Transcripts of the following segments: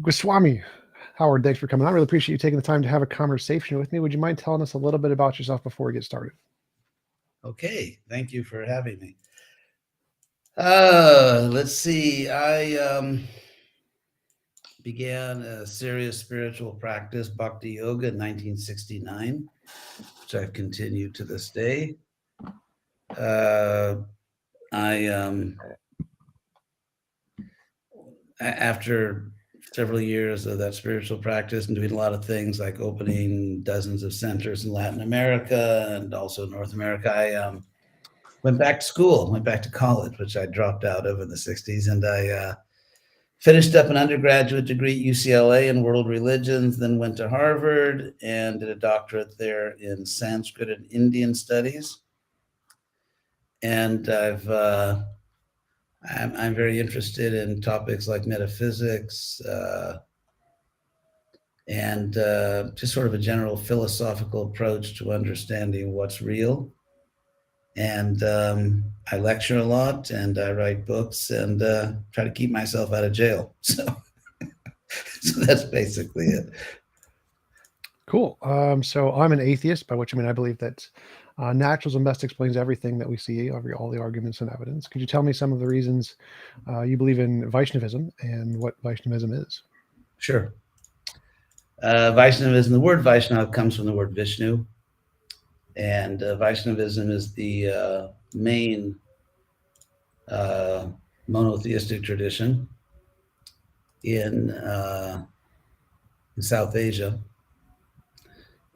Goswami, Howard, thanks for coming on. I really appreciate you taking the time to have a conversation with me. Would you mind telling us a little bit about yourself before we get started? Okay, thank you for having me. Let's see. I began a serious spiritual practice, Bhakti Yoga, in 1969, which I've continued to this day. I after several years of that spiritual practice and doing a lot of things like opening dozens of centers in Latin America and also North America, I went back to school, went back to college, which I dropped out of in the 60s. And I finished up an undergraduate degree at UCLA in world religions, then went to Harvard and did a doctorate there in Sanskrit and Indian studies. And I'm very interested in topics like metaphysics and just sort of a general philosophical approach to understanding what's real. And I lecture a lot and I write books and try to keep myself out of jail. So that's basically it. Cool. So I'm an atheist, by which I mean I believe that naturalism best explains everything that we see, all the arguments and evidence. Could you tell me some of the reasons you believe in Vaishnavism and what Vaishnavism is? Sure. Vaishnavism, the word Vaishnava comes from the word Vishnu. And Vaishnavism is the main monotheistic tradition in South Asia.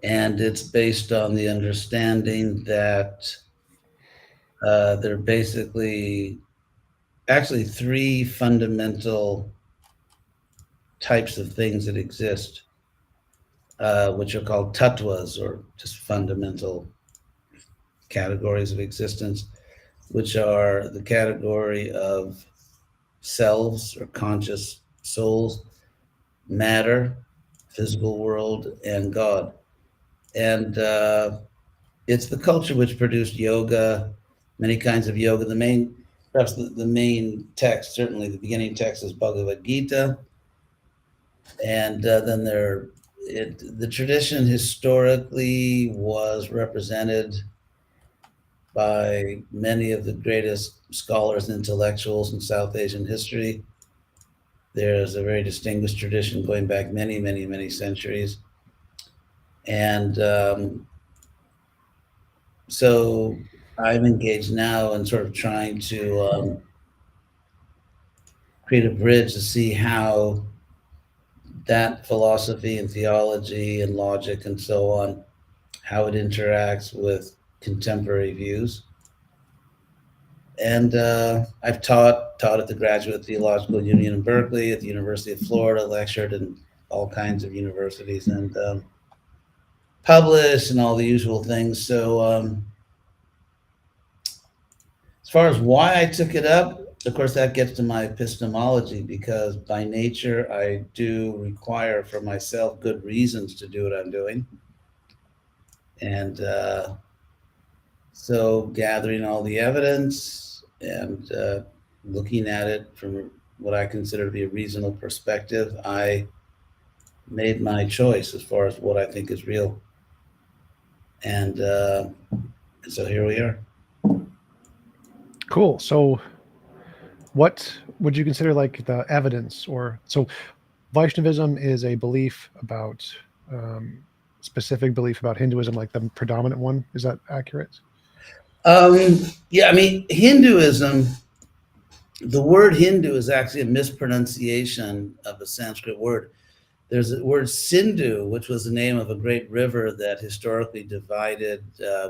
And it's based on the understanding that there are basically actually three fundamental types of things that exist, which are called tattvas, or just fundamental categories of existence, which are the category of selves or conscious souls, matter, physical world, and God. And it's the culture which produced yoga, many kinds of yoga. Perhaps the main text, certainly the beginning text, is Bhagavad Gita. And then the tradition historically was represented by many of the greatest scholars and intellectuals in South Asian history. There's a very distinguished tradition going back many, many, many centuries. And so I'm engaged now in sort of trying to create a bridge to see how that philosophy and theology and logic and so on, how it interacts with contemporary views. And I've taught at the Graduate Theological Union in Berkeley, at the University of Florida, lectured in all kinds of universities, and published and all the usual things. So as far as why I took it up, of course, that gets to my epistemology, because by nature, I do require for myself good reasons to do what I'm doing. And so gathering all the evidence and looking at it from what I consider to be a reasonable perspective, I made my choice as far as what I think is real. And so here we are. Cool. So what would you consider like the evidence? Or so Vaishnavism is a belief about specific belief about Hinduism, like the predominant one. Is that accurate? Yeah, I mean, Hinduism, the word Hindu is actually a mispronunciation of a Sanskrit word. There's a word Sindhu, which was the name of a great river that historically divided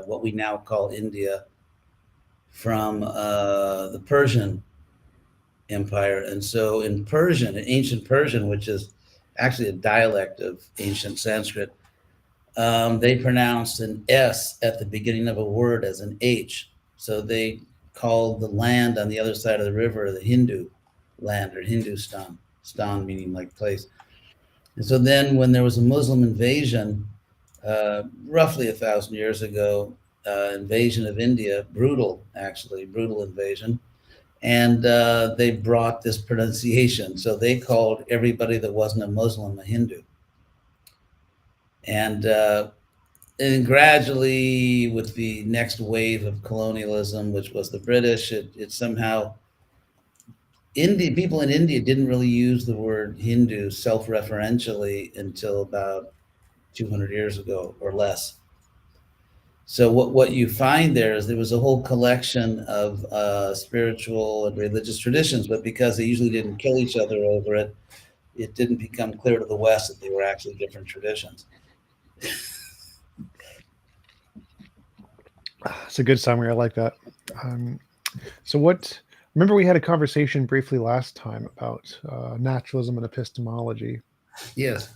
what we now call India from the Persian Empire. And so in Persian, in ancient Persian, which is actually a dialect of ancient Sanskrit, they pronounced an S at the beginning of a word as an H. So they called the land on the other side of the river the Hindu land, or Hindustan, stan meaning like place. And so then when there was a Muslim invasion, roughly 1,000 years ago, invasion of India, brutal, actually, brutal invasion. And they brought this pronunciation. So they called everybody that wasn't a Muslim a Hindu. And gradually, with the next wave of colonialism, which was the British, it somehow people in India didn't really use the word Hindu self-referentially until about 200 years ago or less. So what you find there was a whole collection of spiritual and religious traditions, but because they usually didn't kill each other over it, it didn't become clear to the West that they were actually different traditions. It's a good summary. I like that. So remember we had a conversation briefly last time about naturalism and epistemology. Yes.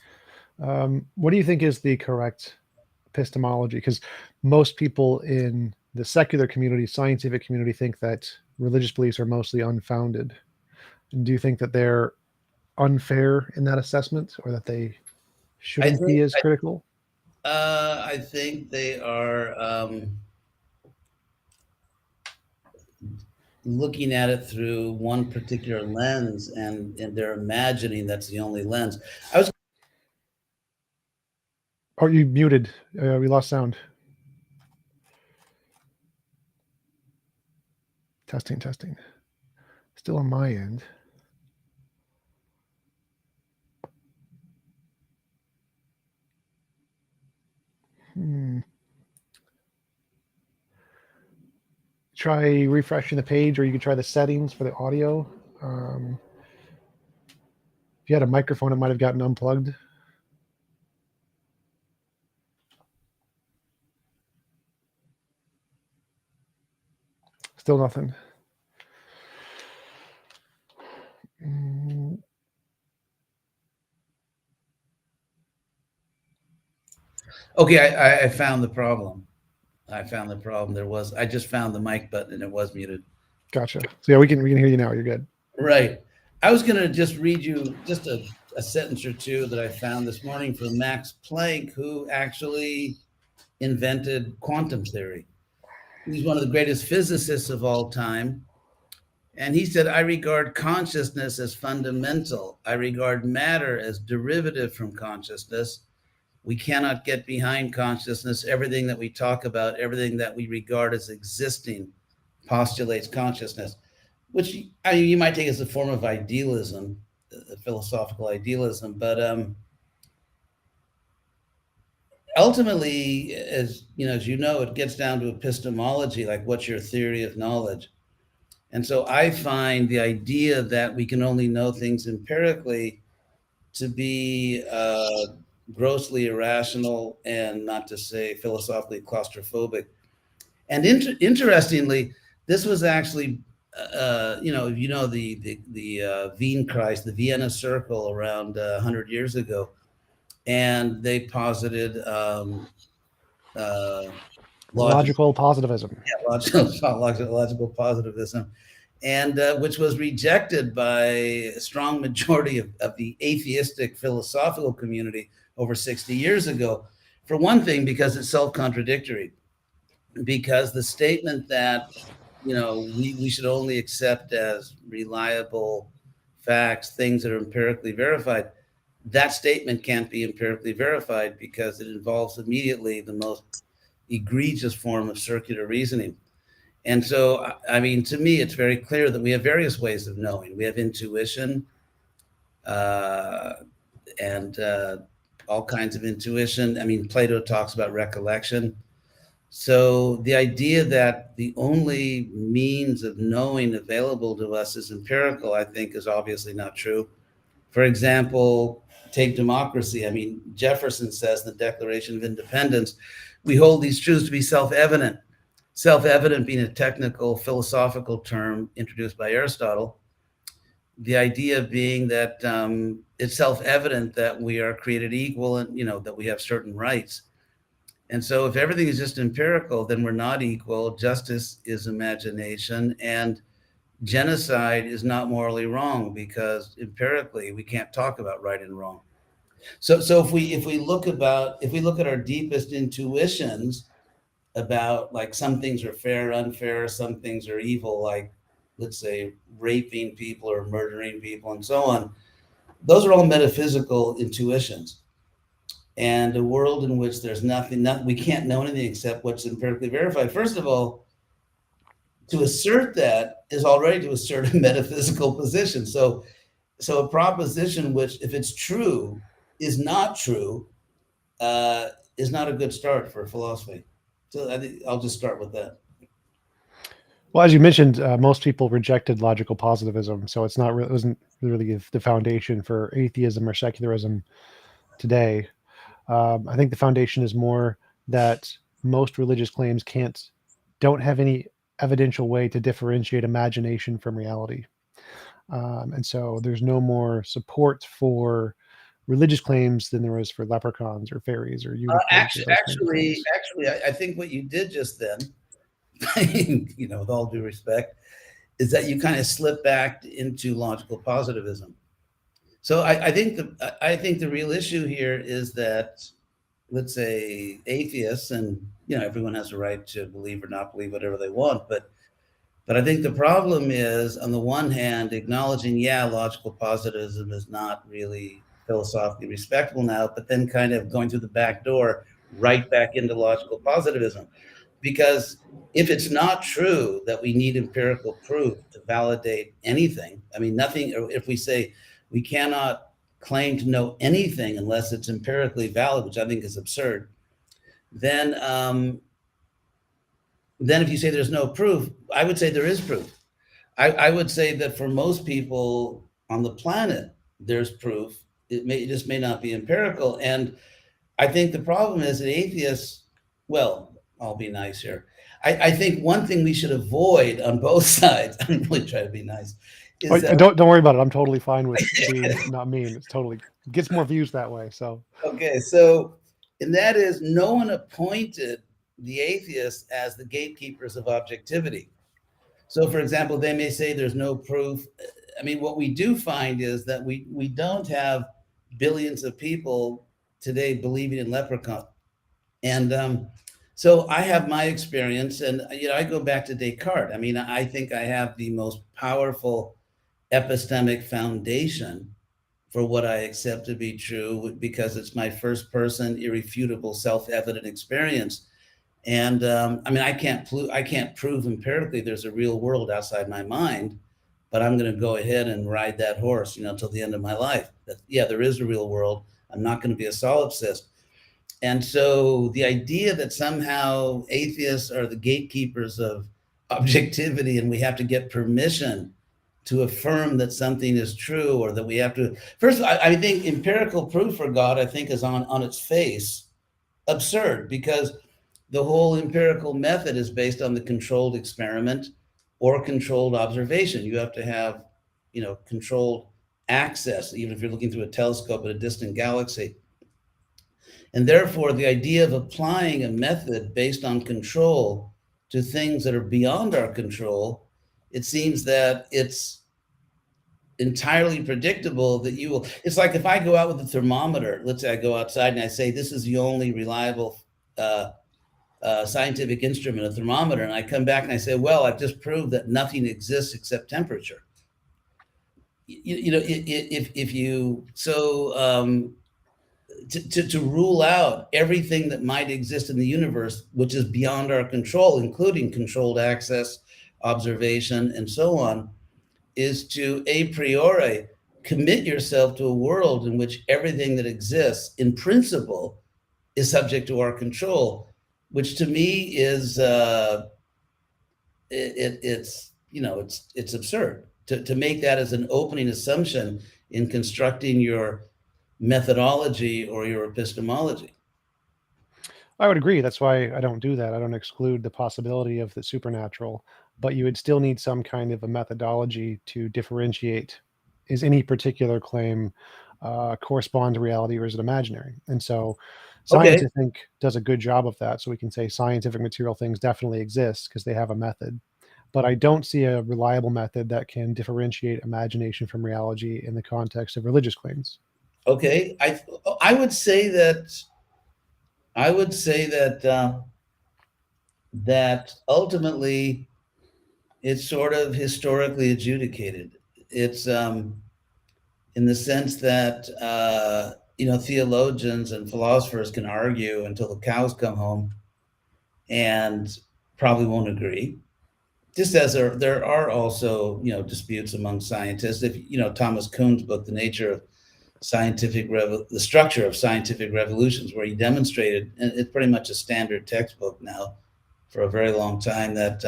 What do you think is the correct epistemology? Because most people in the secular community, scientific community, think that religious beliefs are mostly unfounded. And do you think that they're unfair in that assessment, or that they shouldn't be as critical? I think they are looking at it through one particular lens, and they're imagining that's the only lens. Oh, you muted. We lost sound. Testing. Still on my end. Try refreshing the page, or you can try the settings for the audio. If you had a microphone, it might have gotten unplugged. Still nothing. Okay, I found the problem. I just found the mic button and it was muted. Gotcha. So yeah, we can hear you now. You're good. Right. I was going to just read you just a sentence or two that I found this morning from Max Planck, who actually invented quantum theory. He's one of the greatest physicists of all time. And he said, I regard consciousness as fundamental. I regard matter as derivative from consciousness. We cannot get behind consciousness. Everything that we talk about, everything that we regard as existing, postulates consciousness, which you might take as a form of idealism, philosophical idealism. But ultimately, as you know, it gets down to epistemology, like what's your theory of knowledge? And so I find the idea that we can only know things empirically to be grossly irrational, and not to say philosophically claustrophobic. And interestingly, this was actually, the Wienkreis, the Vienna Circle, around 100 years ago, and they posited logical positivism. Yeah, logical positivism, and which was rejected by a strong majority of the atheistic philosophical community over 60 years ago. For one thing, because it's self-contradictory, because the statement that we should only accept as reliable facts things that are empirically verified, that statement can't be empirically verified because it involves immediately the most egregious form of circular reasoning. And so, I mean, to me, it's very clear that we have various ways of knowing. We have intuition, and all kinds of intuition. I mean, Plato talks about recollection. So the idea that the only means of knowing available to us is empirical, I think, is obviously not true. For example, take democracy. I mean, Jefferson says in the Declaration of Independence, we hold these truths to be self-evident. Self-evident being a technical philosophical term introduced by Aristotle. The idea being that it's self-evident that we are created equal, and that we have certain rights. And so if everything is just empirical, then we're not equal. Justice is imagination, and genocide is not morally wrong, because empirically we can't talk about right and wrong. So if we look at our deepest intuitions, about like some things are fair, unfair, some things are evil, like let's say raping people or murdering people and so on. Those are all metaphysical intuitions. And a world in which there's nothing, we can't know anything except what's empirically verified. First of all, to assert that is already to assert a metaphysical position. So a proposition which, if it's true, is not true, is not a good start for philosophy. So I think I'll just start with that. Well, as you mentioned, most people rejected logical positivism, so it wasn't really the foundation for atheism or secularism today. I think the foundation is more that most religious claims don't have any evidential way to differentiate imagination from reality. And so there's no more support for religious claims than there was for leprechauns or fairies or unicorns or Actually, those kinds of actually, things. actually, I think what you did just then, with all due respect, is that you kind of slipped back into logical positivism. So I think the real issue here is that, let's say, atheists, and everyone has a right to believe or not believe whatever they want, but I think the problem is, on the one hand, acknowledging, yeah, logical positivism is not really philosophically respectable now, but then kind of going through the back door right back into logical positivism. Because if it's not true that we need empirical proof to validate anything, I mean, nothing, or if we say we cannot claim to know anything unless it's empirically valid, which I think is absurd, then if you say there's no proof, I would say there is proof. I would say that for most people on the planet, there's proof. It just may not be empirical. And I think the problem is that atheists, well, I'll be nice here. I think one thing we should avoid on both sides, I'm really trying to be nice, is that, Don't worry about it. I'm totally fine with being not mean. It's totally gets more views that way. So okay, so, and that is, no one appointed the atheists as the gatekeepers of objectivity. So, for example, they may say there's no proof. I mean, what we do find is that we don't have billions of people today believing in leprechaun. And so I have my experience, and I go back to Descartes. I mean, I think I have the most powerful epistemic foundation for what I accept to be true, because it's my first person, irrefutable, self-evident experience. And I mean, I can't prove empirically there's a real world outside my mind, but I'm going to go ahead and ride that horse, till the end of my life. That, yeah, there is a real world. I'm not going to be a solipsist. And so the idea that somehow atheists are the gatekeepers of objectivity and we have to get permission to affirm that something is true, or that we have to, first, I think empirical proof for God, I think, is on its face absurd, because the whole empirical method is based on the controlled experiment or controlled observation. You have to have, controlled access, even if you're looking through a telescope at a distant galaxy. And therefore, the idea of applying a method based on control to things that are beyond our control, it seems that it's entirely predictable that it's like if I go out with a thermometer, let's say I go outside and I say, this is the only reliable scientific instrument, a thermometer, and I come back and I say, well, I've just proved that nothing exists except temperature. If you, so to rule out everything that might exist in the universe, which is beyond our control, including controlled access, observation, and so on, is to a priori commit yourself to a world in which everything that exists in principle is subject to our control, which to me is it's absurd to make that as an opening assumption in constructing your methodology or your epistemology. I would agree. That's why I don't do that. I don't exclude the possibility of the supernatural, but you would still need some kind of a methodology to differentiate, is any particular claim correspond to reality or is it imaginary? And so Okay. science, I think, does a good job of that. So we can say scientific material things definitely exist because they have a method. But I don't see a reliable method that can differentiate imagination from reality in the context of religious claims. Okay. I would say that that ultimately it's sort of historically adjudicated. It's in the sense that theologians and philosophers can argue until the cows come home and probably won't agree. Just as there are also disputes among scientists. If Thomas Kuhn's book, The Nature of the Structure of Scientific Revolutions, where he demonstrated, and it's pretty much a standard textbook now for a very long time, that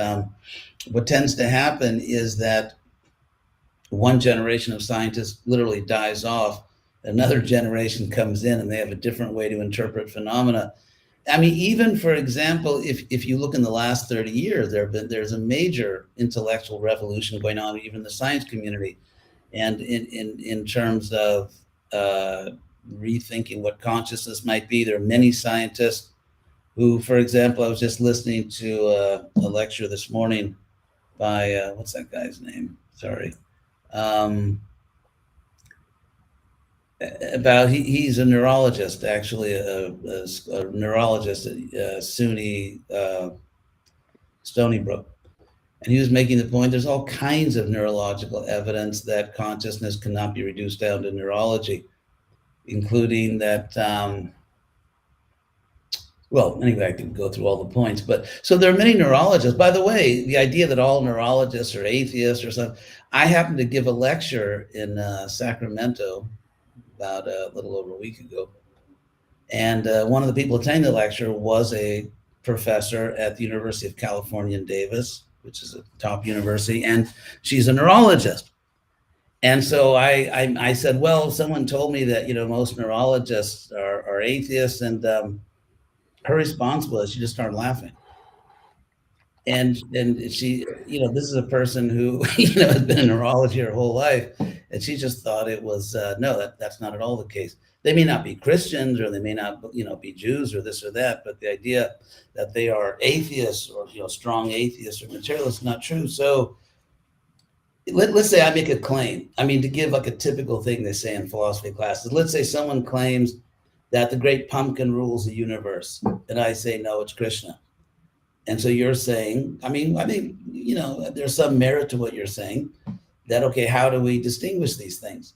what tends to happen is that one generation of scientists literally dies off, another generation comes in, and they have a different way to interpret phenomena. I mean, even for example, if you look in the last 30 years, there's a major intellectual revolution going on, even in the science community, and in terms of rethinking what consciousness might be. There are many scientists who, for example, I was just listening to a lecture this morning by what's that guy's name? Sorry. About he's a neurologist, actually, a neurologist at SUNY Stony Brook, and he was making the point there's all kinds of neurological evidence that consciousness cannot be reduced down to neurology, including that. Well, anyway, I can go through all the points, but so there are many neurologists. By the way, the idea that all neurologists are atheists or something. I happened to give a lecture in Sacramento about a little over a week ago. And one of the people attending the lecture was a professor at the University of California in Davis, which is a top university, and she's a neurologist. And so I said, well, someone told me that most neurologists are atheists, and her response was she just started laughing. And she, this is a person who has been in neurology her whole life, and she just thought it was no, that's not at all the case. They may not be Christians, or they may not be Jews, or this or that, but the idea that they are atheists, or strong atheists or materialists, is not true. So let's say I make a claim. I mean, to give like a typical thing they say in philosophy classes. Let's say someone claims that the great pumpkin rules the universe, and I say no, it's Krishna. And so you're saying, I mean, there's some merit to what you're saying. That okay, how do we distinguish these things?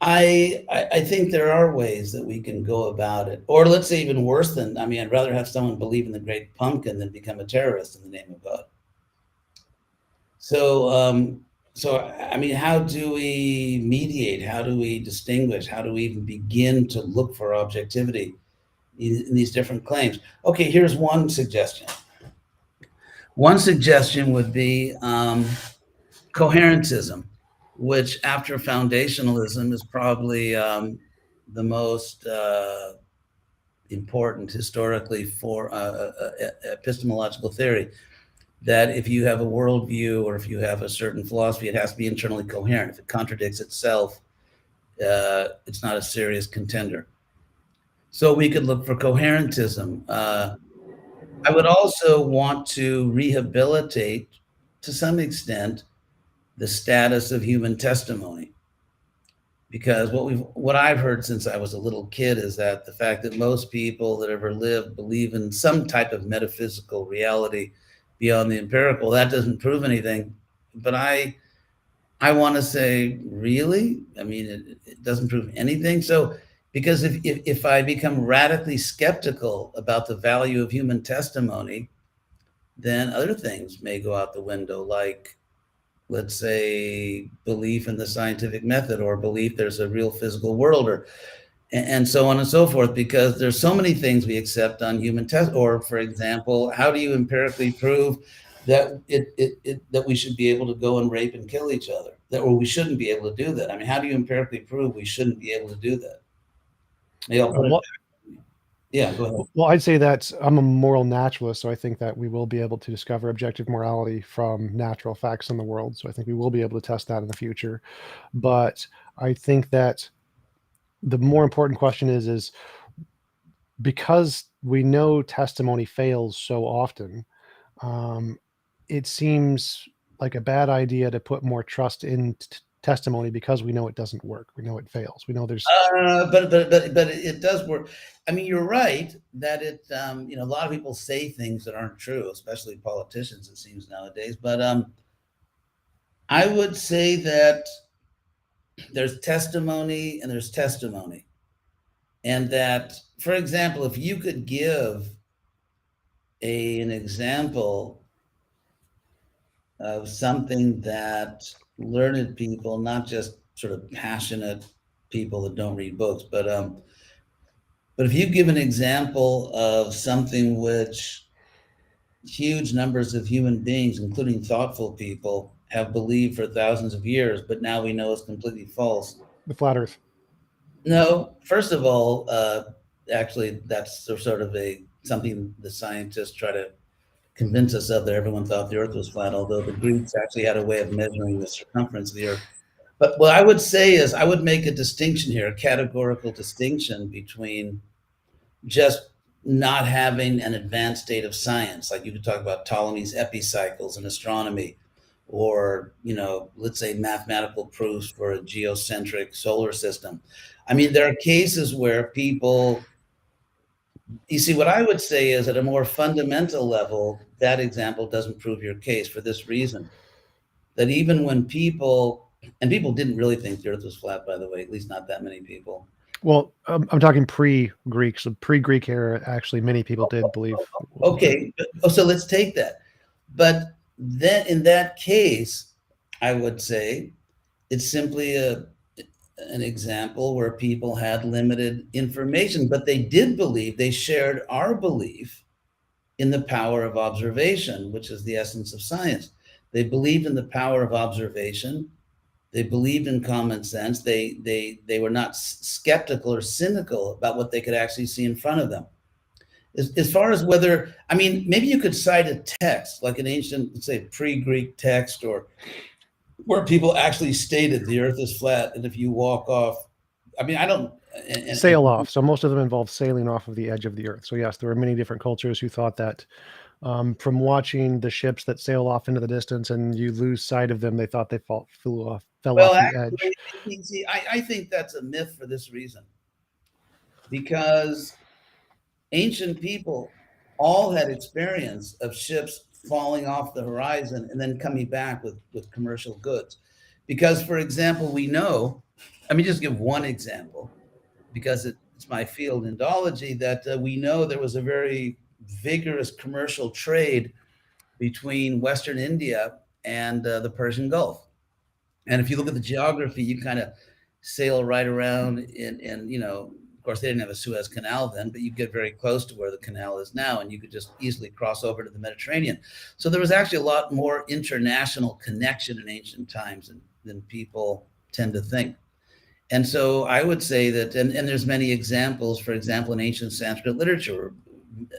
I think there are ways that we can go about it. Or let's say even worse than, I'd rather have someone believe in the great pumpkin than become a terrorist in the name of God. So how do we mediate? How do we distinguish? How do we even begin to look for objectivity in these different claims? Okay, here's one suggestion. One suggestion would be coherentism, which after foundationalism is probably the most important historically for epistemological theory. That if you have a worldview or if you have a certain philosophy, it has to be internally coherent. If it contradicts itself, it's not a serious contender. So we could look for coherentism. I would also want to rehabilitate, to some extent, the status of human testimony. Because what I've heard since I was a little kid is that the fact that most people that ever lived believe in some type of metaphysical reality beyond the empirical, that doesn't prove anything. But I want to say, really? It doesn't prove anything. So, because if I become radically skeptical about the value of human testimony, then other things may go out the window, like, let's say, belief in the scientific method, or belief there's a real physical world, and so on and so forth, because there's so many things we accept on human test. Or, for example, how do you empirically prove that that we should be able to go and rape and kill each other? Or we shouldn't be able to do that. How do you empirically prove we shouldn't be able to do that? Yeah, go ahead. Well, I'd say that I'm a moral naturalist, so I think that we will be able to discover objective morality from natural facts in the world. So I think we will be able to test that in the future. But I think that the more important question is because we know testimony fails so often, it seems like a bad idea to put more trust in testimony because we know it doesn't work. We know it fails. We know there's. But it does work. I mean, you're right that it. A lot of people say things that aren't true, especially politicians. It seems nowadays. But I would say that there's testimony and there's testimony, and that, for example, if you could give an example of something that learned people, not just sort of passionate people that don't read books, but if you give an example of something which huge numbers of human beings, including thoughtful people, have believed for thousands of years, but now we know it's completely false. The flat Earth. No, first of all, actually, that's sort of something the scientists try to convince us of, that everyone thought the Earth was flat, although the Greeks actually had a way of measuring the circumference of the Earth. But what I would say is, I would make a distinction here, a categorical distinction between just not having an advanced state of science. Like you could talk about Ptolemy's epicycles in astronomy, or, let's say mathematical proofs for a geocentric solar system. I mean, there are cases where people, you see, what I would say is, at a more fundamental level, that example doesn't prove your case, for this reason, that even when people didn't really think the Earth was flat, by the way, at least not that many people. Well, I'm talking pre-Greek. So pre-Greek era, actually, many people did believe. Okay, so let's take that. But then in that case, I would say it's simply an example where people had limited information, but they did believe, they shared our belief in the power of observation, which is the essence of science. They believed in the power of observation. They believed in common sense. They were not skeptical or cynical about what they could actually see in front of them. As far as whether, I mean, maybe you could cite a text, like an ancient, let's say, pre-Greek text, or where people actually stated the Earth is flat, and if you walk off, I mean, I don't. Sail off. So most of them involve sailing off of the edge of the Earth. So yes, there were many different cultures who thought that. From watching the ships that sail off into the distance and you lose sight of them, they thought they fell off the edge. See, I think that's a myth for this reason, because ancient people all had experience of ships falling off the horizon and then coming back with commercial goods. Because, for example, we know, let me just give one example, because it's my field, Indology, that we know there was a very vigorous commercial trade between Western India and the Persian Gulf. And if you look at the geography, you kind of sail right around and of course, they didn't have a Suez Canal then, but you get very close to where the canal is now, and you could just easily cross over to the Mediterranean. So there was actually a lot more international connection in ancient times than people tend to think. And so I would say that, and there's many examples, for example, in ancient Sanskrit literature,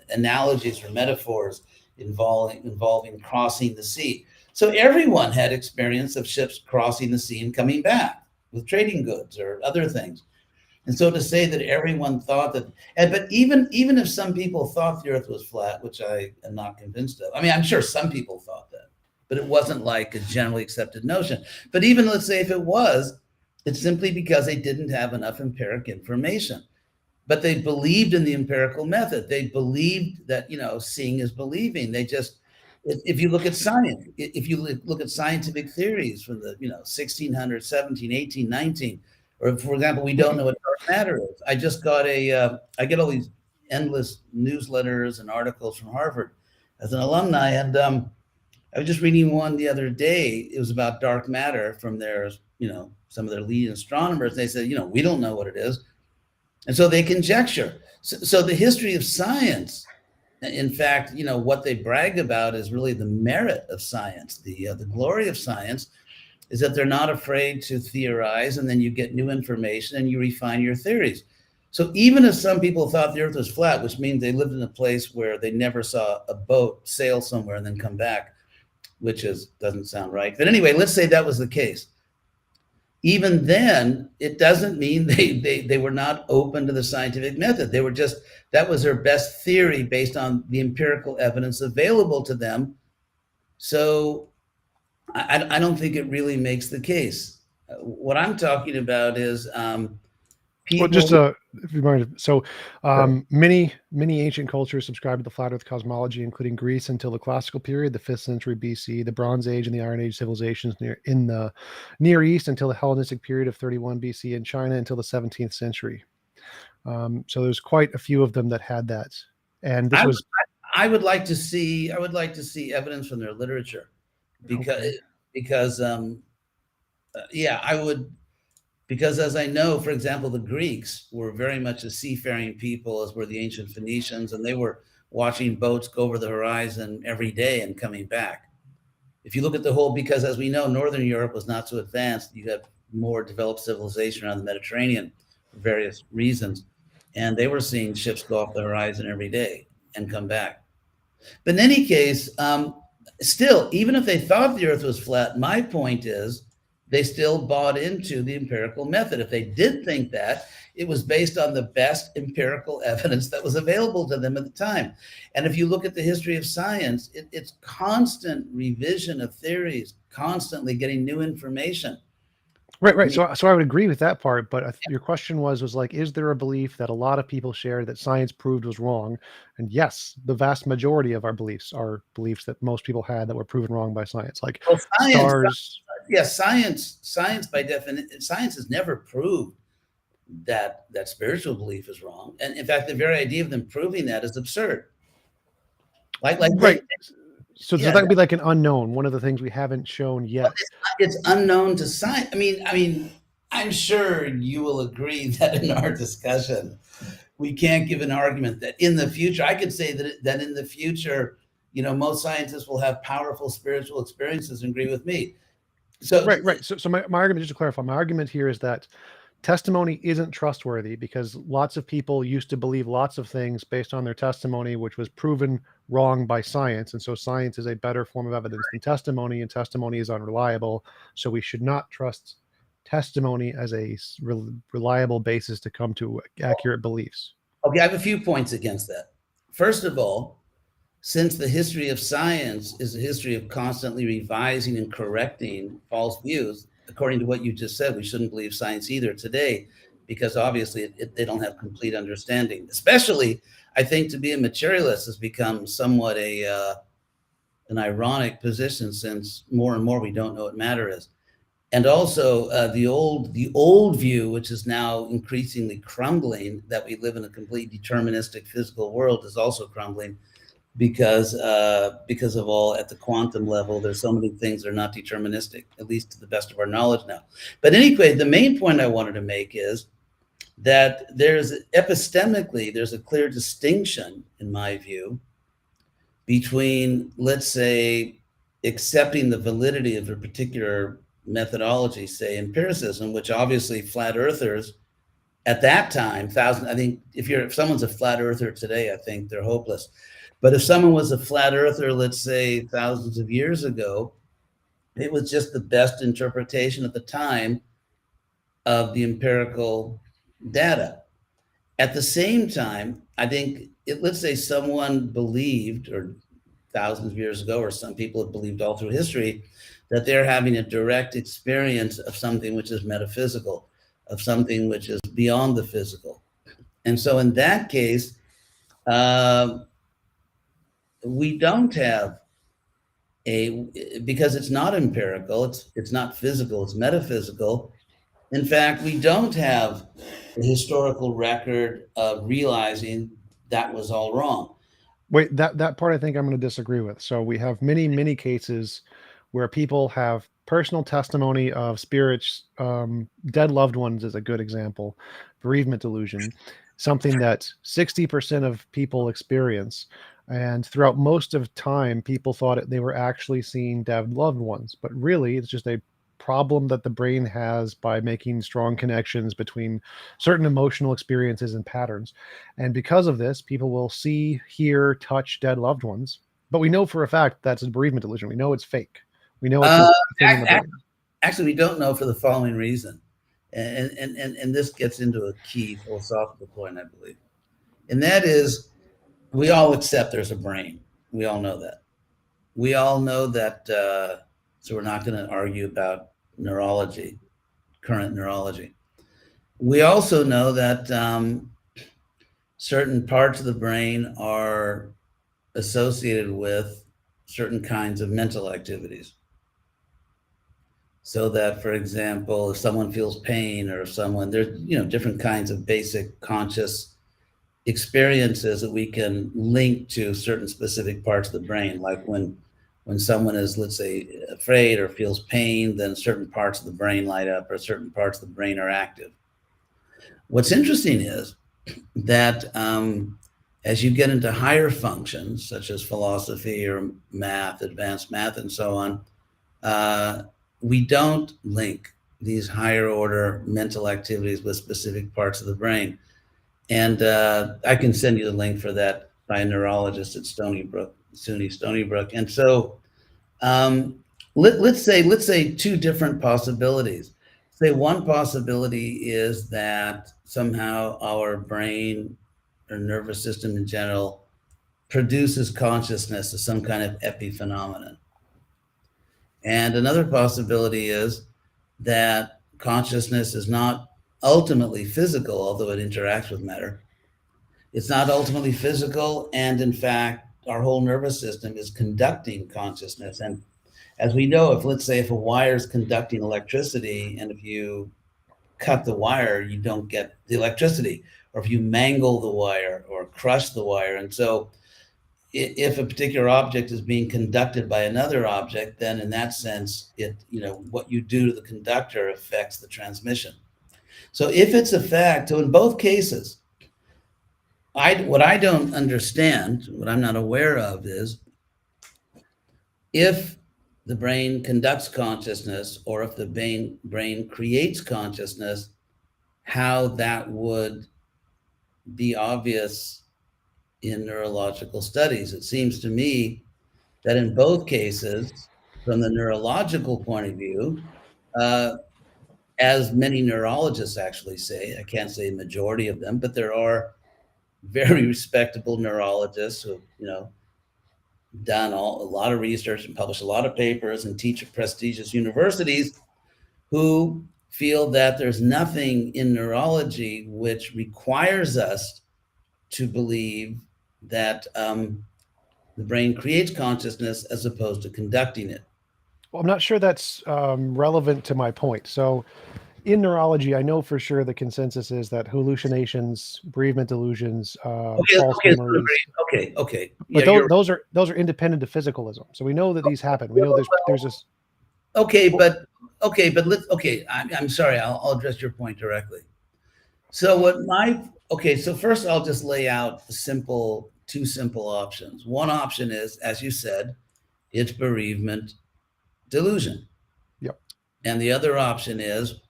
analogies or metaphors involving crossing the sea. So everyone had experience of ships crossing the sea and coming back with trading goods or other things. And so to say that everyone thought that, but even if some people thought the Earth was flat, which I am not convinced of. I mean, I'm sure some people thought that, but it wasn't like a generally accepted notion. But even, let's say, if it was, it's simply because they didn't have enough empiric information. But they believed in the empirical method. They believed that, seeing is believing. They just, if you look at science, if you look at scientific theories from the 1600s, 17, 18, 19, or, for example, we don't know what dark matter is. I just got I get all these endless newsletters and articles from Harvard as an alumni, and I was just reading one the other day. It was about dark matter from their, some of their lead astronomers. They said, we don't know what it is. And so they conjecture. So the history of science, in fact, what they brag about is really the merit of science. The glory of science is that they're not afraid to theorize, and then you get new information and you refine your theories. So even if some people thought the Earth was flat, which means they lived in a place where they never saw a boat sail somewhere and then come back, which doesn't sound right. But anyway, let's say that was the case. Even then, it doesn't mean they were not open to the scientific method. They were just, that was their best theory based on the empirical evidence available to them. So I don't think it really makes the case. What I'm talking about is Well, people. just if you mind, so many ancient cultures subscribed to the flat Earth cosmology, including Greece until the classical period, the 5th century BC, the Bronze Age and the Iron Age civilizations in the Near East until the Hellenistic period of 31 BC, and China until the 17th century. So there's quite a few of them that had that, and this I, was I would like to see. I would like to see evidence from their literature, because okay. because yeah, I would. Because as I know, for example, the Greeks were very much a seafaring people, as were the ancient Phoenicians, and they were watching boats go over the horizon every day and coming back. If you look at the whole, because as we know, Northern Europe was not so advanced. You got more developed civilization around the Mediterranean for various reasons. And they were seeing ships go off the horizon every day and come back. But in any case, still, even if they thought the earth was flat, my point is they still bought into the empirical method. If they did think that, it was based on the best empirical evidence that was available to them at the time. And if you look at the history of science, it's constant revision of theories, constantly getting new information. Right. So I would agree with that part, but your question was like, is there a belief that a lot of people share that science proved was wrong? And yes, the vast majority of our beliefs are beliefs that most people had that were proven wrong by science, like Well, science, stars. yes, science by definition, science has never proved that spiritual belief is wrong. And in fact, the very idea of them proving that is absurd. Like they, Right. So yeah, that would be like an unknown, one of the things we haven't shown yet. it's unknown to science. I mean, I'm sure you will agree that in our discussion, we can't give an argument that in the future, I could say that in the future, most scientists will have powerful spiritual experiences and agree with me. So, Right. So my argument, just to clarify, my argument here is that testimony isn't trustworthy because lots of people used to believe lots of things based on their testimony, which was proven wrong by science. And so science is a better form of evidence than testimony, and testimony is unreliable. So we should not trust testimony as a reliable basis to come to accurate beliefs. okay, I have a few points against that. First of all, since the history of science is a history of constantly revising and correcting false views, according to what you just said, we shouldn't believe science either today, because obviously they don't have complete understanding. Especially, I think to be a materialist has become somewhat an ironic position, since more and more we don't know what matter is. And also the old view, which is now increasingly crumbling, that we live in a complete deterministic physical world, is also crumbling, because of all at the quantum level, there's so many things that are not deterministic, at least to the best of our knowledge now. But anyway, the main point I wanted to make is that epistemically, there's a clear distinction, in my view, between, let's say, accepting the validity of a particular methodology, say empiricism, which obviously flat earthers at that time, I think if someone's a flat earther today, I think they're hopeless. But if someone was a flat earther, let's say thousands of years ago, it was just the best interpretation at the time of the empirical data. At the same time, I think let's say someone believed, or thousands of years ago, or some people have believed all through history, that they're having a direct experience of something which is metaphysical, of something which is beyond the physical. And so in that case, we don't have because it's not empirical, it's not physical, it's metaphysical. In fact, we don't have a historical record of realizing that was all wrong. Wait, that part I think I'm going to disagree with. So we have many cases where people have personal testimony of spirits, dead loved ones is a good example, bereavement delusion, something that 60% of people experience. And throughout most of time, people thought they were actually seeing dead loved ones, but really it's just a problem that the brain has by making strong connections between certain emotional experiences and patterns. And because of this, people will see, hear, touch dead loved ones. But we know for a fact that's a bereavement delusion. We know it's fake. We know it's a thing in the brain. Actually, we don't know for the following reason. And this gets into a key philosophical point, I believe. And that is, we all accept there's a brain. We all know that. We all know that. So we're not going to argue about neurology. current neurology. We also know that certain parts of the brain are associated with certain kinds of mental activities. So that, for example, if someone feels pain or if someone, there's, different kinds of basic conscious experiences that we can link to certain specific parts of the brain. Like when someone is, let's say, afraid or feels pain, then certain parts of the brain light up or certain parts of the brain are active. What's interesting is that as you get into higher functions, such as philosophy or math, advanced math, and so on, we don't link these higher order mental activities with specific parts of the brain. And I can send you the link for that by a neurologist at SUNY Stony Brook. And so let's say two different possibilities. Say one possibility is that somehow our brain or nervous system in general produces consciousness as some kind of epiphenomenon. And another possibility is that consciousness is not ultimately physical, although it interacts with matter. It's not ultimately physical, and in fact, our whole nervous system is conducting consciousness. And as we know, let's say if a wire is conducting electricity, and if you cut the wire, you don't get the electricity, or if you mangle the wire or crush the wire. And so if a particular object is being conducted by another object, then in that sense, what you do to the conductor affects the transmission. So if it's a fact, so in both cases, what I don't understand, what I'm not aware of is if the brain conducts consciousness or if the brain creates consciousness, how that would be obvious in neurological studies. It seems to me that in both cases, from the neurological point of view, as many neurologists actually say, I can't say majority of them, but there are very respectable neurologists who have done a lot of research and published a lot of papers and teach at prestigious universities, who feel that there's nothing in neurology which requires us to believe that the brain creates consciousness as opposed to conducting it. Well, I'm not sure that's relevant to my point. So in neurology, I know for sure the consensus is that hallucinations, bereavement delusions, false memories. Okay. But those are independent of physicalism. So we know that these happen. We know there's this. I'm sorry. I'll address your point directly. So so first I'll just lay out two simple options. One option is, as you said, it's bereavement delusion. Yep. And the other option is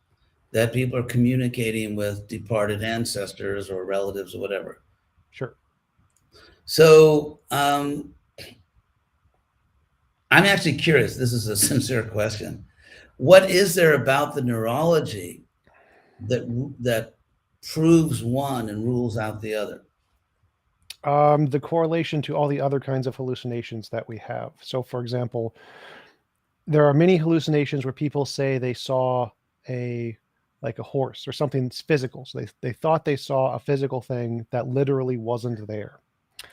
that people are communicating with departed ancestors or relatives or whatever. Sure. So I'm actually curious. This is a sincere question. What is there about the neurology that proves one and rules out the other? The correlation to all the other kinds of hallucinations that we have. So, for example, there are many hallucinations where people say they saw a horse or something physical. So they thought they saw a physical thing that literally wasn't there.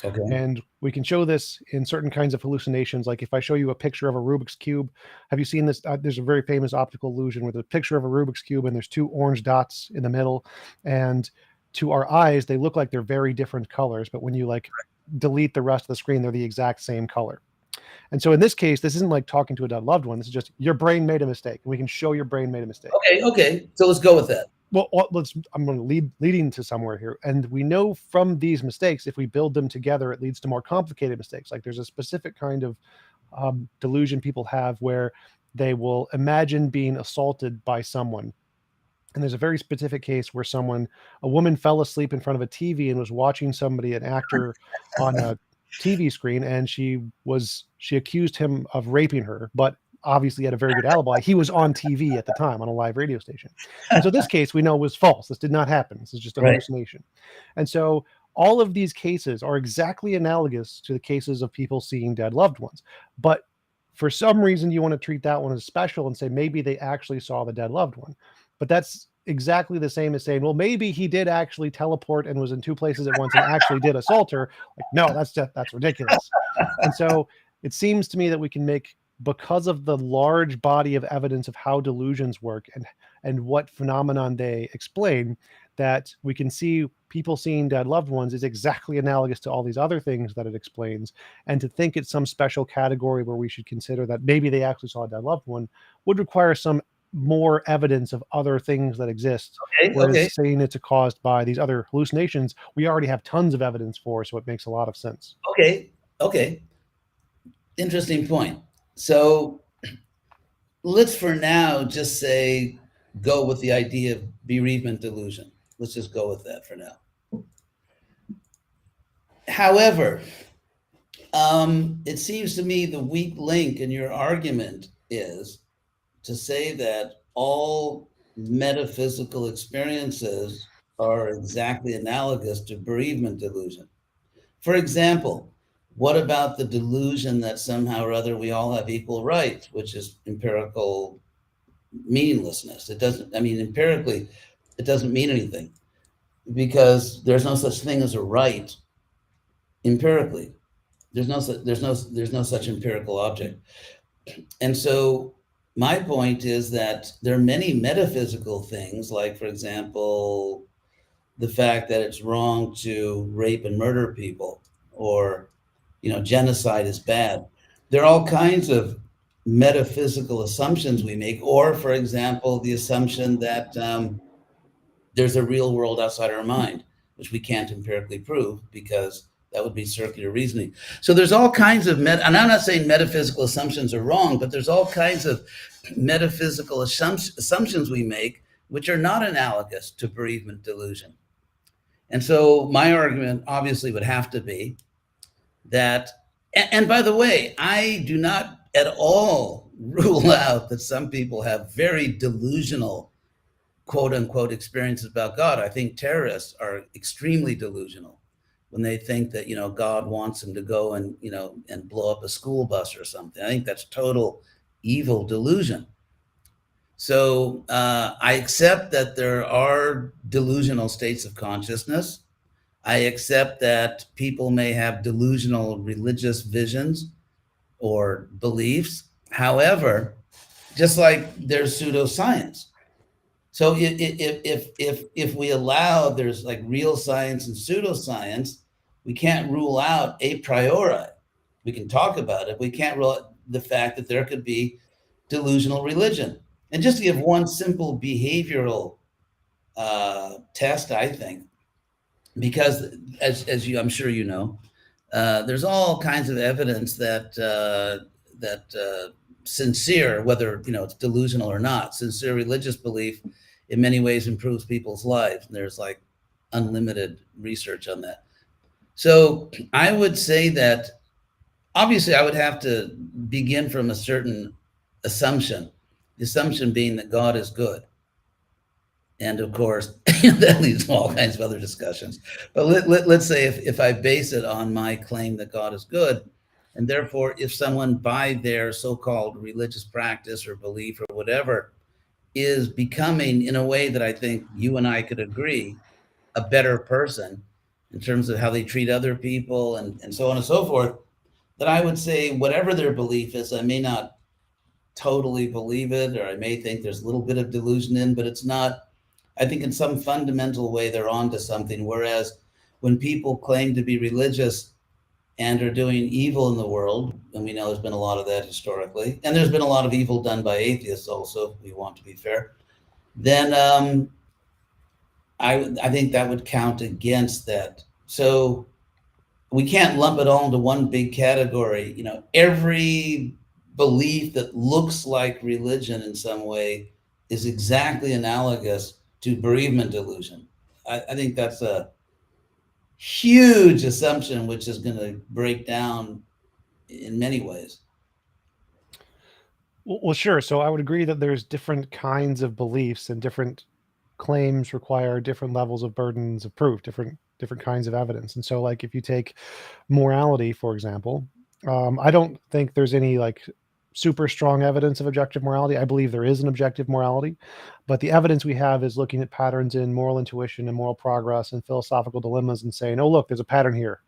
Okay. And we can show this in certain kinds of hallucinations. Like if I show you a picture of a Rubik's Cube, have you seen this? There's a very famous optical illusion with a picture of a Rubik's Cube and there's two orange dots in the middle. And to our eyes, they look like they're very different colors. But when you delete the rest of the screen, they're the exact same color. And so in this case, this isn't like talking to a dead loved one. This is just your brain made a mistake. And we can show your brain made a mistake. Okay. So let's go with that. Well, I'm going to leading to somewhere here. And we know from these mistakes, if we build them together, it leads to more complicated mistakes. Like there's a specific kind of delusion people have where they will imagine being assaulted by someone. And there's a very specific case where a woman fell asleep in front of a TV and was watching an actor on a TV screen, and she accused him of raping her, but obviously had a very good alibi. He was on TV at the time on a live radio station. And so this case we know was false. This did not happen. This is just a hallucination. And so all of these cases are exactly analogous to the cases of people seeing dead loved ones. But for some reason, you want to treat that one as special and say maybe they actually saw the dead loved one. but that's exactly the same as saying, well, maybe he did actually teleport and was in two places at once and actually did assault her. Like, no, that's ridiculous. And so it seems to me that we can make, because of the large body of evidence of how delusions work and what phenomenon they explain, that we can see people seeing dead loved ones is exactly analogous to all these other things that it explains. And to think it's some special category where we should consider that maybe they actually saw a dead loved one would require some more evidence of other things that exist. Okay, Whereas okay, saying it's caused by these other hallucinations, we already have tons of evidence for, so it makes a lot of sense. okay, okay. Interesting point. So let's for now just say go with the idea of bereavement delusion. Let's just go with that for now. However, it seems to me the weak link in your argument is to say that all metaphysical experiences are exactly analogous to bereavement delusion. For example, what about the delusion that somehow or other we all have equal rights, which is empirical meaninglessness? It doesn't, I mean, empirically, it doesn't mean anything because there's no such thing as a right empirically. There's no such empirical object. And so my point is that there are many metaphysical things, like, for example, the fact that it's wrong to rape and murder people, or, genocide is bad. There are all kinds of metaphysical assumptions we make, or, for example, the assumption that there's a real world outside our mind, which we can't empirically prove because that would be circular reasoning. So there's all kinds of and I'm not saying metaphysical assumptions are wrong, but there's all kinds of metaphysical assumptions we make which are not analogous to bereavement delusion. And so my argument obviously would have to be that, and by the way, I do not at all rule out that some people have very delusional quote unquote experiences about God. I think terrorists are extremely delusional when they think that, God wants them to go and, and blow up a school bus or something. I think that's total evil delusion. So I accept that there are delusional states of consciousness. I accept that people may have delusional religious visions or beliefs. However, just like there's pseudoscience. So if we allow there's like real science and pseudoscience, we can't rule out a priori. We can talk about it. We can't rule out the fact that there could be delusional religion. And just to give one simple behavioral test, I think, because as you, I'm sure you know, there's all kinds of evidence that sincere, whether it's delusional or not, sincere religious belief in many ways improves people's lives. And there's like unlimited research on that. So I would say that obviously I would have to begin from a certain assumption, the assumption being that God is good. And of course, that leads to all kinds of other discussions. But let's say if I base it on my claim that God is good, and therefore if someone by their so-called religious practice or belief or whatever is becoming, in a way that I think you and I could agree, a better person in terms of how they treat other people and so on and so forth, then I would say whatever their belief is, I may not totally believe it, or I may think there's a little bit of delusion in, but it's not, I think in some fundamental way they're onto something. Whereas when people claim to be religious and are doing evil in the world, and we know there's been a lot of that historically, and there's been a lot of evil done by atheists also, if we want to be fair, then I think that would count against that. So we can't lump it all into one big category. Every belief that looks like religion in some way is exactly analogous to bereavement delusion. I think that's a huge assumption, which is going to break down in many ways. Well, sure. So I would agree that there's different kinds of beliefs, and different claims require different levels of burdens of proof, different kinds of evidence. And so, like, if you take morality, for example, I don't think there's any like super strong evidence of objective morality. I believe there is an objective morality, but the evidence we have is looking at patterns in moral intuition and moral progress and philosophical dilemmas and saying, oh, look, there's a pattern here.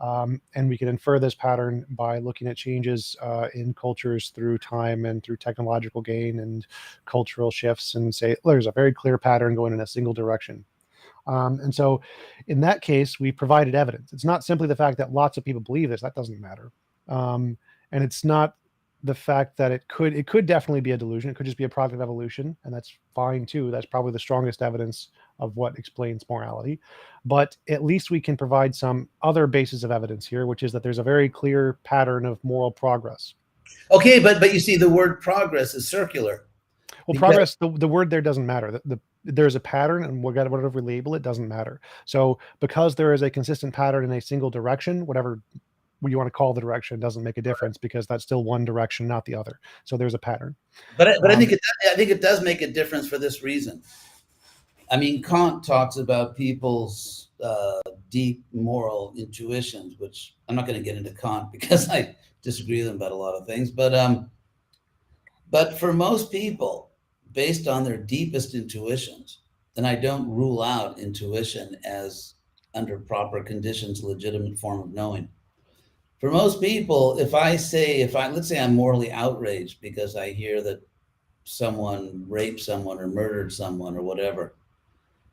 And we can infer this pattern by looking at changes in cultures through time and through technological gain and cultural shifts and say, there's a very clear pattern going in a single direction. And so in that case, we provided evidence. It's not simply the fact that lots of people believe this, that doesn't matter. And it's not the fact that it could definitely be a delusion. It could just be a product of evolution, and that's fine too. That's probably the strongest evidence of what explains morality. But at least we can provide some other basis of evidence here, which is that there's a very clear pattern of moral progress. Okay, but you see, the word progress is circular. Well, progress, the word there doesn't matter. There's a pattern, and whatever we label it doesn't matter. So because there is a consistent pattern in a single direction, whatever you want to call the direction doesn't make a difference, because that's still one direction, not the other. So there's a pattern. But I think it does make a difference for this reason. I mean, Kant talks about people's deep moral intuitions, which I'm not going to get into Kant because I disagree with him about a lot of things. But for most people, based on their deepest intuitions, and I don't rule out intuition as, under proper conditions, a legitimate form of knowing. For most people, let's say I'm morally outraged because I hear that someone raped someone or murdered someone or whatever,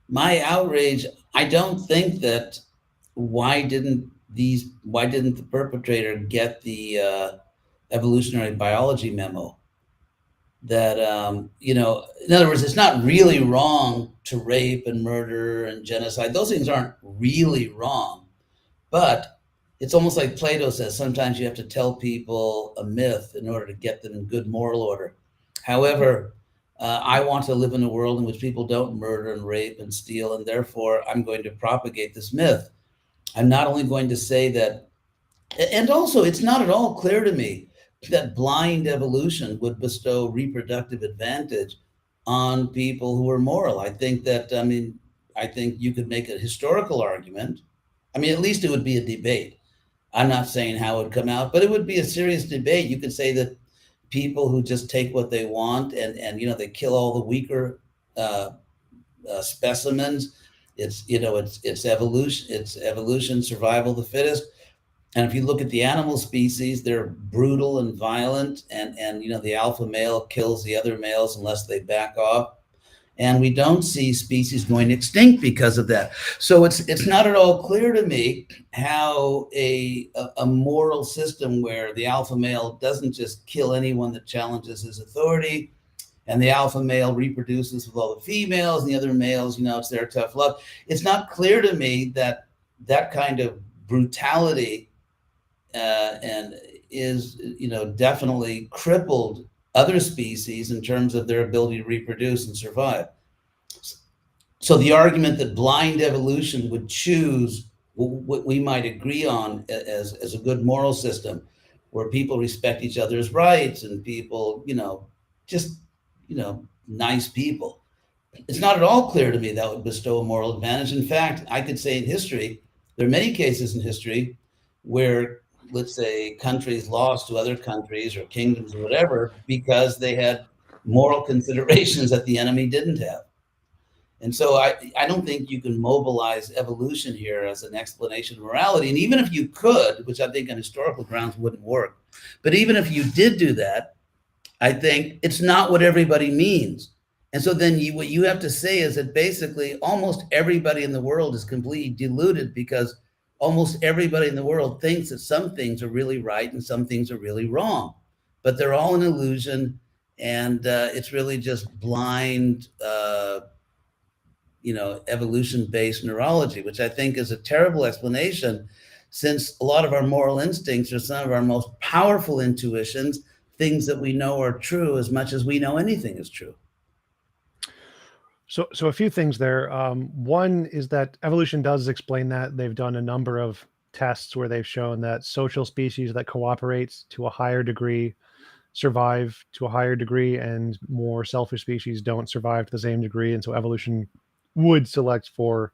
my outrage, I don't think that why didn't the perpetrator get the evolutionary biology memo? That, in other words, it's not really wrong to rape and murder and genocide. Those things aren't really wrong. But it's almost like Plato says, sometimes you have to tell people a myth in order to get them in good moral order. However, I want to live in a world in which people don't murder and rape and steal, and therefore I'm going to propagate this myth. I'm not only going to say that, and also it's not at all clear to me that blind evolution would bestow reproductive advantage on people who are moral. I think you could make a historical argument. I mean, at least it would be a debate. I'm not saying how it would come out, but it would be a serious debate. You could say that people who just take what they want and they kill all the weaker specimens. It's evolution, survival of the fittest. And if you look at the animal species, they're brutal and violent, and the alpha male kills the other males unless they back off. And we don't see species going extinct because of that. So it's not at all clear to me how a moral system where the alpha male doesn't just kill anyone that challenges his authority, and the alpha male reproduces with all the females, and the other males, it's their tough love. It's not clear to me that kind of brutality and is definitely crippled other species in terms of their ability to reproduce and survive. So the argument that blind evolution would choose what we might agree on as a good moral system, where people respect each other's rights and people, nice people. It's not at all clear to me that would bestow a moral advantage. In fact, I could say in history, there are many cases in history where, let's say, countries lost to other countries or kingdoms or whatever because they had moral considerations that the enemy didn't have. And so I don't think you can mobilize evolution here as an explanation of morality. And even if you could, which I think on historical grounds wouldn't work, but even if you did do that, I think it's not what everybody means. And so then what you have to say is that basically almost everybody in the world is completely deluded, because almost everybody in the world thinks that some things are really right and some things are really wrong, but they're all an illusion. And it's really just blind, evolution-based neurology, which I think is a terrible explanation, since a lot of our moral instincts are some of our most powerful intuitions, things that we know are true as much as we know anything is true. So a few things there. One is that evolution does explain that. They've done a number of tests where they've shown that social species that cooperate to a higher degree survive to a higher degree, and more selfish species don't survive to the same degree. And so evolution would select for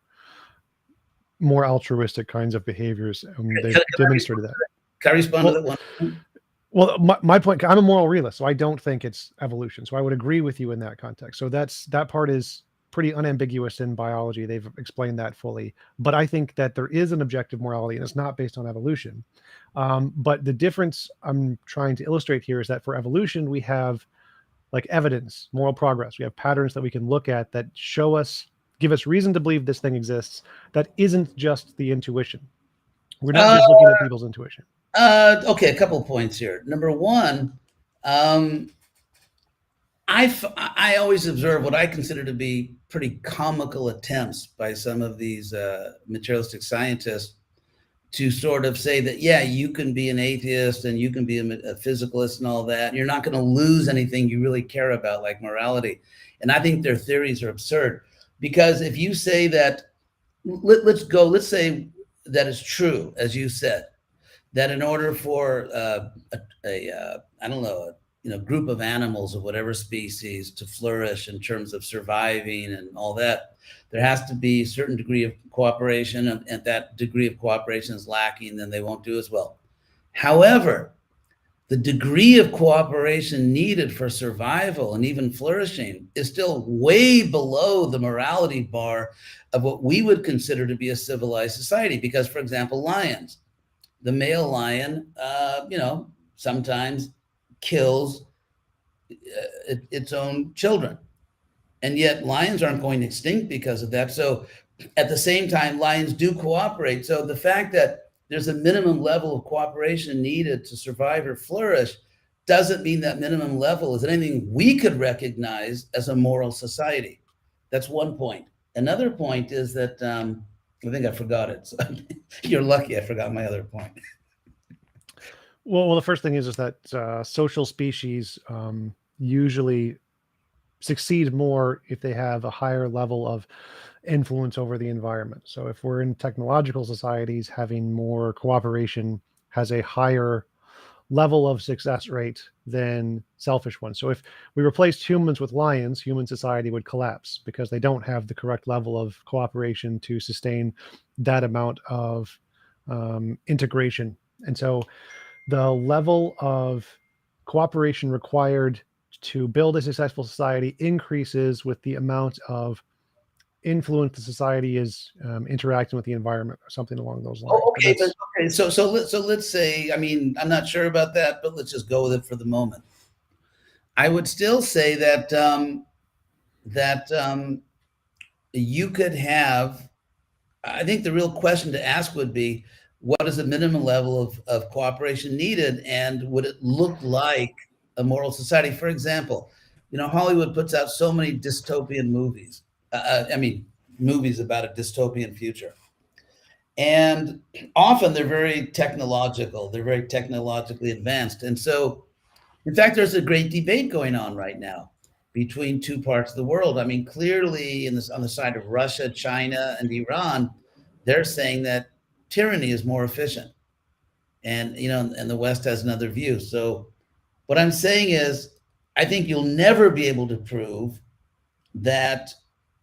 more altruistic kinds of behaviors. They've demonstrated that. Can I respond to that one? Well, my point, I'm a moral realist, so I don't think it's evolution. So I would agree with you in that context. So that part is pretty unambiguous in biology. They've explained that fully. But I think that there is an objective morality, and it's not based on evolution. But the difference I'm trying to illustrate here is that for evolution, we have like evidence, moral progress. We have patterns that we can look at that show us, give us reason to believe this thing exists. That isn't just the intuition. We're not Uh, just looking at people's intuition. okay, a couple of points here. Number one, um, I always observe what I consider to be pretty comical attempts by some of these materialistic scientists to sort of say that, yeah, you can be an atheist and you can be a physicalist and all that. You're not going to lose anything you really care about, like morality. And I think their theories are absurd, because if you say that, let's say that is true, as you said, that in order for I don't know, group of animals of whatever species to flourish in terms of surviving and all that, there has to be a certain degree of cooperation, and if that degree of cooperation is lacking, then they won't do as well. However, the degree of cooperation needed for survival and even flourishing is still way below the morality bar of what we would consider to be a civilized society. Because, for example, lions, the male lion, sometimes kills its own children. And yet lions aren't going extinct because of that. So at the same time, lions do cooperate. So the fact that there's a minimum level of cooperation needed to survive or flourish doesn't mean that minimum level is anything we could recognize as a moral society. That's one point. Another point is that I think I forgot it. So you're lucky I forgot my other point. Well, the first thing is that social species usually succeed more if they have a higher level of influence over the environment. So if we're in technological societies, having more cooperation has a higher level of success rate than selfish ones. So if we replaced humans with lions, human society would collapse because they don't have the correct level of cooperation to sustain that amount of integration. And so the level of cooperation required to build a successful society increases with the amount of influence the society is interacting with the environment, or something along those lines. Oh, okay, but okay, so let's say, I mean, I'm not sure about that, but let's just go with it for the moment. I would still say that you could have. I think the real question to ask would be, what is the minimum level of cooperation needed, and would it look like a moral society? For example, Hollywood puts out so many dystopian movies. I mean, movies about a dystopian future. And often they're very technological, they're very technologically advanced. And so, in fact, there's a great debate going on right now between two parts of the world. I mean, clearly on the side of Russia, China, and Iran, they're saying that tyranny is more efficient. And and the West has another view. So what I'm saying is, I think you'll never be able to prove that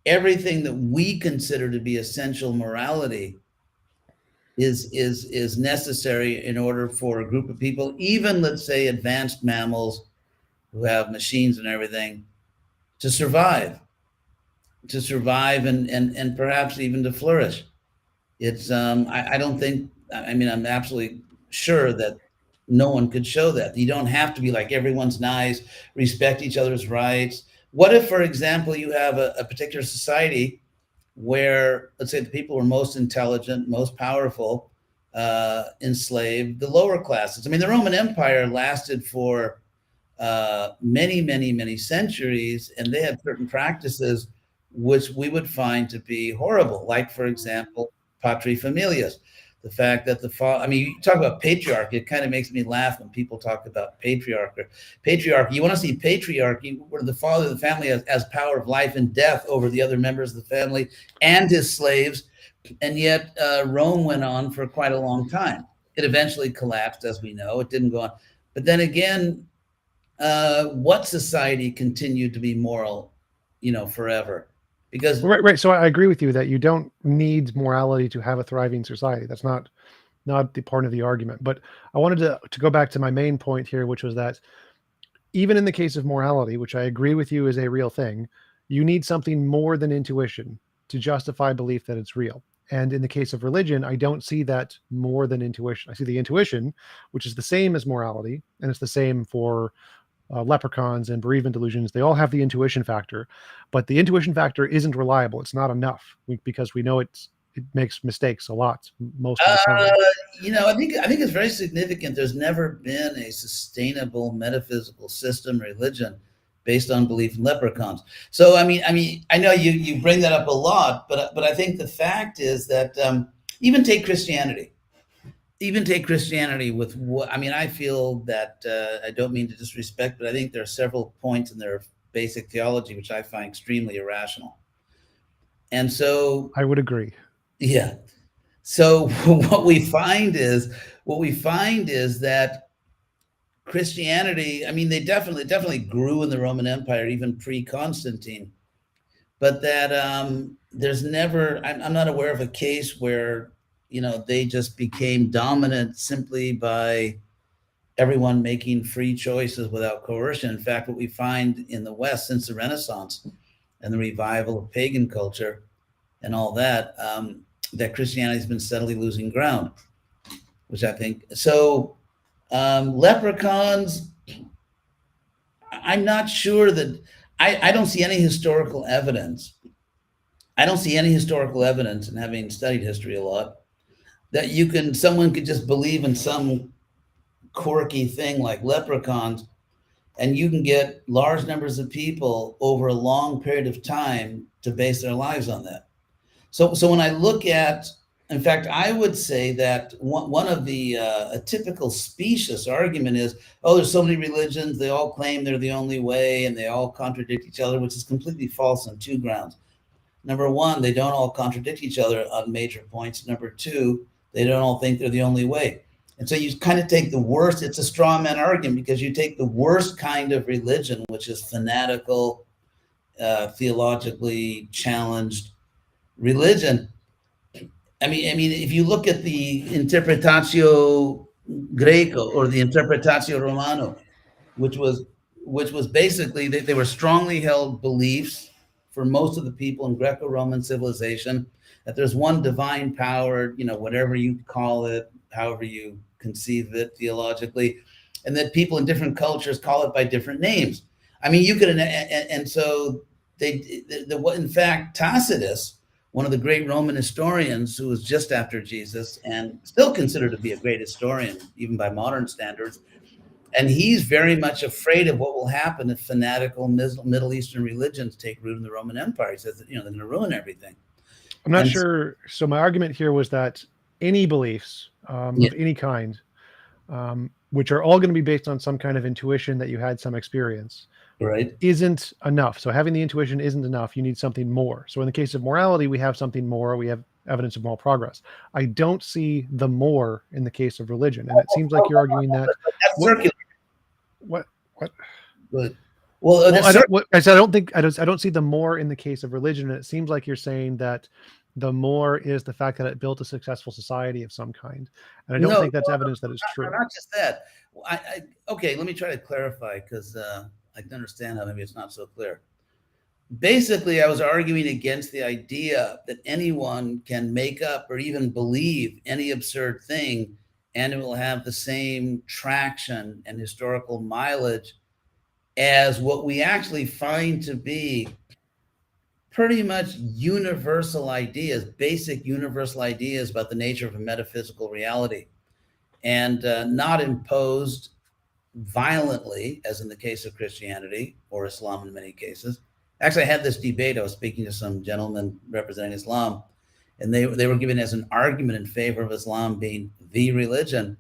everything that we consider to be essential morality is necessary in order for a group of people, even let's say advanced mammals who have machines and everything, to survive, and perhaps even to flourish. It's I don't think, I mean, I'm absolutely sure that no one could show that. You don't have to be like everyone's nice, respect each other's rights. What if, for example, you have a particular society where, let's say, the people who are most intelligent, most powerful, enslaved the lower classes? I mean, the Roman Empire lasted for many, many, many centuries, and they had certain practices which we would find to be horrible, like, for example, paterfamilias. The fact that I mean, you talk about patriarchy, it kind of makes me laugh when people talk about patriarchy. You want to see patriarchy where the father of the family has power of life and death over the other members of the family and his slaves. And yet Rome went on for quite a long time. It eventually collapsed, as we know. It didn't go on. But then again, what society continued to be moral, forever? Because right. So I agree with you that you don't need morality to have a thriving society. That's not not the part of the argument. But I wanted to go back to my main point here, which was that even in the case of morality, which I agree with you is a real thing, you need something more than intuition to justify belief that it's real. And in the case of religion, I don't see that more than intuition. I see the intuition, which is the same as morality, and it's the same for leprechauns and bereavement delusions. They all have the intuition factor, but the intuition factor isn't reliable. It's not enough because we know it makes mistakes a lot, most of the Uh, time. I think it's very significant. There's never been a sustainable metaphysical system, religion, based on belief in leprechauns. So I know you bring that up a lot, but I think the fact is that even take Christianity. Even take Christianity with what I feel that I don't mean to disrespect, but I think there are several points in their basic theology which I find extremely irrational. And so, I would agree. yeah. So what we find is that Christianity, they definitely grew in the Roman Empire, even pre-Constantine, but that there's never, I'm not aware of a case where they just became dominant simply by everyone making free choices without coercion. In fact, what we find in the West since the Renaissance and the revival of pagan culture and all that, that Christianity has been steadily losing ground, which I think so. Leprechauns, I'm not sure that I don't see any historical evidence. I don't see any historical evidence, and having studied history a lot, that someone could just believe in some quirky thing like leprechauns, and you can get large numbers of people over a long period of time to base their lives on that. So when I look at, in fact, I would say that one of the a typical specious argument is, oh, there's so many religions, they all claim they're the only way, and they all contradict each other, which is completely false on two grounds. Number one, they don't all contradict each other on major points. Number two, they don't all think they're the only way. And so you kind of take the worst, it's a straw man argument because you take the worst kind of religion, which is fanatical, theologically challenged religion. If you look at the Interpretatio Greco or the Interpretatio Romano, which was basically they were strongly held beliefs for most of the people in Greco-Roman civilization that there's one divine power, whatever you call it, however you conceive it theologically, and that people in different cultures call it by different names. You could, and so in fact, Tacitus, one of the great Roman historians who was just after Jesus and still considered to be a great historian, even by modern standards, and he's very much afraid of what will happen if fanatical Middle Eastern religions take root in the Roman Empire. He says that, they're going to ruin everything. I'm not And sure. So my argument here was that any beliefs yeah, of any kind, which are all going to be based on some kind of intuition that you had some experience, right. isn't enough. So having the intuition isn't enough. You need something more. So in the case of morality, we have something more. We have evidence of moral progress. I don't see the more in the case of religion, and it seems like you're arguing that. That's What? circular. What? What? Good. Well, That's I don't. What, I said I don't think I don't see the more in the case of religion. And it seems like you're saying that the more is the fact that it built a successful society of some kind, and I don't no, think that's evidence that it's true. not just that. Okay, let me try to clarify because I can understand how maybe it's not so clear. Basically, I was arguing against the idea that anyone can make up or even believe any absurd thing and it will have the same traction and historical mileage as what we actually find to be pretty much universal ideas, basic universal ideas about the nature of a metaphysical reality, and not imposed violently, as in the case of Christianity or Islam in many cases. Actually, I had this debate. I was speaking to some gentlemen representing Islam, and they were giving as an argument in favor of Islam being the religion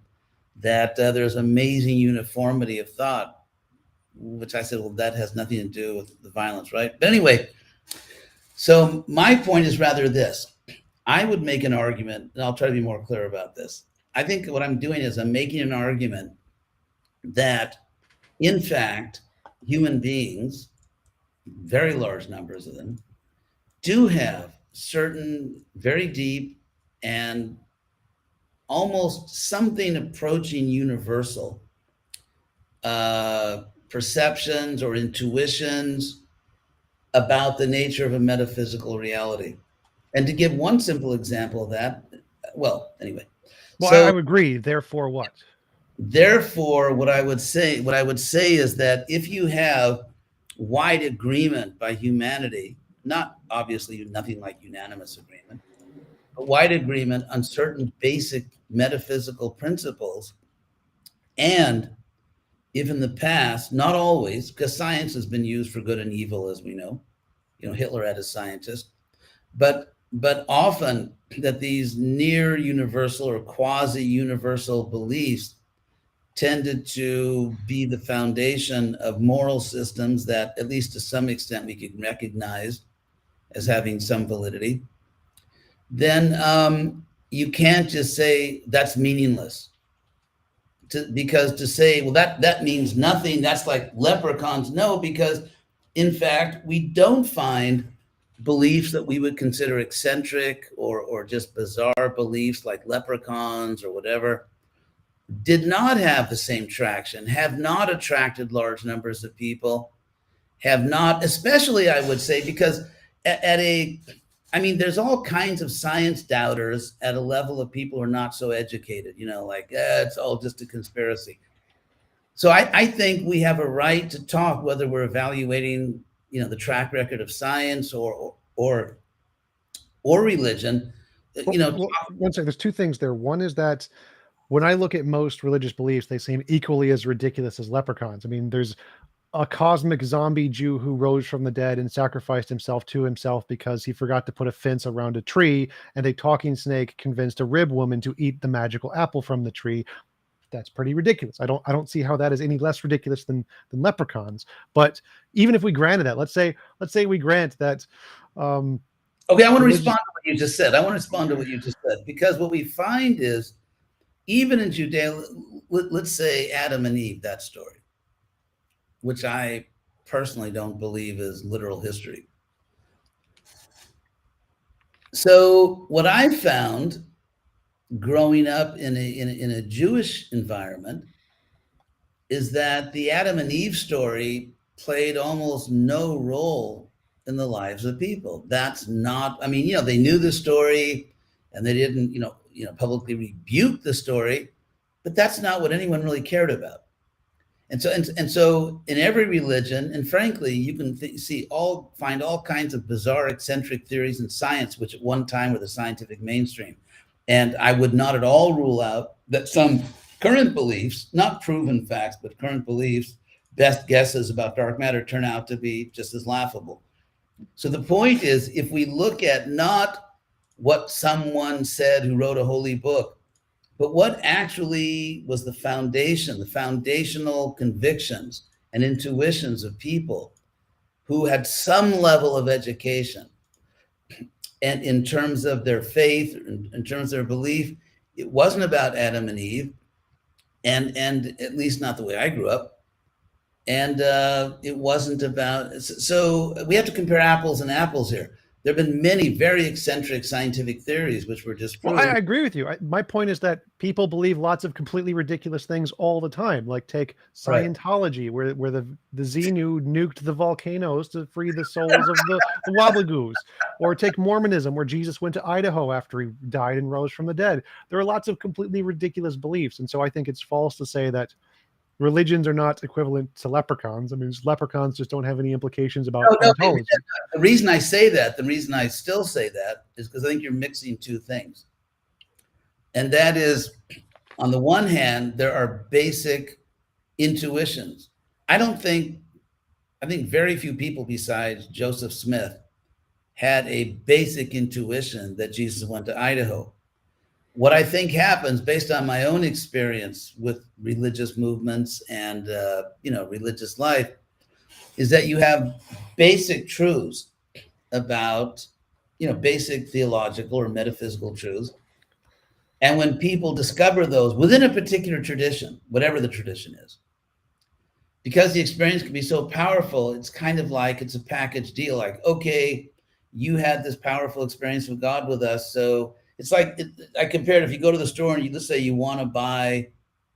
that there's amazing uniformity of thought, which I said, well, that has nothing to do with the violence, right? But anyway, so my point is rather this. I would make an argument, and I'll try to be more clear about this. I think what I'm doing is I'm making an argument that, in fact, human beings, very large numbers of them, do have certain very deep and almost something approaching universal perceptions or intuitions about the nature of a metaphysical reality. And to give one simple example of that, well, anyway, Well, I so would agree. Therefore, what? therefore, what I would say is that if you have wide agreement by humanity, not obviously nothing like unanimous agreement, but wide agreement on certain basic metaphysical principles, and if in the past, not always, because science has been used for good and evil, as we know, Hitler had a scientist, but often that these near universal or quasi universal beliefs tended to be the foundation of moral systems that, at least to some extent, we could recognize as having some validity, then you can't just say that's meaningless. Because to say, well, that means nothing, that's like leprechauns. No, because in fact, we don't find beliefs that we would consider eccentric or just bizarre beliefs like leprechauns or whatever did not have the same traction, have not attracted large numbers of people, have not, especially I would say, because there's all kinds of science doubters at a level of people who are not so educated, it's all just a conspiracy. So I think we have a right to talk whether we're evaluating, the track record of science or religion. Well, one second. There's two things there. One is that when I look at most religious beliefs, they seem equally as ridiculous as leprechauns. I mean, there's a cosmic zombie Jew who rose from the dead and sacrificed himself to himself because he forgot to put a fence around a tree, and a talking snake convinced a rib woman to eat the magical apple from the tree. That's pretty ridiculous. I don't see how that is any less ridiculous than leprechauns. But even if we granted that, let's say we grant that. Okay, I want to respond to what you just said. Because what we find is, even in Judea, let's say Adam and Eve, that story, which I personally don't believe is literal history. So what I found growing up in a Jewish environment is that the Adam and Eve story played almost no role in the lives of people. That's not, they knew the story and they didn't, publicly rebuke the story, but that's not what anyone really cared about. And so in every religion, and frankly, you can find all kinds of bizarre, eccentric theories in science, which at one time were the scientific mainstream. And I would not at all rule out that some current beliefs, not proven facts, but current beliefs, best guesses about dark matter, turn out to be just as laughable. So the point is, if we look at not what someone said who wrote a holy book, but what actually was the foundational convictions and intuitions of people who had some level of education, and in terms of their faith, in terms of their belief, it wasn't about Adam and Eve, and at least not the way I grew up. And it wasn't about, so we have to compare apples and apples here. There have been many very eccentric scientific theories which were disproven. Well, I agree with you. My point is that people believe lots of completely ridiculous things all the time. Like take Scientology, right, where the Xenu nuked the volcanoes to free the souls of the Wobblegoos. Or take Mormonism, where Jesus went to Idaho after he died and rose from the dead. There are lots of completely ridiculous beliefs. And so I think it's false to say that religions are not equivalent to leprechauns. I mean, leprechauns just don't have any implications about ontology. The reason I say that, the reason I still say that, is because I think you're mixing two things. And that is, on the one hand, there are basic intuitions. I think very few people besides Joseph Smith had a basic intuition that Jesus went to Idaho. What I think happens, based on my own experience with religious movements and religious life, is that you have basic truths about, basic theological or metaphysical truths. And when people discover those within a particular tradition, whatever the tradition is, because the experience can be so powerful, it's kind of like it's a package deal. Like, okay, you had this powerful experience with God with us, so It's like I compared, if you go to the store and you just say you want to buy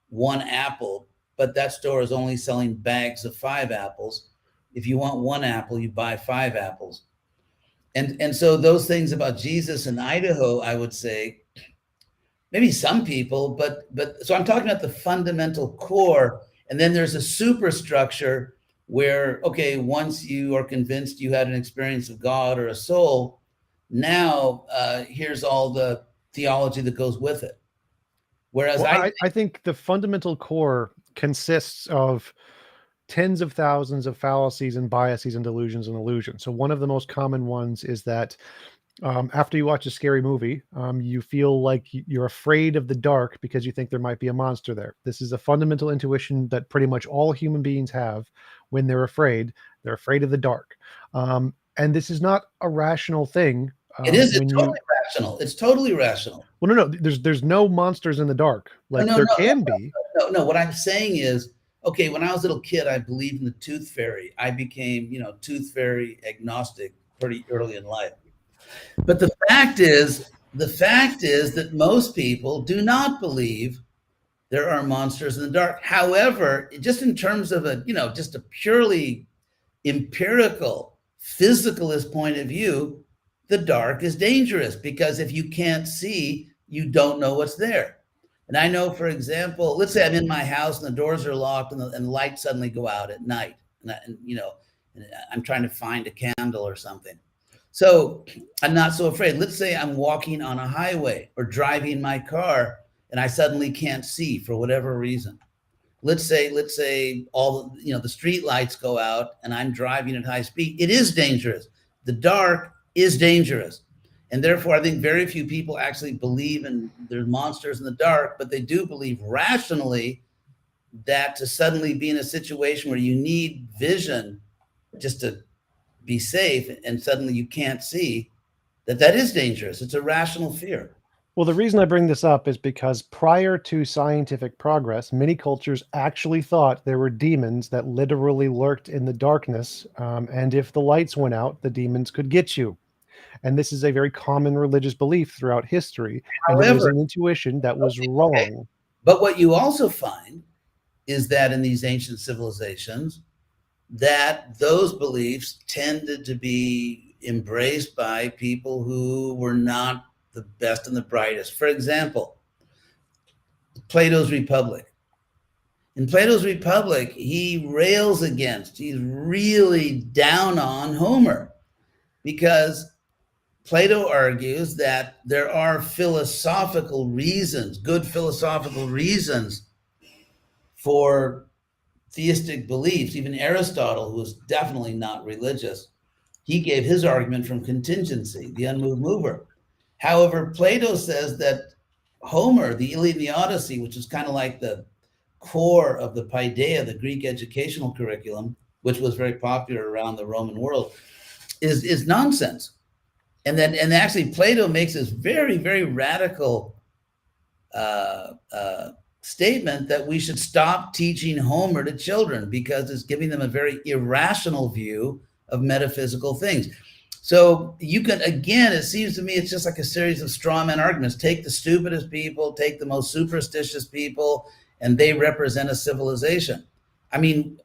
one apple, but that store is only selling bags of 5 apples. If you want one apple, you buy 5 apples. And so those things about Jesus in Idaho, I would say, maybe some people, but so I'm talking about the fundamental core, and then there's a superstructure where, okay, once you are convinced you had an experience of God or a soul, now here's all the theology that goes with it. Whereas Well, I think the fundamental core consists of tens of thousands of fallacies and biases and delusions and illusions. So one of the most common ones is that after you watch a scary movie, you feel like you're afraid of the dark because you think there might be a monster there. This is a fundamental intuition that pretty much all human beings have when they're afraid. They're afraid of the dark. And this is not a rational thing. it is, it's totally rational. It's totally rational. Well, no, there's no monsters in the dark. Like there can be. No. What I'm saying is, okay, when I was a little kid, I believed in the tooth fairy. I became, tooth fairy agnostic pretty early in life. But the fact is that most people do not believe there are monsters in the dark. However, just in terms of just a purely empirical, physicalist point of view, the dark is dangerous because if you can't see, you don't know what's there. And I know, for example, let's say I'm in my house and the doors are locked and the lights suddenly go out at night, and I'm trying to find a candle or something. So I'm not so afraid. Let's say I'm walking on a highway or driving my car and I suddenly can't see for whatever reason. Let's say all the street lights go out and I'm driving at high speed. It is dangerous. The dark is dangerous. And therefore, I think very few people actually believe in there's monsters in the dark, but they do believe rationally that to suddenly be in a situation where you need vision just to be safe and suddenly you can't see, that is dangerous. It's a rational fear. Well, the reason I bring this up is because prior to scientific progress, many cultures actually thought there were demons that literally lurked in the darkness. And if the lights went out, the demons could get you. And this is a very common religious belief throughout history. And it was an intuition that was wrong. Okay. But what you also find is that in these ancient civilizations, that those beliefs tended to be embraced by people who were not the best and the brightest. For example, Plato's Republic. In Plato's Republic, he's really down on Homer because Plato argues that there are philosophical reasons, good philosophical reasons for theistic beliefs. Even Aristotle, who was definitely not religious, he gave his argument from contingency, the unmoved mover. However, Plato says that Homer, the Iliad and the Odyssey, which is kind of like the core of the Paideia, the Greek educational curriculum, which was very popular around the Roman world, is nonsense. And actually Plato makes this very, very radical statement that we should stop teaching Homer to children because it's giving them a very irrational view of metaphysical things. So you can, again, it seems to me it's just like a series of straw man arguments. Take the stupidest people, take the most superstitious people, and they represent a civilization. I mean,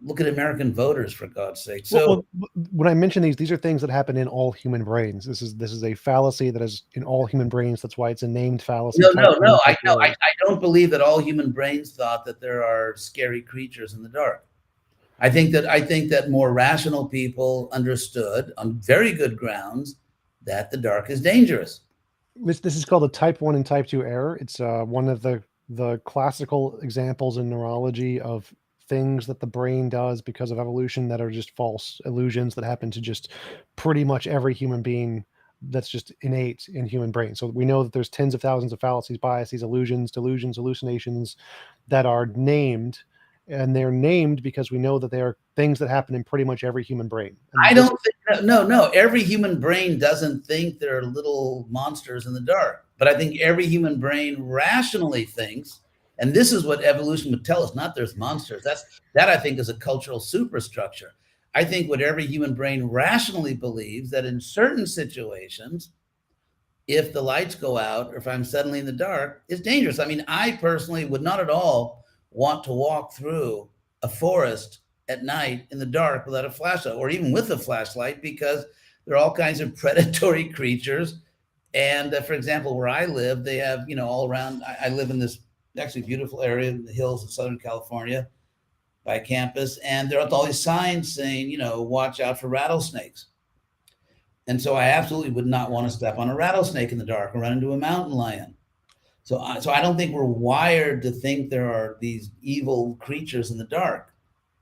look at American voters, for God's sake. So when I mention these are things that happen in all human brains. This is a fallacy that is in all human brains. That's why it's a named fallacy. No. I don't believe that all human brains thought that there are scary creatures in the dark. I think that more rational people understood on very good grounds that the dark is dangerous. This is called a type 1 and type 2 error. It's one of the classical examples in neurology of things that the brain does because of evolution that are just false illusions that happen to just pretty much every human being. That's just innate in human brains. So we know that there's tens of thousands of fallacies, biases, illusions, delusions, hallucinations that are named. And they're named because we know that they are things that happen in pretty much every human brain. No. Every human brain doesn't think there are little monsters in the dark. But I think every human brain rationally thinks, and this is what evolution would tell us, not there's monsters. That I think is a cultural superstructure. I think what every human brain rationally believes that in certain situations, if the lights go out or if I'm suddenly in the dark, it's dangerous. I mean, I personally would not at all want to walk through a forest at night in the dark without a flashlight or even with a flashlight, because there are all kinds of predatory creatures. And for example, where I live, they have, all around, I live in this actually beautiful area in the hills of Southern California by campus. And there are all these signs saying, watch out for rattlesnakes. And so I absolutely would not want to step on a rattlesnake in the dark or run into a mountain lion. So I don't think we're wired to think there are these evil creatures in the dark.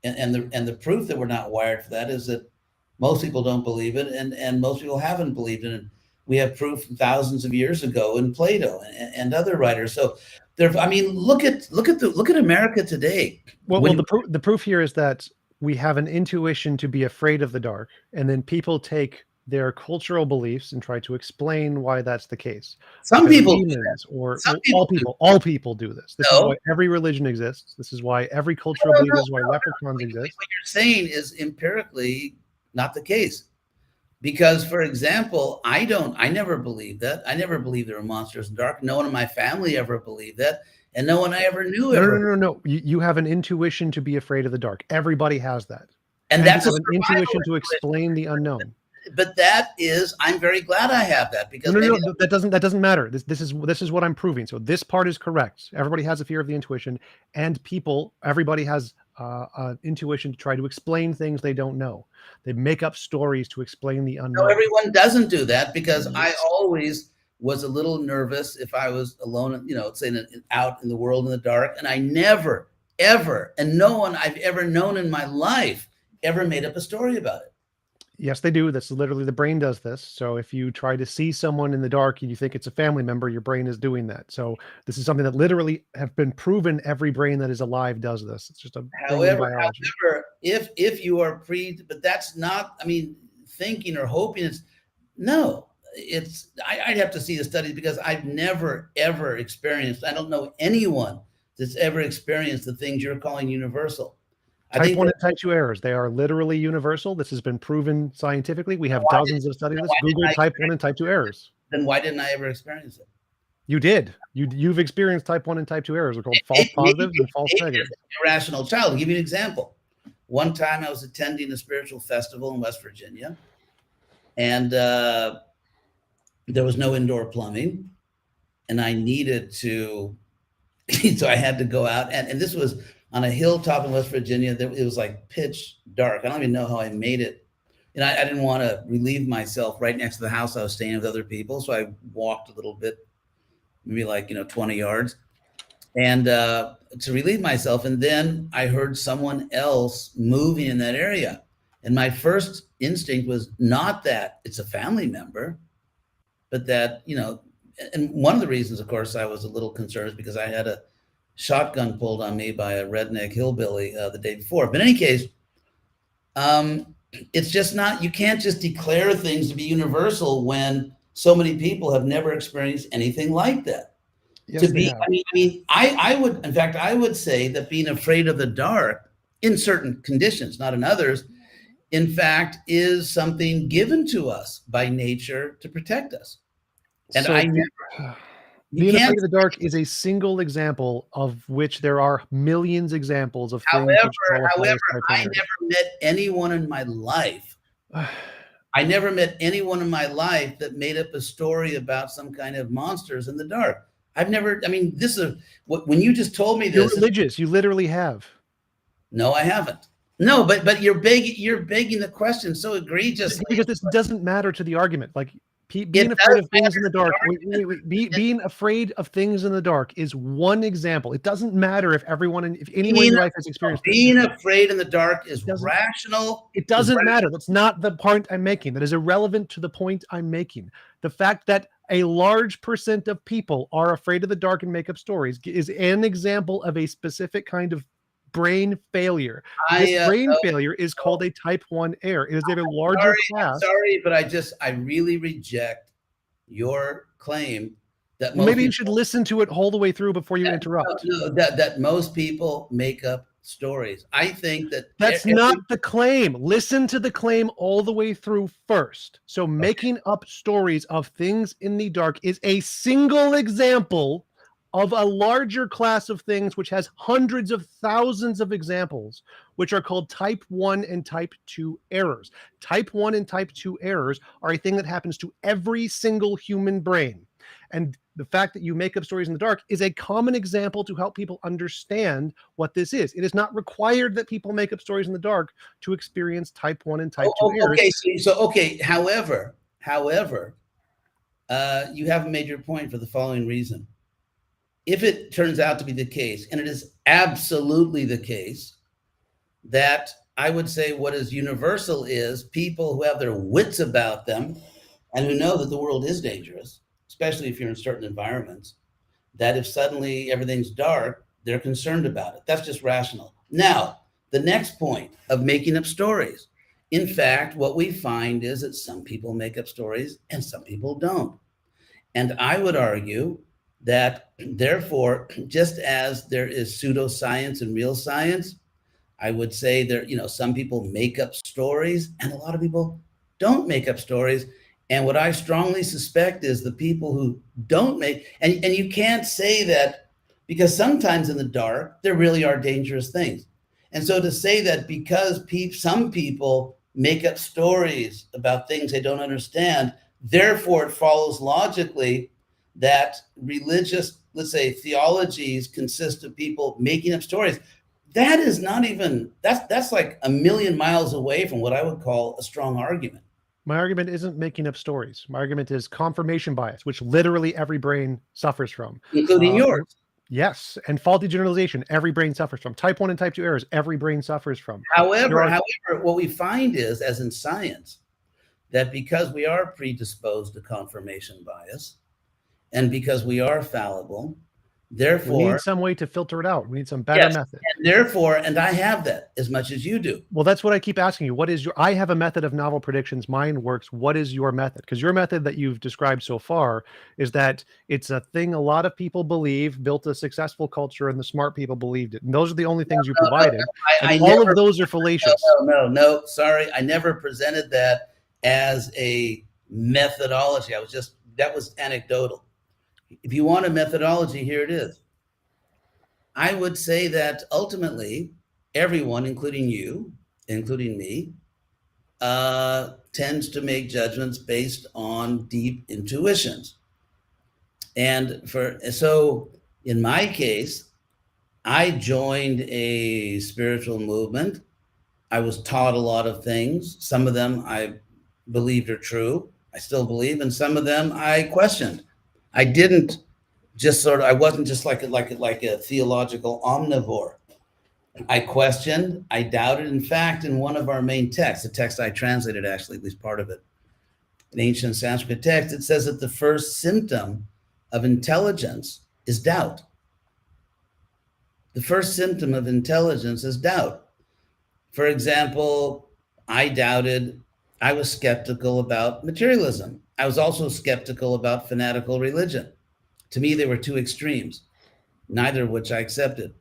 And the proof that we're not wired for that is that most people don't believe it, and most people haven't believed it. And we have proof from thousands of years ago in Plato and other writers. So look at America today. Well, the proof here is that we have an intuition to be afraid of the dark, and then people take their cultural beliefs and try to explain why that's the case. Some people, all people do this. This No. is why every religion exists. This is why every cultural belief is why leprechauns exist. What you're saying is empirically not the case. Because, for example, I never believed that. I never believed there were monsters in the dark. No one in my family ever believed that. And no one I ever knew ever. No. You have an intuition to be afraid of the dark. Everybody has that. And that's an intuition to explain the unknown. But I'm very glad I have that, because that doesn't matter. This is what I'm proving. So this part is correct. Everybody has a fear of the intuition, and everybody has an intuition to try to explain things they don't know. They make up stories to explain the unknown. No, everyone doesn't do that, because I always was a little nervous if I was alone, out in the world in the dark. And I never, ever, and no one I've ever known in my life ever made up a story about it. Yes, they do. That's literally, the brain does this. So if you try to see someone in the dark and you think it's a family member, your brain is doing that. So this is something that literally have been proven. Every brain that is alive does this. It's just a however, if you are but that's not, thinking or hoping. I'd have to see the studies, because I've never, ever experienced, I don't know anyone that's ever experienced the things you're calling universal. Type 1 and type 2 errors, they are literally universal. This has been proven scientifically. We have dozens of studies of this. Google type 1 and type 2 errors. Then why didn't I ever experience it? You did. You've experienced type 1 and type 2 errors. They're called false positives and false negatives. Irrational child. I'll give you an example. One time I was attending a spiritual festival in West Virginia, and there was no indoor plumbing, and I needed to, so I had to go out, and this was on a hilltop in West Virginia. It was like pitch dark. I don't even know how I made it. And I didn't want to relieve myself right next to the house I was staying with other people. So I walked a little bit, maybe 20 yards, and to relieve myself. And then I heard someone else moving in that area. And my first instinct was not that it's a family member, but that, and one of the reasons, of course, I was a little concerned is because I had a shotgun pulled on me by a redneck hillbilly the day before. But in any case, it's just not, you can't just declare things to be universal when so many people have never experienced anything like that. Yes, I would say that being afraid of the dark in certain conditions, not in others, in fact, is something given to us by nature to protect us. And being afraid of the dark is a single example of which there are millions examples of things. However, I never met anyone in my life. I never met anyone in my life that made up a story about some kind of monsters in the dark. I've never, this is when you just told me this. You're religious. You literally have. No, I haven't. No, but you're begging the question so egregiously. Because this doesn't matter to the argument. Being afraid of things in the dark. Being afraid of things in the dark is one example. It doesn't matter if anyone in your life has experienced being afraid in the dark is rational. It doesn't matter. That's not the point I'm making. That is irrelevant to the point I'm making. The fact that a large percent of people are afraid of the dark and make up stories is an example of a specific kind of brain failure. This brain failure is called a type 1 error. It is a larger class. Sorry, but I really reject your claim that maybe you should listen to it all the way through before you interrupt. That most people make up stories. I think that that's not the claim. Listen to the claim all the way through first. So making up stories of things in the dark is a single example of a larger class of things which has hundreds of thousands of examples, which are called type 1 and type 2 errors. Type 1 and type 2 errors are a thing that happens to every single human brain. And the fact that you make up stories in the dark is a common example to help people understand what this is. It is not required that people make up stories in the dark to experience type 1 and type 2 errors. Okay. However, you have a major point for the following reason. If it turns out to be the case, and it is absolutely the case, that I would say what is universal is people who have their wits about them and who know that the world is dangerous, especially if you're in certain environments, that if suddenly everything's dark, they're concerned about it. That's just rational. Now, the next point of making up stories. In fact, what we find is that some people make up stories and some people don't. And I would argue that therefore, just as there is pseudoscience and real science, I would say there, some people make up stories and a lot of people don't make up stories. And what I strongly suspect is the people who don't make, and you can't say that, because sometimes in the dark, there really are dangerous things. And so to say that because some people make up stories about things they don't understand, therefore it follows logically that religious, let's say, theologies consist of people making up stories. That is not even, that's like a million miles away from what I would call a strong argument. My argument isn't making up stories. My argument is confirmation bias, which literally every brain suffers from. Including yours. Yes, and faulty generalization, every brain suffers from. Type 1 and type 2 errors, every brain suffers from. However, what we find is, as in science, that because we are predisposed to confirmation bias, and because we are fallible, therefore we need some way to filter it out. We need some better method. And therefore, and I have that as much as you do. Well, that's what I keep asking you. What is I have a method of novel predictions. Mine works. What is your method? Because your method that you've described so far is that it's a thing a lot of people believe, built a successful culture, and the smart people believed it. And those are the only things you provided. All of those are fallacious. No, sorry. I never presented that as a methodology. That was anecdotal. If you want a methodology, here it is. I would say that ultimately, everyone, including you, including me, tends to make judgments based on deep intuitions. And so in my case, I joined a spiritual movement. I was taught a lot of things. Some of them I believed are true. I still believe, and some of them I questioned. I didn't just I wasn't just like a theological omnivore. I questioned, I doubted. In fact, in one of our main texts, the text I translated, actually, at least part of it, an ancient Sanskrit text, it says that the first symptom of intelligence is doubt. The first symptom of intelligence is doubt. For example, I was skeptical about materialism. I was also skeptical about fanatical religion. To me, they were two extremes, neither of which I accepted.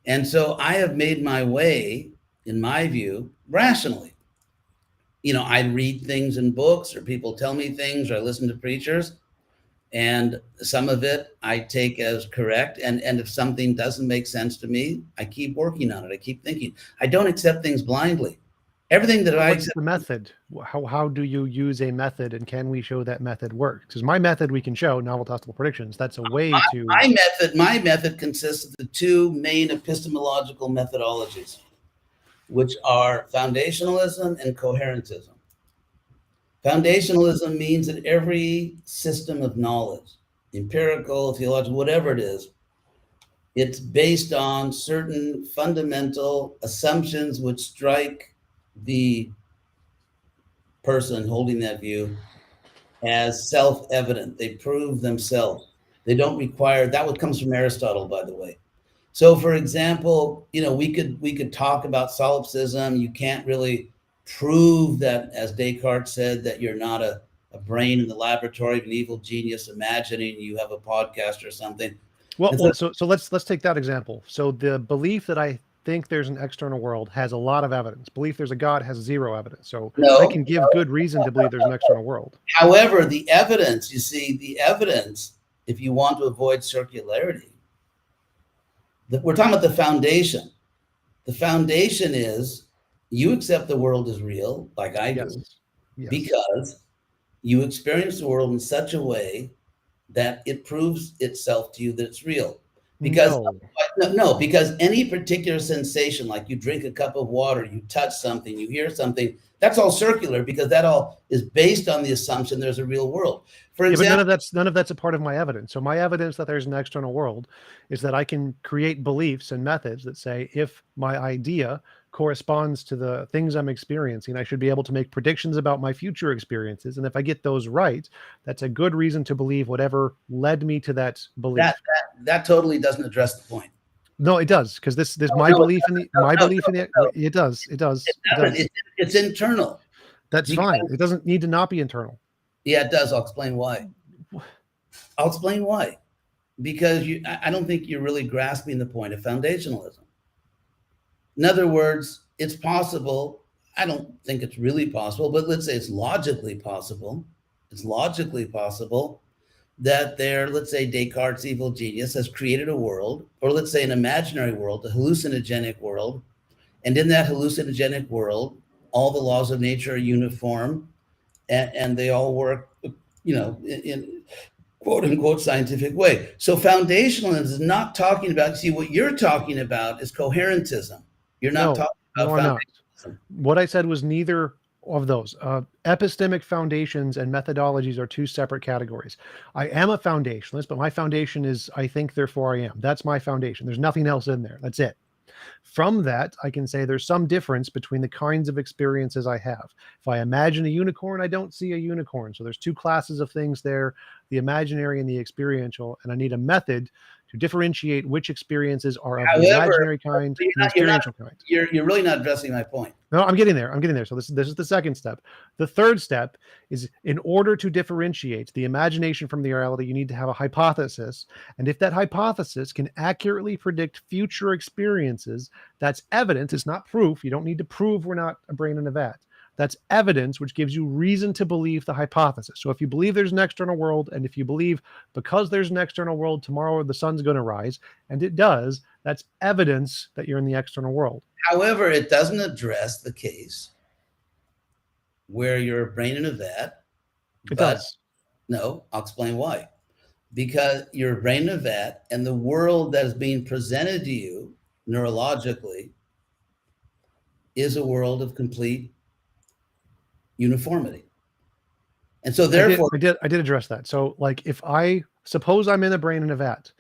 And so I have made my way, in my view, rationally. I read things in books, or people tell me things, or I listen to preachers, and some of it I take as correct. And if something doesn't make sense to me, I keep working on it. I keep thinking. I don't accept things blindly. Everything that I accept. What's the method? How do you use a method, and can we show that method works? Because my method we can show, novel testable predictions. That's a way to. My method consists of the two main epistemological methodologies, which are foundationalism and coherentism. Foundationalism means that every system of knowledge, empirical, theological, whatever it is, it's based on certain fundamental assumptions which strike the person holding that view as self-evident. They prove themselves. They don't require, that what comes from Aristotle, by the way. So for example, we could talk about solipsism. You can't really prove that, as Descartes said, that you're not a brain in the laboratory of an evil genius imagining you have a podcast or something. Well, so let's take that example. So the belief that I think there's an external world has a lot of evidence. Belief there's a God has zero evidence. So No. I can give good reason to believe there's an external world. However, the evidence, you see, the evidence, if you want to avoid circularity, we're talking about the foundation. The foundation is you accept the world as real, like I do, Yes. because you experience the world in such a way that it proves itself to you that it's real. Because no, because any particular sensation, like you drink a cup of water, you touch something, you hear something, that's all circular because that all is based on the assumption there's a real world. For example, but none of that's a part of my evidence. So my evidence that there's an external world is that I can create beliefs and methods that say if my idea corresponds to the things I'm experiencing, I should be able to make predictions about my future experiences. And if I get those right, that's a good reason to believe whatever led me to that belief. That totally doesn't address the point. No, it does, because this my belief in the it does. It's internal. That's fine. It doesn't need to not be internal. Yeah, it does. I'll explain why. Because I don't think you're really grasping the point of foundationalism. In other words, it's possible. I don't think it's really possible, but let's say it's logically possible. It's logically possible that let's say Descartes' evil genius has created a world, or let's say an imaginary world, a hallucinogenic world. And in that hallucinogenic world, all the laws of nature are uniform and they all work, in quote unquote scientific way. So foundationalism is not talking about, see, what you're talking about is coherentism. You're not talking about foundationalism. What I said was neither of those. Epistemic foundations and methodologies are two separate categories. I am a foundationalist, but my foundation is I think, therefore I am. That's my foundation. There's nothing else in there. That's it. From that, I can say there's some difference between the kinds of experiences I have. If I imagine a unicorn, I don't see a unicorn. So there's two classes of things there, the imaginary and the experiential, and I need a method to differentiate which experiences are of the imaginary kind and the experiential kind. You're really not addressing my point. No, I'm getting there. So this is the second step. The third step is, in order to differentiate the imagination from the reality, you need to have a hypothesis. And if that hypothesis can accurately predict future experiences, that's evidence. It's not proof. You don't need to prove we're not a brain in a vat. That's evidence which gives you reason to believe the hypothesis. So if you believe there's an external world, and if you believe because there's an external world, tomorrow the sun's going to rise, and it does, that's evidence that you're in the external world. However, it doesn't address the case where you're a brain in a vat. It does. No, I'll explain why. Because you're a brain in a vat, and the world that is being presented to you neurologically is a world of complete uniformity. And so therefore I did address that. So like, if I suppose I'm in a brain in a vat,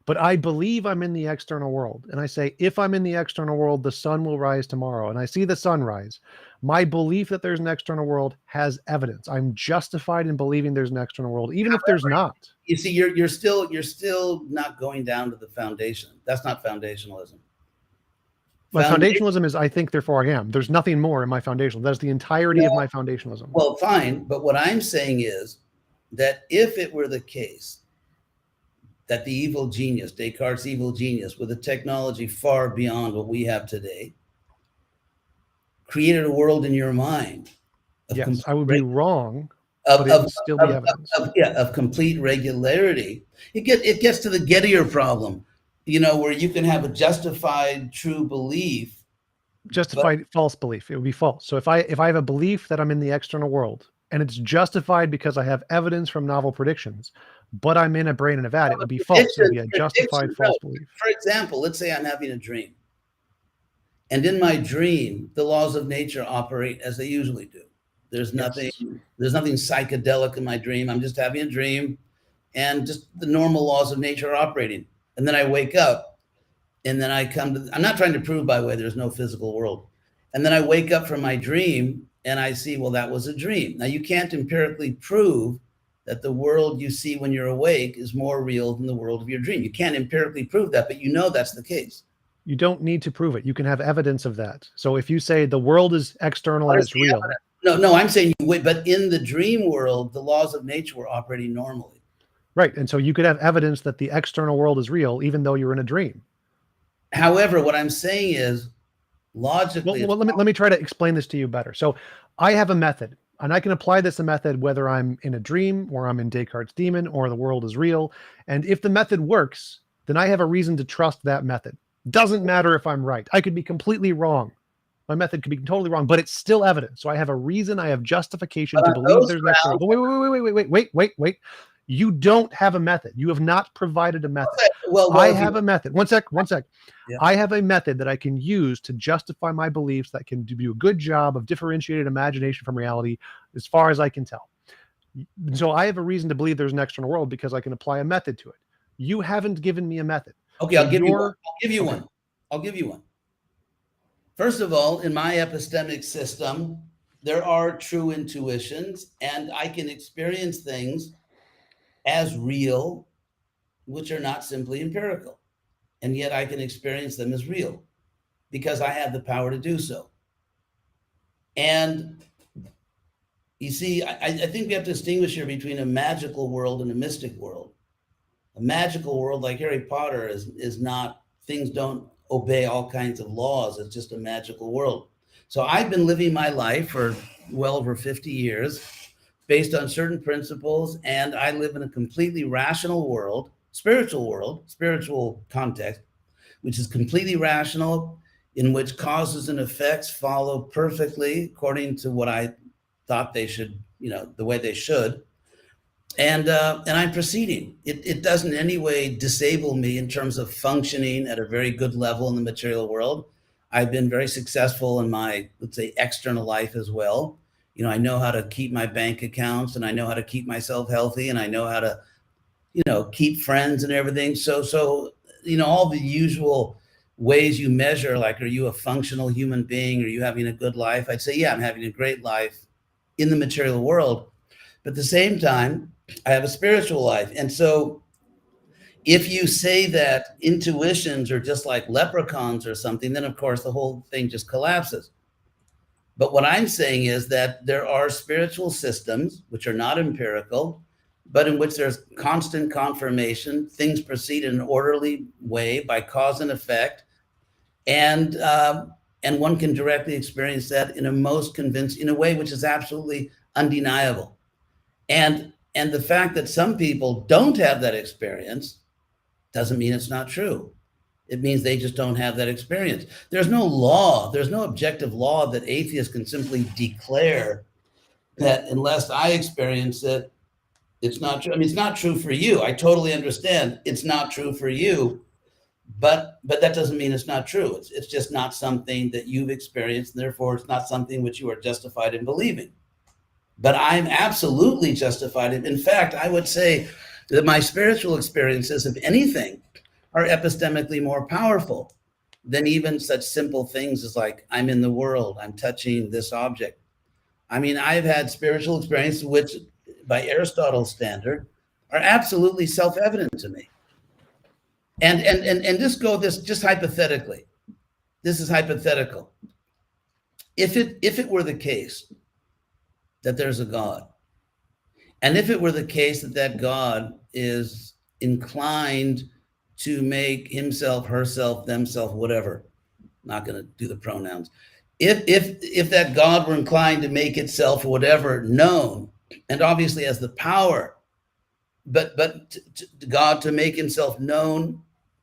but I believe I'm in the external world, and I say, if I'm in the external world, the sun will rise tomorrow, and I see the sun rise, my belief that there's an external world has evidence. I'm justified in believing there's an external world, even if there's not. You see, you're still not going down to the foundation. That's not foundationalism. My foundationalism is I think, therefore I am. There's nothing more in my foundationalism. That's the entirety of my foundationalism. Well, fine. But what I'm saying is that if it were the case that the evil genius, Descartes' evil genius, with a technology far beyond what we have today, created a world in your mind. Yes, I would be wrong, but it would still be evidence. Of complete regularity. It gets to the Gaudiya problem, where you can have a justified true belief. Justified false belief. It would be false. So if I have a belief that I'm in the external world, and it's justified because I have evidence from novel predictions, but I'm in a brain in a vat, it would be false. It would be a justified false belief. For example, let's say I'm having a dream. And in my dream, the laws of nature operate as they usually do. There's nothing psychedelic in my dream. I'm just having a dream, and just the normal laws of nature are operating. And then I wake up, and then I'm not trying to prove, by the way, there's no physical world. And then I wake up from my dream, and I see, well, that was a dream. Now, you can't empirically prove that the world you see when you're awake is more real than the world of your dream. You can't empirically prove that, but that's the case. You don't need to prove it. You can have evidence of that. So if you say the world is external and it's real. No, I'm saying but in the dream world, the laws of nature were operating normally. Right. And so you could have evidence that the external world is real, even though you're in a dream. However, what I'm saying is logically, let me try to explain this to you better. So I have a method, and I can apply this method whether I'm in a dream or I'm in Descartes' demon or the world is real. And if the method works, then I have a reason to trust that method. Doesn't matter if I'm right. I could be completely wrong. My method could be totally wrong, but it's still evidence. So I have a reason, I have justification but to on believe those there's an external. grounds, Wait. You don't have a method. You have not provided a method. well, I if have you, a method. One sec. Yeah. I have a method that I can use to justify my beliefs that can do a good job of differentiated imagination from reality as far as I can tell. So I have a reason to believe there's an external world because I can apply a method to it. You haven't given me a method. Okay, So I'll give you one. I'll give you one. First of all, in my epistemic system, there are true intuitions, and I can experience things as real, which are not simply empirical. And yet I can experience them as real because I have the power to do so. And you see, I think we have to distinguish here between a magical world and a mystic world. A magical world like Harry Potter is not, things don't obey all kinds of laws. It's just a magical world. So I've been living my life for well over 50 years based on certain principles, and I live in a completely rational world, spiritual context, which is completely rational, in which causes and effects follow perfectly according to what I thought they should, the way they should. And I'm proceeding. It doesn't in any way disable me in terms of functioning at a very good level in the material world. I've been very successful in my, let's say, external life as well. I know how to keep my bank accounts, and I know how to keep myself healthy, and I know how to, keep friends and everything. So all the usual ways you measure, like, are you a functional human being? Are you having a good life? I'd say, yeah, I'm having a great life in the material world. But at the same time, I have a spiritual life. And so if you say that intuitions are just like leprechauns or something, then of course the whole thing just collapses. But what I'm saying is that there are spiritual systems which are not empirical, but in which there's constant confirmation. Things proceed in an orderly way by cause and effect. And one can directly experience that in a way which is absolutely undeniable. And the fact that some people don't have that experience doesn't mean it's not true. It means they just don't have that experience. There's no law, there's no objective law that atheists can simply declare that unless I experience it, it's not true. I mean, it's not true for you. I totally understand it's not true for you, but that doesn't mean it's not true. It's just not something that you've experienced, and therefore it's not something which you are justified in believing. But I'm absolutely justified. In fact, I would say that my spiritual experiences, if anything, are epistemically more powerful than even such simple things as, like, I'm in the world, I'm touching this object. I mean, I've had spiritual experiences which, by Aristotle's standard, are absolutely self-evident to me. And just hypothetically, this is hypothetical. If it were the case that there's a God, and if it were the case that God is inclined to make himself, herself, themself, whatever, not going to do the pronouns. If that God were inclined to make itself, whatever, known, and obviously has the power, but God to make himself known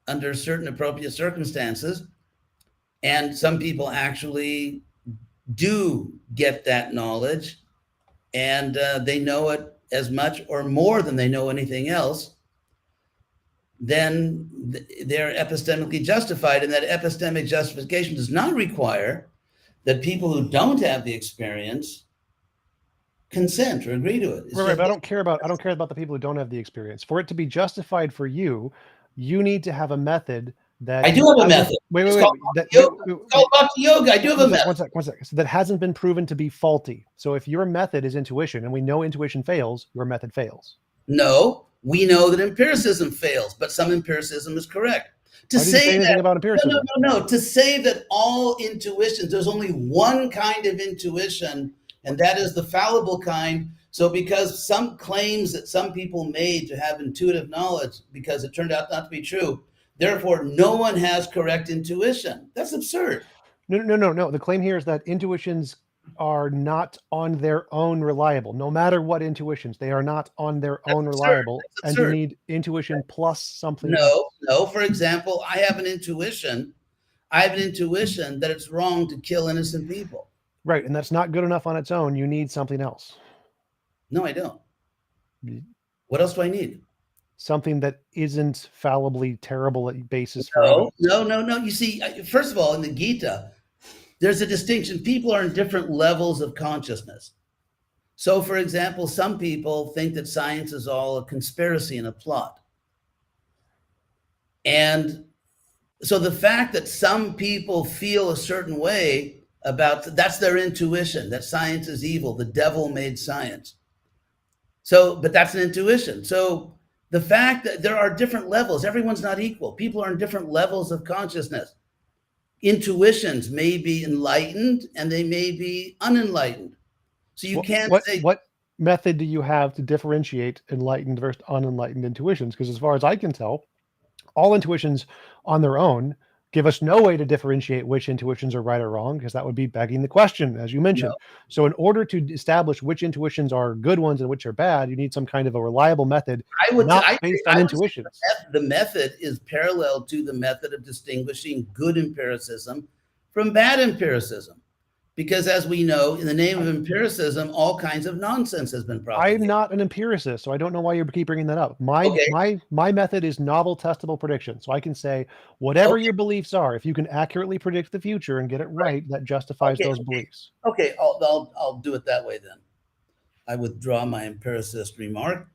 under certain appropriate circumstances, and some people actually do get that knowledge, and they know it as much or more than they know anything else, then they're epistemically justified. And that epistemic justification does not require that people who don't have the experience consent or agree to it. Right, but I don't care about the people who don't have the experience. For it to be justified for you, you need to have a method that I do have a method. Wait. It's called Bhakti Yoga. I do have a method. One sec. So that hasn't been proven to be faulty. So if your method is intuition, and we know intuition fails, your method fails. No, we know that empiricism fails, but some empiricism is correct. To say anything about empiricism? No. To say that all intuitions, there's only one kind of intuition, and that is the fallible kind. So because some claims that some people made to have intuitive knowledge, because it turned out not to be true, Therefore, no one has correct intuition. That's absurd. No. The claim here is that intuitions are not on their own reliable. No matter what intuitions, they are not on their That's own absurd. reliable, That's and you absurd. need intuition plus something else. No. For example, I have an intuition. I have an intuition that it's wrong to kill innocent people. Right, and that's not good enough on its own. You need something else. No, I don't. What else do I need? Something that isn't fallibly terrible at basis for evidence. No. You see, first of all, in the Gita, there's a distinction. People are in different levels of consciousness. So, for example, some people think that science is all a conspiracy and a plot. And so the fact that some people feel a certain way about, that's their intuition, that science is evil, the devil made science. So, but that's an intuition. So the fact that there are different levels, everyone's not equal. People are in different levels of consciousness. Intuitions may be enlightened and they may be unenlightened. So you can't say. What method do you have to differentiate enlightened versus unenlightened intuitions? Because as far as I can tell, all intuitions on their own give us no way to differentiate which intuitions are right or wrong, because that would be begging the question, as you mentioned. No. So in order to establish which intuitions are good ones and which are bad, you need some kind of a reliable method, based on intuitions. The method is parallel to the method of distinguishing good empiricism from bad empiricism. Because as we know, in the name of empiricism, all kinds of nonsense has been propagated. I'm not an empiricist, so I don't know why you keep bringing that up. My method is novel testable prediction. So I can say whatever your beliefs are, if you can accurately predict the future and get it right, that justifies those beliefs. Okay, I'll do it that way then. I withdraw my empiricist remark.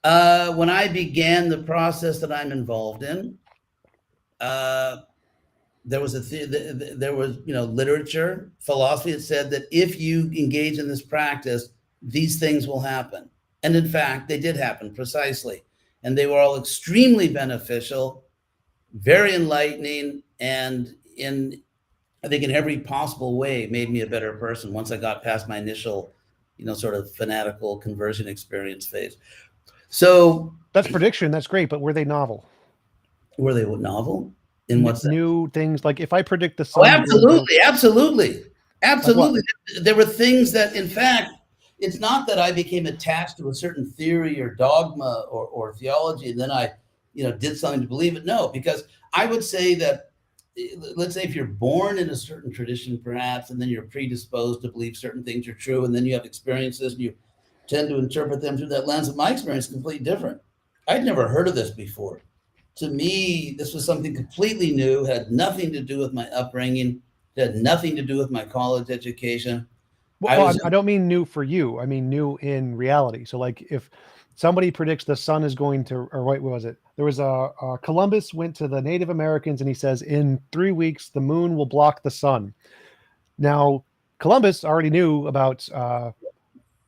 When I began the process that I'm involved in, there was literature, philosophy that said that if you engage in this practice, these things will happen. And in fact, they did happen precisely. And they were all extremely beneficial, very enlightening, and I think in every possible way made me a better person once I got past my initial, sort of fanatical conversion experience phase. So that's prediction. That's great. But were they novel? Were they novel? In what sense? New things, like if I predict the sun. Oh, absolutely. Like there were things that, in fact, it's not that I became attached to a certain theory or dogma or theology, and then I, did something to believe it. No, because I would say that, let's say if you're born in a certain tradition, perhaps, and then you're predisposed to believe certain things are true, and then you have experiences and you tend to interpret them through that lens. Of my experience is completely different. I'd never heard of this before. To me, this was something completely new, had nothing to do with my upbringing, had nothing to do with my college education. Well, I don't mean new for you. I mean new in reality. So like if somebody predicts the sun is going to, or what was it? There was Columbus went to the Native Americans and he says, in 3 weeks, the moon will block the sun. Now, Columbus already knew about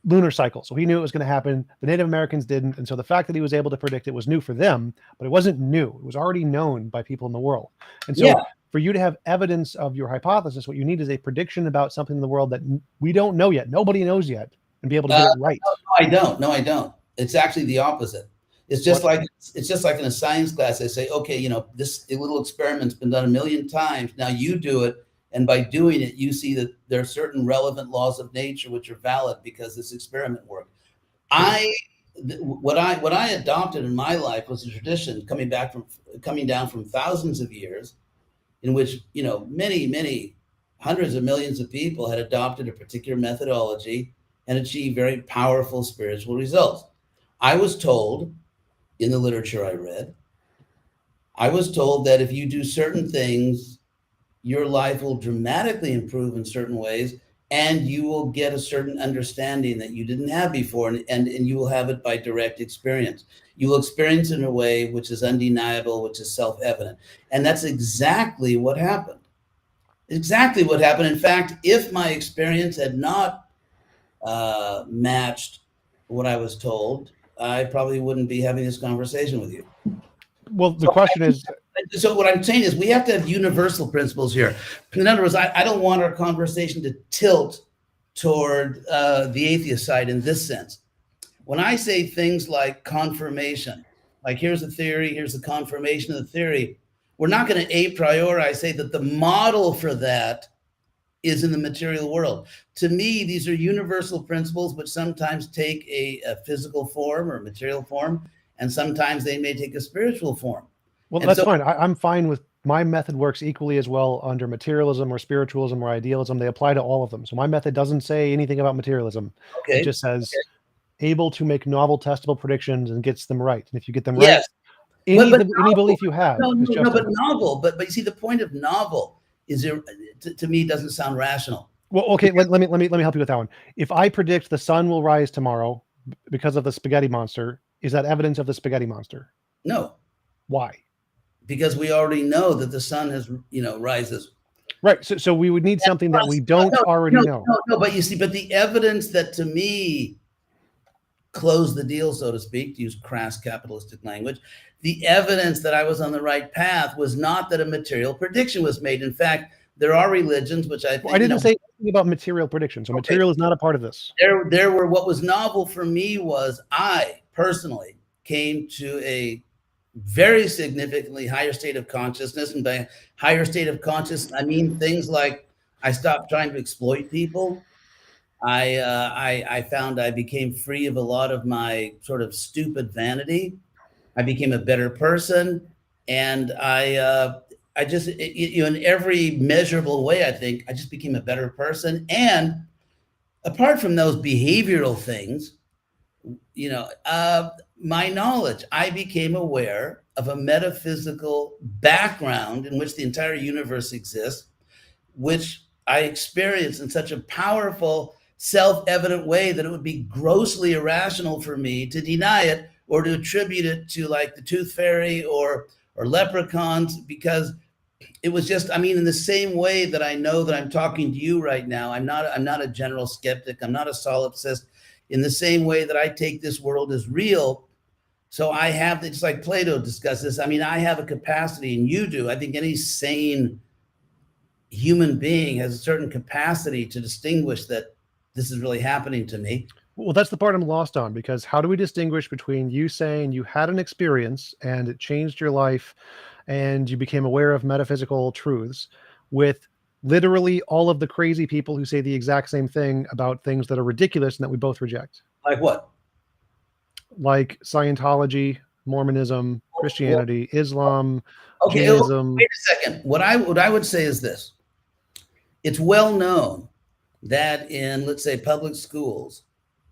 lunar cycle. So he knew it was going to happen. The Native Americans didn't. And so the fact that he was able to predict it was new for them, but it wasn't new. It was already known by people in the world. And so for you to have evidence of your hypothesis, what you need is a prediction about something in the world that we don't know yet. Nobody knows yet, and be able to get it right. No, I don't. It's actually the opposite. It's just like in a science class, they say, okay, this little experiment's been done 1 million times. Now you do it. And by doing it, you see that there are certain relevant laws of nature which are valid because this experiment worked. What I adopted in my life was a tradition coming down from thousands of years, in which many hundreds of millions of people had adopted a particular methodology and achieved very powerful spiritual results. I was told in the literature I read, that if you do certain things, your life will dramatically improve in certain ways, and you will get a certain understanding that you didn't have before, and you will have it by direct experience. You will experience it in a way which is undeniable, which is self-evident. And that's exactly what happened. Exactly what happened. In fact, if my experience had not matched what I was told, I probably wouldn't be having this conversation with you. Well, the question is... So what I'm saying is we have to have universal principles here. In other words, I don't want our conversation to tilt toward the atheist side in this sense. When I say things like confirmation, like here's a theory, here's the confirmation of the theory. We're not going to a priori say that the model for that is in the material world. To me, these are universal principles, but sometimes take a physical form or material form, and sometimes they may take a spiritual form. Well, And that's so, fine. I'm fine with my method works equally as well under materialism or spiritualism or idealism. They apply to all of them. So my method doesn't say anything about materialism. It okay, just says able to make novel testable predictions and gets them right. And if you get them right, yes, but any novel, belief you have is no, but justified. novel, but you see, the point of novel is there, to me, doesn't sound rational. Well, okay, let me help you with that one. If I predict the sun will rise tomorrow because of the spaghetti monster, is that evidence of the spaghetti monster? No, Why? because we already know that the sun has, rises. Right. So we would need something that we don't already know. No, but you see, but the evidence that to me closed the deal, so to speak, to use crass capitalistic language, the evidence that I was on the right path was not that a material prediction was made. In fact, there are religions which I think, Well, I didn't say anything about material prediction. So material is not a part of this. there were, what was novel for me was I personally came to a very significantly higher state of consciousness. And by higher state of consciousness, I mean things like I stopped trying to exploit people. I found I became free of a lot of my sort of stupid vanity. I became a better person, and I just, in every measurable way, I think I just became a better person. And apart from those behavioral things, my knowledge, I became aware of a metaphysical background in which the entire universe exists, which I experienced in such a powerful, self-evident way that it would be grossly irrational for me to deny it or to attribute it to like the tooth fairy or leprechauns, because it was just, I mean, in the same way that I know that I'm talking to you right now, I'm not a general skeptic, I'm not a solipsist. In the same way that I take this world as real, so I have, it's like Plato discussed this. I mean, I have a capacity, and you do. I think any sane human being has a certain capacity to distinguish that this is really happening to me. Well, that's the part I'm lost on, because how do we distinguish between you saying you had an experience and it changed your life and you became aware of metaphysical truths with literally all of the crazy people who say the exact same thing about things that are ridiculous and that we both reject? Like what? Like Scientology, Mormonism, Christianity, Islam, Okay, Jainism. wait a second. What I would say is this. It's well known that in, let's say, public schools,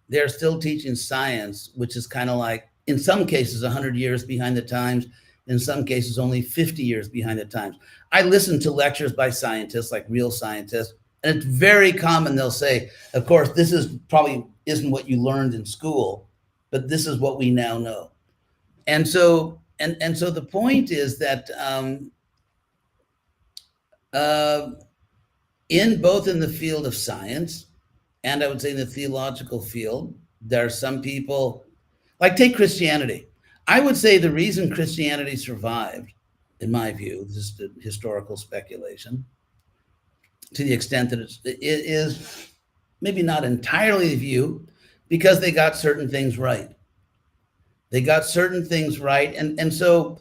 they're still teaching science, which is kind of like, in some cases, 100 years behind the times, in some cases, only 50 years behind the times. I listen to lectures by scientists, like real scientists, and it's very common. They'll say, of course, this is probably isn't what you learned in school, but this is what we now know. And so, and so the point is that in both in the field of science and I would say in the theological field, there are some people, like take Christianity. I would say the reason Christianity survived, in my view, this is the historical speculation, to the extent that it is maybe not entirely the view, because they got certain things right. They got certain things right. And so,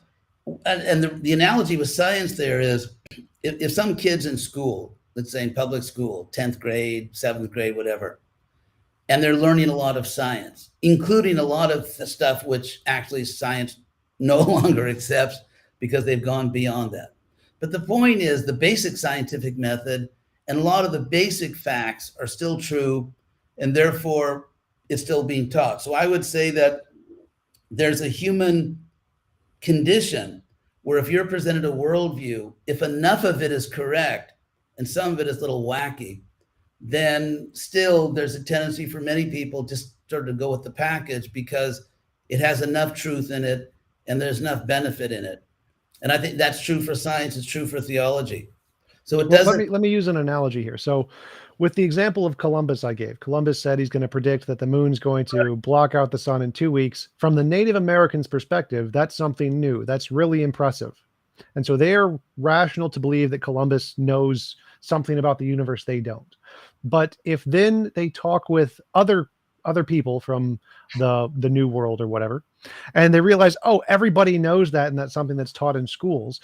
and the analogy with science there is, if some kids in school, let's say in public school, 10th grade, 7th grade, whatever, and they're learning a lot of science, including a lot of stuff which actually science no longer accepts because they've gone beyond that. But the point is, the basic scientific method and a lot of the basic facts are still true, and therefore it's still being taught. So I would say that there's a human condition where if you're presented a worldview, if enough of it is correct and some of it is a little wacky, then still there's a tendency for many people just sort of go with the package because it has enough truth in it and there's enough benefit in it. And I think that's true for science, it's true for theology. So it doesn't. Well, let me use an analogy here. So with the example of Columbus I gave, Columbus said he's going to predict that the moon's going to block out the sun in 2 weeks. From the Native Americans' perspective, that's something new. That's really impressive. And so they're rational to believe that Columbus knows something about the universe they don't. But if then they talk with other other people from the new world or whatever, and they realize, oh, everybody knows that, and that's something that's taught in schools.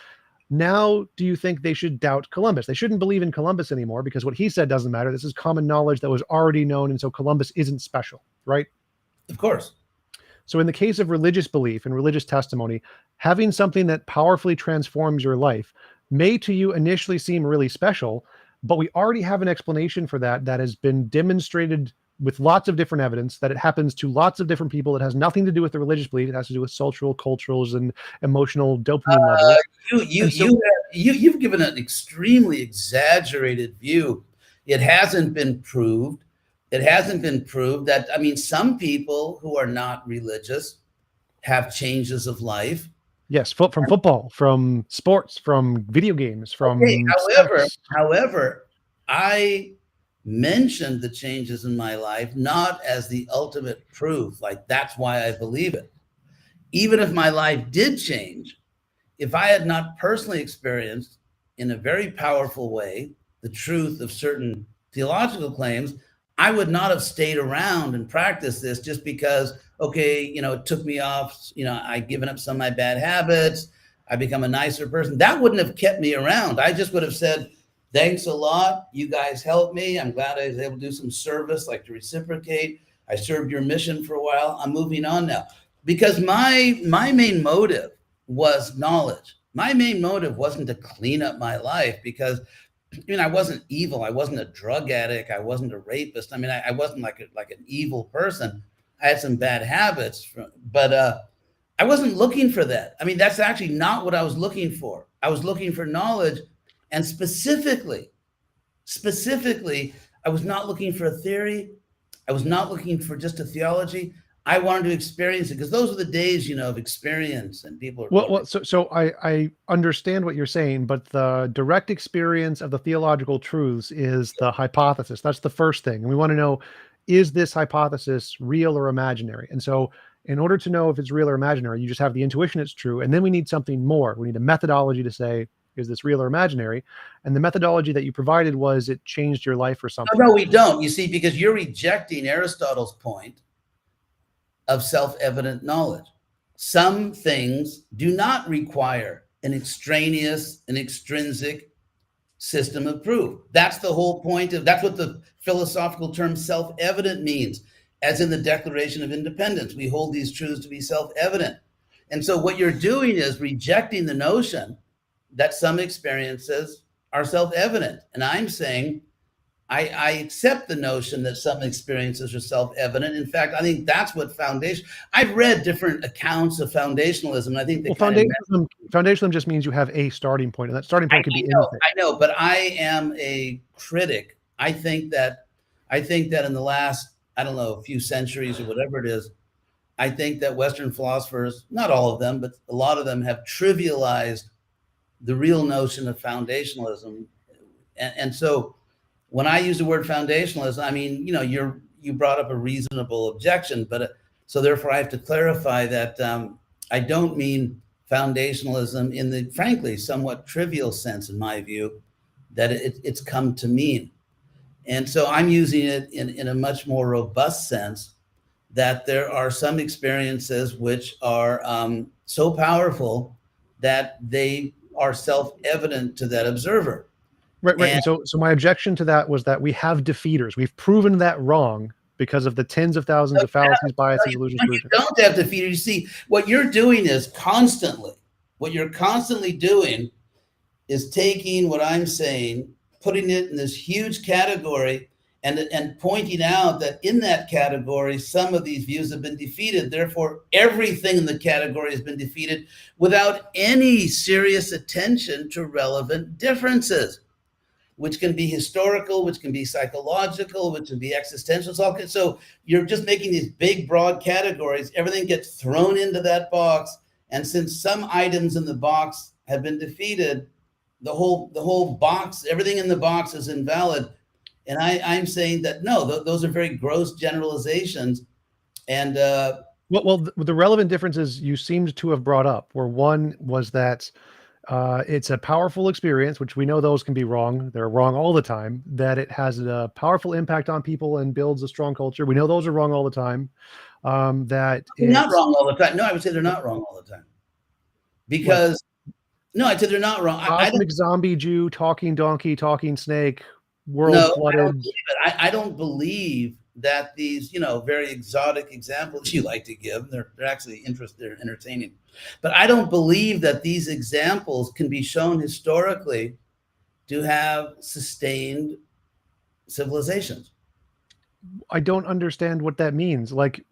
Now, do you think they should doubt Columbus? They shouldn't believe in Columbus anymore because what he said doesn't matter. This is common knowledge that was already known, and so Columbus isn't special, right? Of course. So in the case of religious belief and religious testimony, having something that powerfully transforms your life may to you initially seem really special, but we already have an explanation for that that has been demonstrated with lots of different evidence that it happens to lots of different people. It has nothing to do with the religious belief. It has to do with social, culturals, and emotional dopamine levels. You've given an extremely exaggerated view. It hasn't been proved. It hasn't been proved that, I mean, some people who are not religious have changes of life. Yes, from football, from sports, from video games, from however, I mentioned the changes in my life not as the ultimate proof, like that's why I believe it. Even if my life did change, if I had not personally experienced in a very powerful way the truth of certain theological claims, I would not have stayed around and practiced this just because, okay, it took me off, I'd given up some of my bad habits, I become a nicer person. That wouldn't have kept me around. I just would have said, thanks a lot. You guys helped me. I'm glad I was able to do some service, like to reciprocate. I served your mission for a while. I'm moving on now. Because my main motive was knowledge. My main motive wasn't to clean up my life because I wasn't evil. I wasn't a drug addict. I wasn't a rapist. I mean, I wasn't like an evil person. I had some bad habits, but I wasn't looking for that. I mean, that's actually not what I was looking for. I was looking for knowledge, and specifically, I was not looking for a theory. I was not looking for just a theology. I wanted to experience it because those are the days, of experience, and people are. Well, so I understand what you're saying, but the direct experience of the theological truths is the hypothesis. That's the first thing. And we want to know, is this hypothesis real or imaginary? And so in order to know if it's real or imaginary, you just have the intuition it's true. And then we need something more. We need a methodology to say, is this real or imaginary? And the methodology that you provided was it changed your life or something. No, we don't. You see, because you're rejecting Aristotle's point of self-evident knowledge. Some things do not require an extraneous, an extrinsic system of proof. That's the whole point that's what the philosophical term self-evident means. As in the Declaration of Independence, we hold these truths to be self-evident. And so what you're doing is rejecting the notion that some experiences are self-evident. And I'm saying, I accept the notion that some experiences are self-evident. In fact, I think that's what I've read different accounts of foundationalism. And I think foundationalism just means you have a starting point, and that starting point could be anything. I know, but I am a critic. I think that in the last, I don't know, a few centuries or whatever it is, I think that Western philosophers, not all of them, but a lot of them have trivialized the real notion of foundationalism. And so when I use the word foundationalism, I mean, you brought up a reasonable objection, but so therefore I have to clarify that I don't mean foundationalism in the, frankly, somewhat trivial sense, in my view, that it's come to mean. And so I'm using it in a much more robust sense, that there are some experiences which are so powerful that they are self-evident to that observer. Right. And so my objection to that was that we have defeaters. We've proven that wrong because of the tens of thousands of fallacies, biases, illusions. You don't have defeaters. You see, what you're doing is what you're constantly doing is taking what I'm saying, putting it in this huge category, and pointing out that in that category, some of these views have been defeated. Therefore, everything in the category has been defeated without any serious attention to relevant differences, which can be historical, which can be psychological, which can be existential. So you're just making these big, broad categories. Everything gets thrown into that box. And since some items in the box have been defeated, the whole box, everything in the box is invalid. And I'm saying that, no, those are very gross generalizations. And well, the relevant differences you seemed to have brought up were, one was that It's a powerful experience, which we know those can be wrong. They're wrong all the time. That it has a powerful impact on people and builds a strong culture. We know those are wrong all the time. That They're not it's wrong all the time. No, I would say they're not wrong all the time. like Because no, I'd say they're not wrong. I don't cosmic zombie Jew, talking donkey, talking snake, world no, I don't flooded. believe it. I don't believe that these, very exotic examples you like to give, they're actually they're entertaining. But I don't believe that these examples can be shown historically to have sustained civilizations. I don't understand what that means. Like,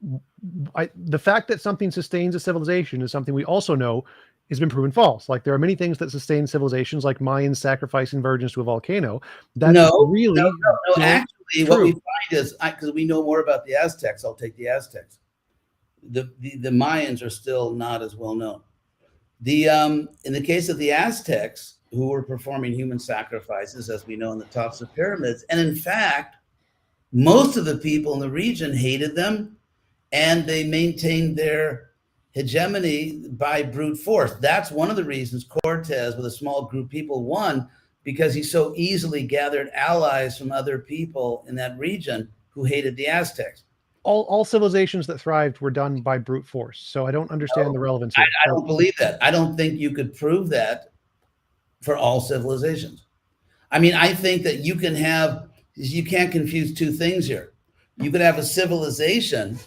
the fact that something sustains a civilization is something we also know has been proven false. Like, there are many things that sustain civilizations, like Mayans sacrificing virgins to a volcano, that No, really no. don't Actually, what we true. find is because we know more about the Aztecs. I'll take the Aztecs. The Mayans are still not as well known. In the case of the Aztecs, who were performing human sacrifices, as we know, in the tops of pyramids, and in fact, most of the people in the region hated them, and they maintained their hegemony by brute force. That's one of the reasons Cortez, with a small group of people, won, because he so easily gathered allies from other people in that region who hated the Aztecs. All civilizations that thrived were done by brute force. So I don't understand the relevance I here. don't believe that. I don't think you could prove that for all civilizations. I mean, I think that you can't confuse two things here. You could have a civilization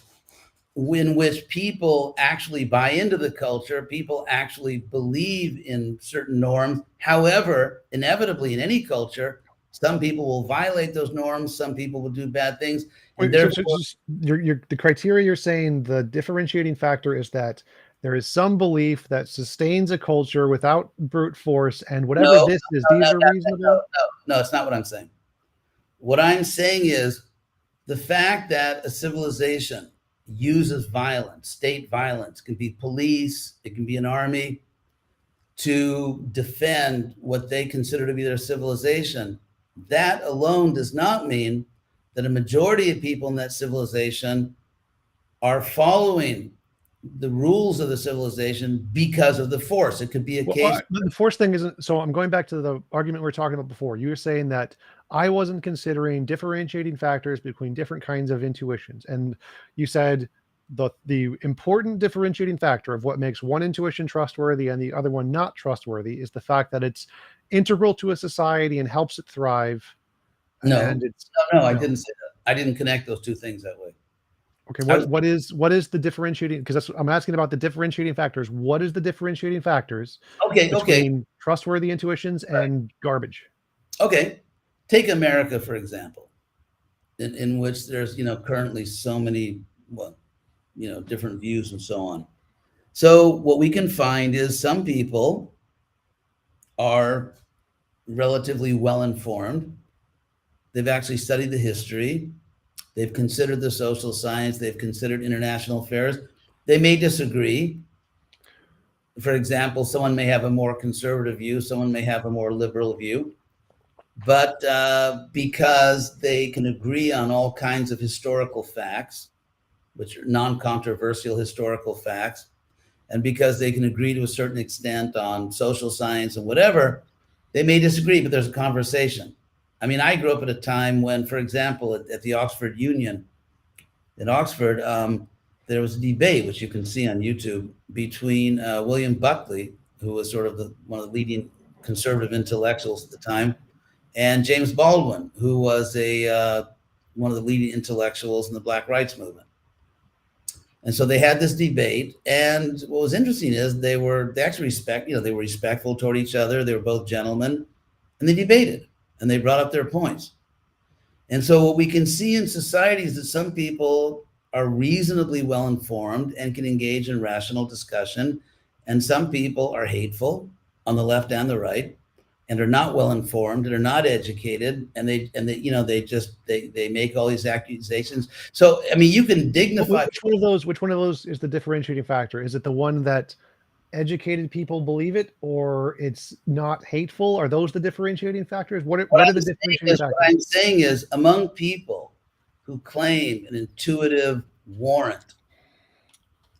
in which people actually buy into the culture, people actually believe in certain norms. However, inevitably in any culture, some people will violate those norms, some people will do bad things, and So therefore just the criteria you're saying, the differentiating factor is that there is some belief that sustains a culture without brute force, and whatever no, this is, no, these are reasonable. no, it's not what I'm saying. What I'm saying is the fact that a civilization uses violence, state violence, can be police, it can be an army, to defend what they consider to be their civilization, that alone does not mean that a majority of people in that civilization are following the rules of the civilization because of the force. It could be a case. The force thing isn't. So I'm going back to the argument we were talking about before. You were saying that I wasn't considering differentiating factors between different kinds of intuitions, and you said the important differentiating factor of what makes one intuition trustworthy and the other one not trustworthy is the fact that it's integral to a society and helps it thrive. No, And it's no, I didn't say that. I didn't connect those two things that way. okay. What is the differentiating? Because I'm asking about the differentiating factors. What is the differentiating factors Okay, between trustworthy intuitions and garbage? okay. Take America, for example, in which there's, currently so many, different views and so on. So what we can find is some people are relatively well informed. They've actually studied the history. They've considered the social science. They've considered international affairs. They may disagree. For example, someone may have a more conservative view. Someone may have a more liberal view. But because they can agree on all kinds of historical facts, which are non-controversial historical facts, and because they can agree to a certain extent on social science and whatever, they may disagree, but there's a conversation. I mean, I grew up at a time when, for example, at the Oxford Union in Oxford, there was a debate, which you can see on YouTube, between William Buckley, who was sort of one of the leading conservative intellectuals at the time, and James Baldwin, who was one of the leading intellectuals in the Black Rights Movement. And so they had this debate, and what was interesting is they actually they were respectful toward each other. They were both gentlemen, and they debated, and they brought up their points. And so what we can see in society is that some people are reasonably well informed and can engage in rational discussion, and some people are hateful on the left and the right, and are not well informed and are not educated, and they make all these accusations. So I mean, you can dignify. Which one of those is the differentiating factor? Is it the one that educated people believe it, or it's not hateful? Are those the differentiating factors? What are the differentiating factors? What I'm saying is, among people who claim an intuitive warrant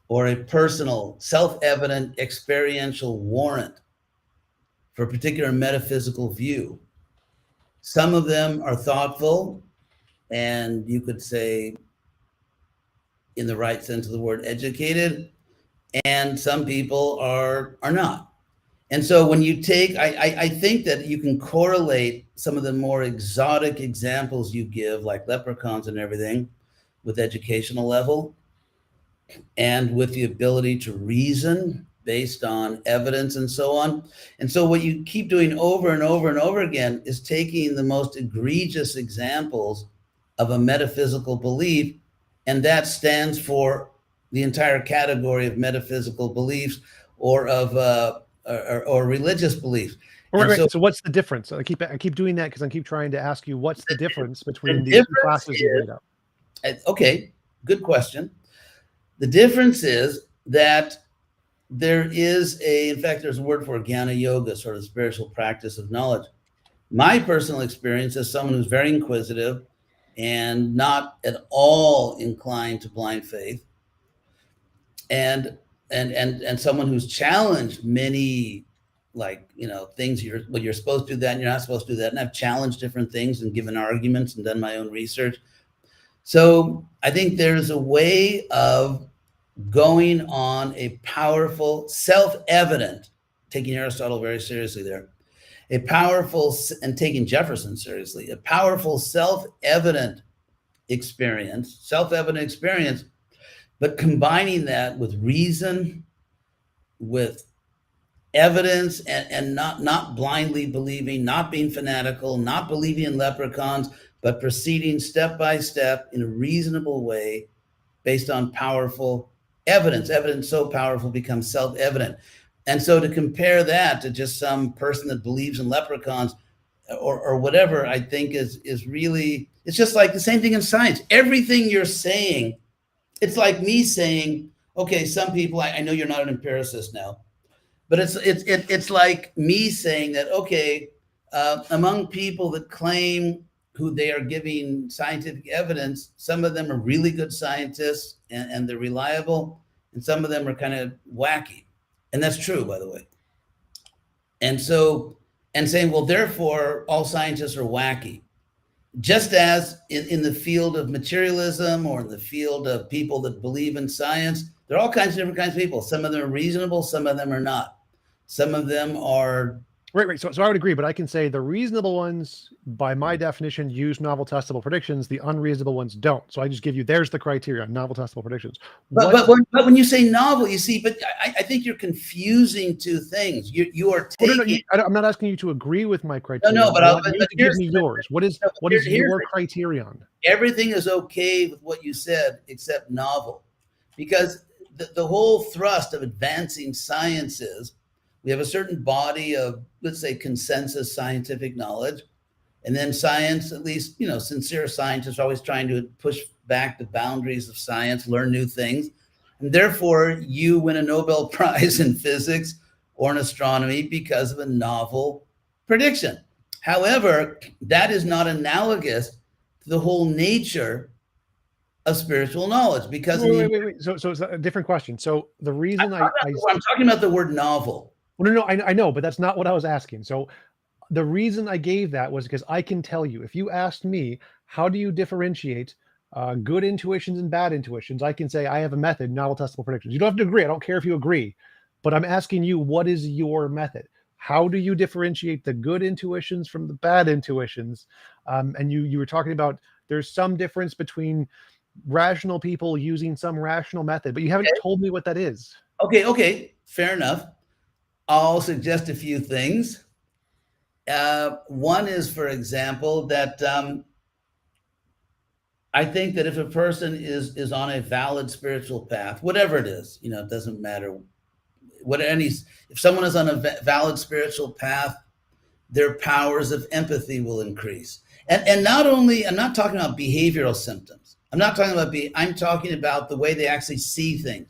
or a personal, self-evident, experiential warrant for a particular metaphysical view. Some of them are thoughtful, and you could say, in the right sense of the word, educated, and some people are not. And so when you take, I think that you can correlate some of the more exotic examples you give, like leprechauns and everything, with educational level and with the ability to reason based on evidence and so on. And so what you keep doing over and over and over again is taking the most egregious examples of a metaphysical belief, and that stands for the entire category of metaphysical beliefs or of or religious beliefs. Right. So what's the difference? I keep doing that because I keep trying to ask you what's the difference between these two classes you've laid out. Okay, good question. The difference is that there is in fact, there's a word for jnana yoga, sort of spiritual practice of knowledge. My personal experience as someone who's very inquisitive and not at all inclined to blind faith, and someone who's challenged many, like, things, you're supposed to do that and you're not supposed to do that, and I've challenged different things and given arguments and done my own research. So I think there's a way of going on a powerful, self-evident, taking Aristotle very seriously there, a powerful, and taking Jefferson seriously, a powerful self-evident experience, but combining that with reason, with evidence, and not blindly believing, not being fanatical, not believing in leprechauns, but proceeding step by step in a reasonable way based on powerful evidence. Evidence so powerful becomes self-evident. And so to compare that to just some person that believes in leprechauns or whatever, I think is really, it's just like the same thing in science. Everything you're saying, it's like me saying, okay, some people, I know you're not an empiricist now, but it's like me saying that, okay, among people that claim who they are giving scientific evidence, some of them are really good scientists and they're reliable, and some of them are kind of wacky. And that's true, by the way. And so, and saying, well, therefore, all scientists are wacky. Just as in the field of materialism or in the field of people that believe in science, there are all kinds of different kinds of people. Some of them are reasonable, some of them are not. Some of them are... Right. So I would agree, but I can say the reasonable ones, by my definition, use novel testable predictions. The unreasonable ones don't. So I just give you, there's the criteria, novel testable predictions. But when you say novel, you see, but I think you're confusing two things. You are taking... No, I'm not asking you to agree with my criteria. No, but I want you to give me yours. What is your criterion? Everything is okay with what you said except novel, because the whole thrust of advancing science is we have a certain body of, let's say, consensus scientific knowledge, and then science, at least, sincere scientists are always trying to push back the boundaries of science, learn new things, and therefore you win a Nobel Prize in physics or in astronomy because of a novel prediction. However, that is not analogous to the whole nature of spiritual knowledge, because wait. So it's a different question. So the reason I'm talking about the word novel. Well, no, I know, but that's not what I was asking. So the reason I gave that was because I can tell you, if you asked me, how do you differentiate good intuitions and bad intuitions? I can say I have a method, novel testable predictions. You don't have to agree. I don't care if you agree, but I'm asking you, what is your method? How do you differentiate the good intuitions from the bad intuitions? And you were talking about there's some difference between rational people using some rational method, but you haven't told me what that is. Okay, fair enough. I'll suggest a few things. One is, for example, that I think that if a person is on a valid spiritual path, whatever it is, it doesn't matter if someone is on a valid spiritual path, their powers of empathy will increase. And not only, I'm not talking about behavioral symptoms. I'm talking about the way they actually see things.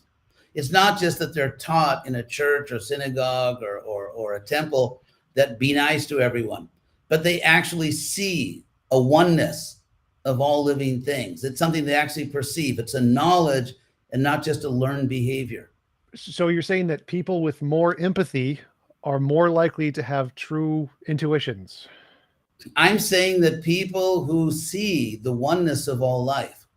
It's not just that they're taught in a church or synagogue or a temple that be nice to everyone, but they actually see a oneness of all living things. It's something they actually perceive. It's a knowledge and not just a learned behavior. So you're saying that people with more empathy are more likely to have true intuitions? I'm saying that people who see the oneness of all life,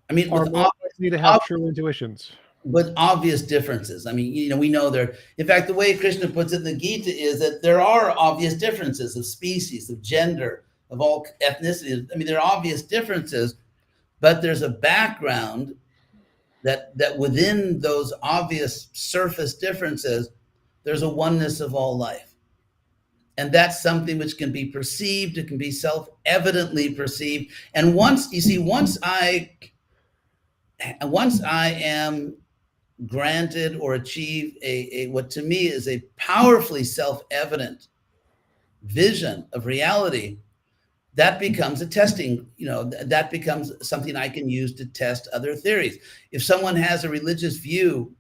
I mean, Are more likely to have true intuitions. with obvious differences. I mean, we know there. In fact, the way Krishna puts it in the Gita is that there are obvious differences of species, of gender, of all ethnicities. I mean, there are obvious differences, but there's a background that within those obvious surface differences, there's a oneness of all life. And that's something which can be perceived, it can be self-evidently perceived. And once I am granted or achieve a what to me is a powerfully self-evident vision of reality, that becomes a testing, that becomes something I can use to test other theories. If someone has a religious view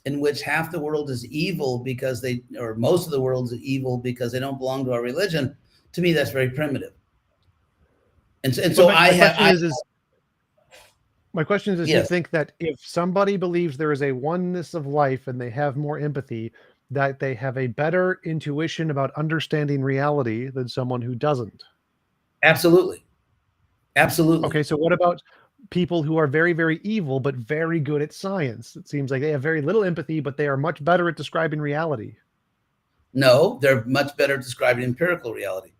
in which half the world is evil because or most of the world is evil because they don't belong to our religion, to me, that's very primitive. And so my question is, you yes, think that if somebody believes there is a oneness of life and they have more empathy, that they have a better intuition about understanding reality than someone who doesn't? absolutely. Absolutely. Okay, so what about people who are very, very evil, but very good at science? It seems like they have very little empathy, but they are much better at describing reality. No, they're much better at describing empirical reality.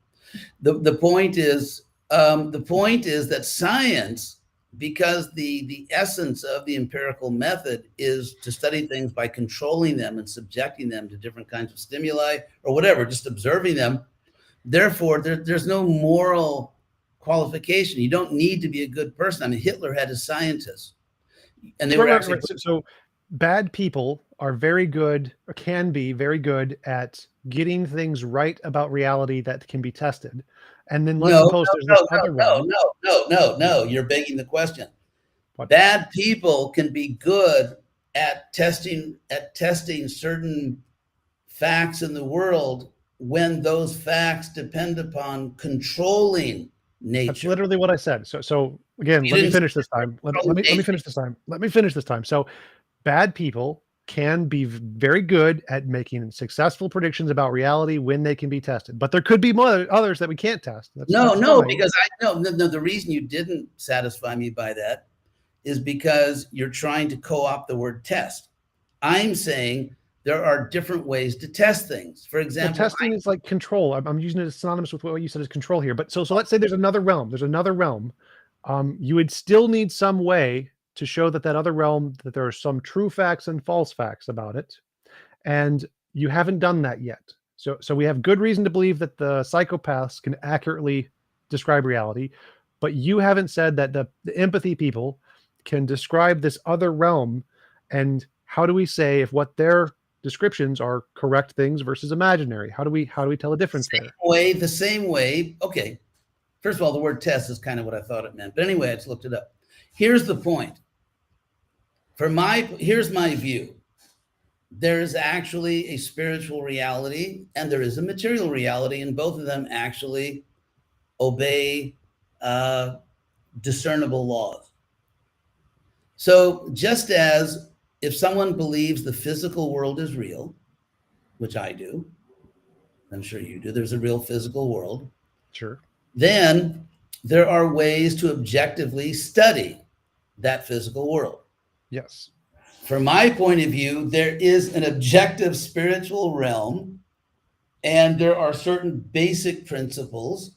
The point is that science, because the essence of the empirical method is to study things by controlling them and subjecting them to different kinds of stimuli or whatever, just observing them. Therefore, there's no moral qualification. You don't need to be a good person. I mean, Hitler had his scientists, and they were actually. So bad people are very good, or can be very good at getting things right about reality that can be tested. And then let's suppose there's this other realm. No. You're begging the question. What? Bad people can be good at testing certain facts in the world when those facts depend upon controlling nature. That's literally what I said. So again, let me finish this time. Let me finish this time. Let me finish this time. So bad people can be very good at making successful predictions about reality when they can be tested, but there could be more others that we can't test. Because the reason you didn't satisfy me by that is because you're trying to co-opt the word test. I'm saying there are different ways to test things. For example, testing is like control. I'm using it as synonymous with what you said as control here. But so let's say there's another realm. You would still need some way to show that other realm, that there are some true facts and false facts about it. And you haven't done that yet. So we have good reason to believe that the psychopaths can accurately describe reality, but you haven't said that the empathy people can describe this other realm. And how do we say if what their descriptions are correct things versus imaginary? How do we tell a difference there? The same way. Okay. First of all, the word test is kind of what I thought it meant. But anyway, I just looked it up. Here's the point. Here's my view. There is actually a spiritual reality and there is a material reality, and both of them actually obey discernible laws. So just as if someone believes the physical world is real, which I do, I'm sure you do, there's a real physical world. Sure. Then there are ways to objectively study that physical world. Yes. From my point of view, there is an objective spiritual realm, and there are certain basic principles,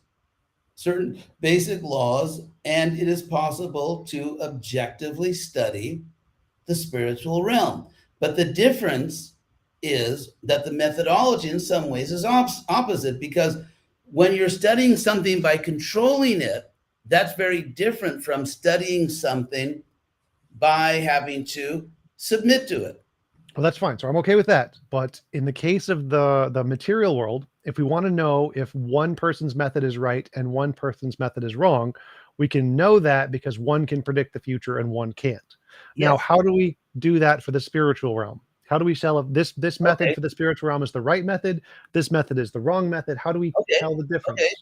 certain basic laws, and it is possible to objectively study the spiritual realm. But the difference is that the methodology in some ways is opposite, because when you're studying something by controlling it, that's very different from studying something by having to submit to it. Well, that's fine. So I'm okay with that. But in the case of the material world, if we want to know if one person's method is right and one person's method is wrong, we can know that because one can predict the future and one can't. Yes. Now, how do we do that for the spiritual realm? How do we tell if this method for the spiritual realm is the right method, this method is the wrong method? How do we tell the difference? Okay.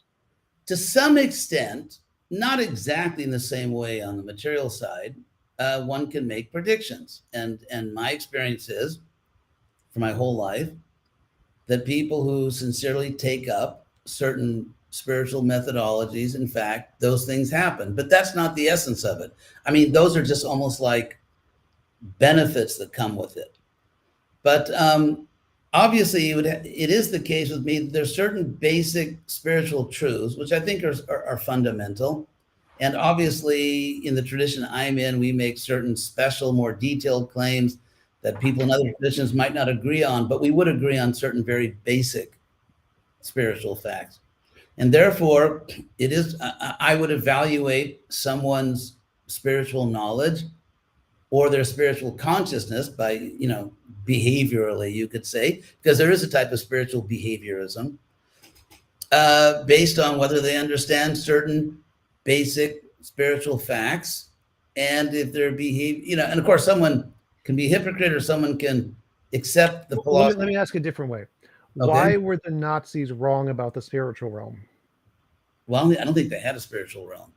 To some extent, not exactly in the same way on the material side, one can make predictions. And my experience is, for my whole life, that people who sincerely take up certain spiritual methodologies, in fact, those things happen. But that's not the essence of it. I mean, those are just almost like benefits that come with it. But obviously, it is the case with me. There's certain basic spiritual truths, which I think are fundamental. And obviously, in the tradition I'm in, we make certain special, more detailed claims that people in other traditions might not agree on, but we would agree on certain very basic spiritual facts. And therefore, it is, I would evaluate someone's spiritual knowledge or their spiritual consciousness by, behaviorally, you could say, because there is a type of spiritual behaviorism, based on whether they understand certain basic spiritual facts, and if their behavior, and of course, someone can be a hypocrite or someone can accept the philosophy. Let me ask a different way. Okay. Why were the Nazis wrong about the spiritual realm? Well, I don't think they had a spiritual realm.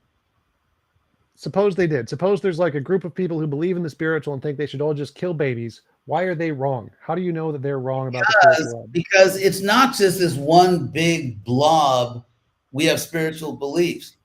Suppose they did. Suppose there's like a group of people who believe in the spiritual and think they should all just kill babies. Why are they wrong? How do you know that they're wrong about the spiritual realm? Because it's not just this one big blob. We have spiritual beliefs.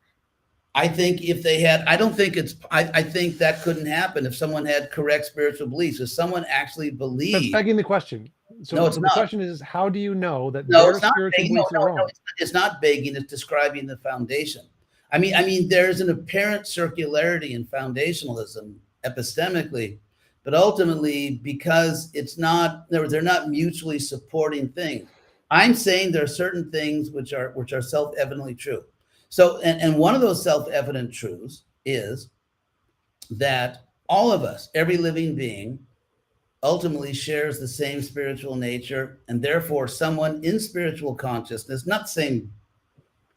I think if they had, I think that couldn't happen if someone had correct spiritual beliefs. If someone actually believed. That's begging the question. So no, it's the not. question is, how do you know that no, their spiritual beliefs are wrong? It's not begging, it's describing the foundation. I mean, there's an apparent circularity in foundationalism epistemically, but ultimately, because it's not, they're not mutually supporting things. I'm saying there are certain things which are self-evidently true. So, and one of those self-evident truths is that all of us, every living being, ultimately shares the same spiritual nature, and therefore someone in spiritual consciousness, not the same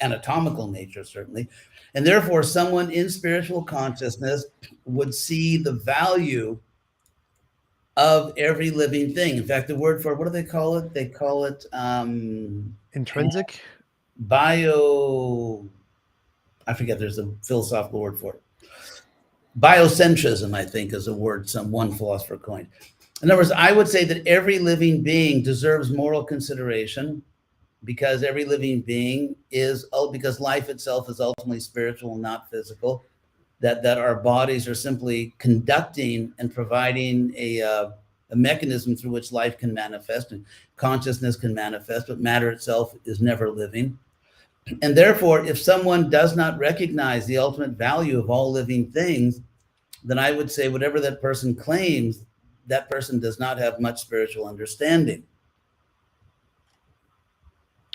anatomical nature, certainly, and therefore someone in spiritual consciousness would see the value of every living thing. In fact, the word for, what do they call it? They call it intrinsic? I forget, there's a philosophical word for it. Biocentrism, I think, is a word one philosopher coined. In other words, I would say that every living being deserves moral consideration, because every living being because life itself is ultimately spiritual and not physical, that our bodies are simply conducting and providing a mechanism through which life can manifest and consciousness can manifest, but matter itself is never living. And therefore, if someone does not recognize the ultimate value of all living things, then I would say whatever that person claims, that person does not have much spiritual understanding.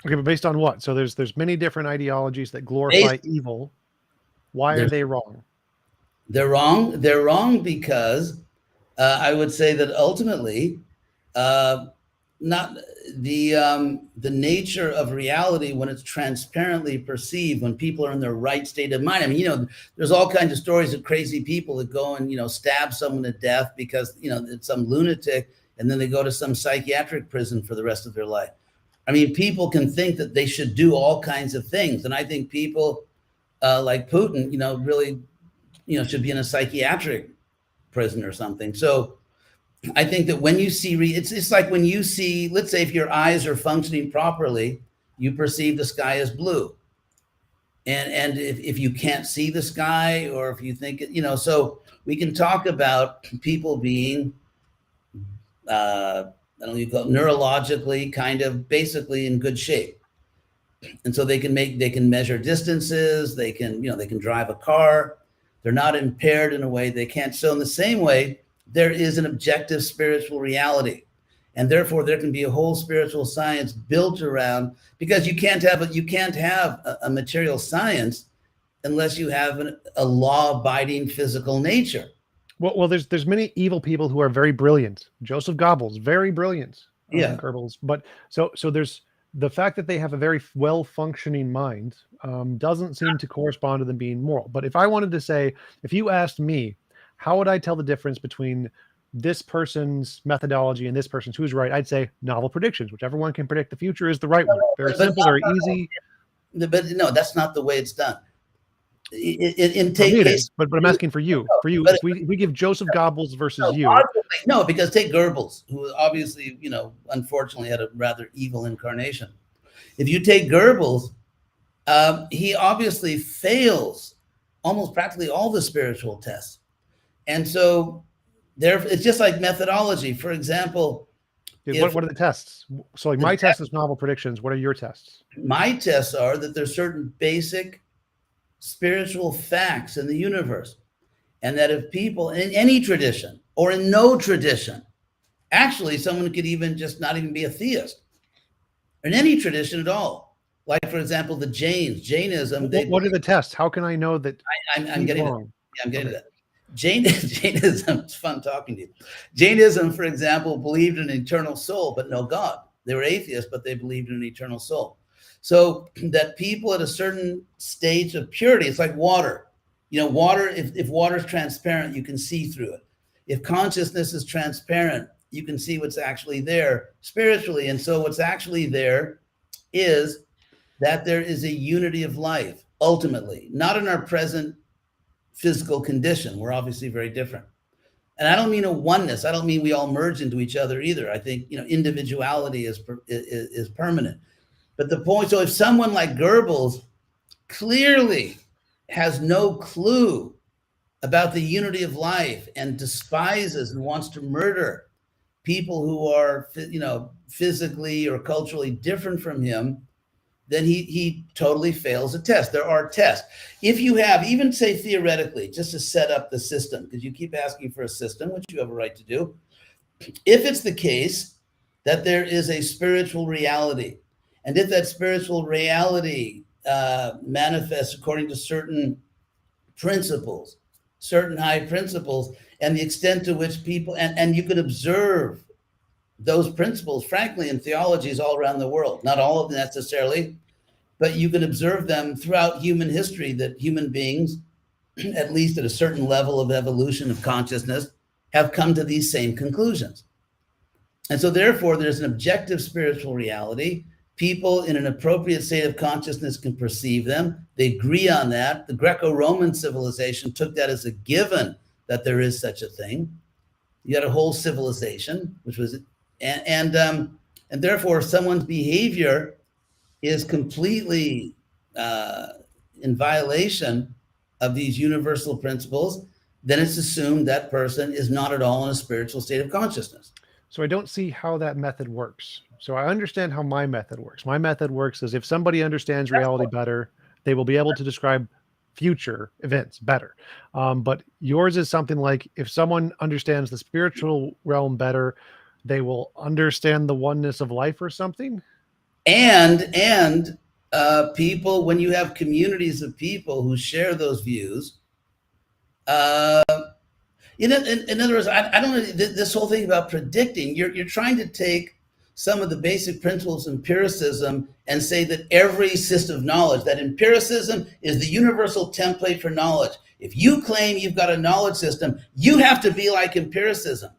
Okay, but based on what? So there's many different ideologies that glorify evil. Why are they wrong? They're wrong. They're wrong because I would say that ultimately, not the nature of reality when it's transparently perceived, when people are in their right state of mind. I mean, there's all kinds of stories of crazy people that go and, stab someone to death because, it's some lunatic, and then they go to some psychiatric prison for the rest of their life. I mean, people can think that they should do all kinds of things. And I think people like Putin, really, should be in a psychiatric prison or something. So I think that when you see, it's like when you see, let's say if your eyes are functioning properly, you perceive the sky as blue. And if you can't see the sky, or if you think, so we can talk about people being, I don't know, you call it neurologically kind of basically in good shape. And so they can measure distances, they can drive a car. They're not impaired in a way they can't. So in the same way, there is an objective spiritual reality. And therefore there can be a whole spiritual science built around, because you can't have a material science unless you have a law-abiding physical nature. Well, there's many evil people who are very brilliant. Joseph Goebbels, very brilliant. Yeah. Goebbels. But so there's the fact that they have a very well-functioning mind doesn't seem to correspond to them being moral. But if I wanted to say, if you asked me, how would I tell the difference between this person's methodology and this person's, who's right? I'd say novel predictions. Whichever one can predict the future is the right one. Very simple, very easy. But no, that's not the way it's done. For me it is, but I'm asking for you. For you, but if we give Joseph Goebbels versus you, logically, no, because take Goebbels, who obviously, unfortunately had a rather evil incarnation. If you take Goebbels, he obviously fails almost practically all the spiritual tests. And so it's just like methodology. For example, what are the tests? So like my test is novel predictions. What are your tests? My tests are that there's certain basic spiritual facts in the universe. And that if people in any tradition or in no tradition, actually someone could even just not even be a theist in any tradition at all. Like, for example, the Jainism. What are the tests? How can I know that I'm getting wrong? I'm getting to that. Jainism, it's fun talking to you. Jainism, for example, believed in an eternal soul, but no God. They were atheists, but they believed in an eternal soul. So that people at a certain stage of purity, it's like water. Water, if water is transparent, you can see through it. If consciousness is transparent, you can see what's actually there spiritually. And so what's actually there is that there is a unity of life, ultimately, not in our present physical condition. We're obviously very different. And I don't mean a oneness. I don't mean we all merge into each other either. I think, individuality is permanent. But the point, so if someone like Goebbels clearly has no clue about the unity of life and despises and wants to murder people who are, physically or culturally different from him, then he totally fails a test. There are tests. If you have, even say theoretically, just to set up the system, because you keep asking for a system, which you have a right to do. If it's the case that there is a spiritual reality, and if that spiritual reality manifests according to certain principles, certain high principles, and the extent to which people, and you could observe those principles, frankly, in theologies all around the world, not all of them necessarily, but you can observe them throughout human history, that human beings, at least at a certain level of evolution of consciousness, have come to these same conclusions. And so therefore, there's an objective spiritual reality. People in an appropriate state of consciousness can perceive them. They agree on that. The Greco-Roman civilization took that as a given, that there is such a thing. You had a whole civilization, which was, and therefore someone's behavior is completely in violation of these universal principles, then it's assumed that person is not at all in a spiritual state of consciousness. So I don't see how that method works. So I understand how my method works. My method works is if somebody understands reality better, they will be able to describe future events better. But yours is something like if someone understands the spiritual realm better, they will understand the oneness of life or something. And people, when you have communities of people who share those views, in other words, I don't know, this whole thing about predicting, you're trying to take some of the basic principles of empiricism and say that every system of knowledge, that empiricism is the universal template for knowledge. If you claim you've got a knowledge system, you have to be like empiricism.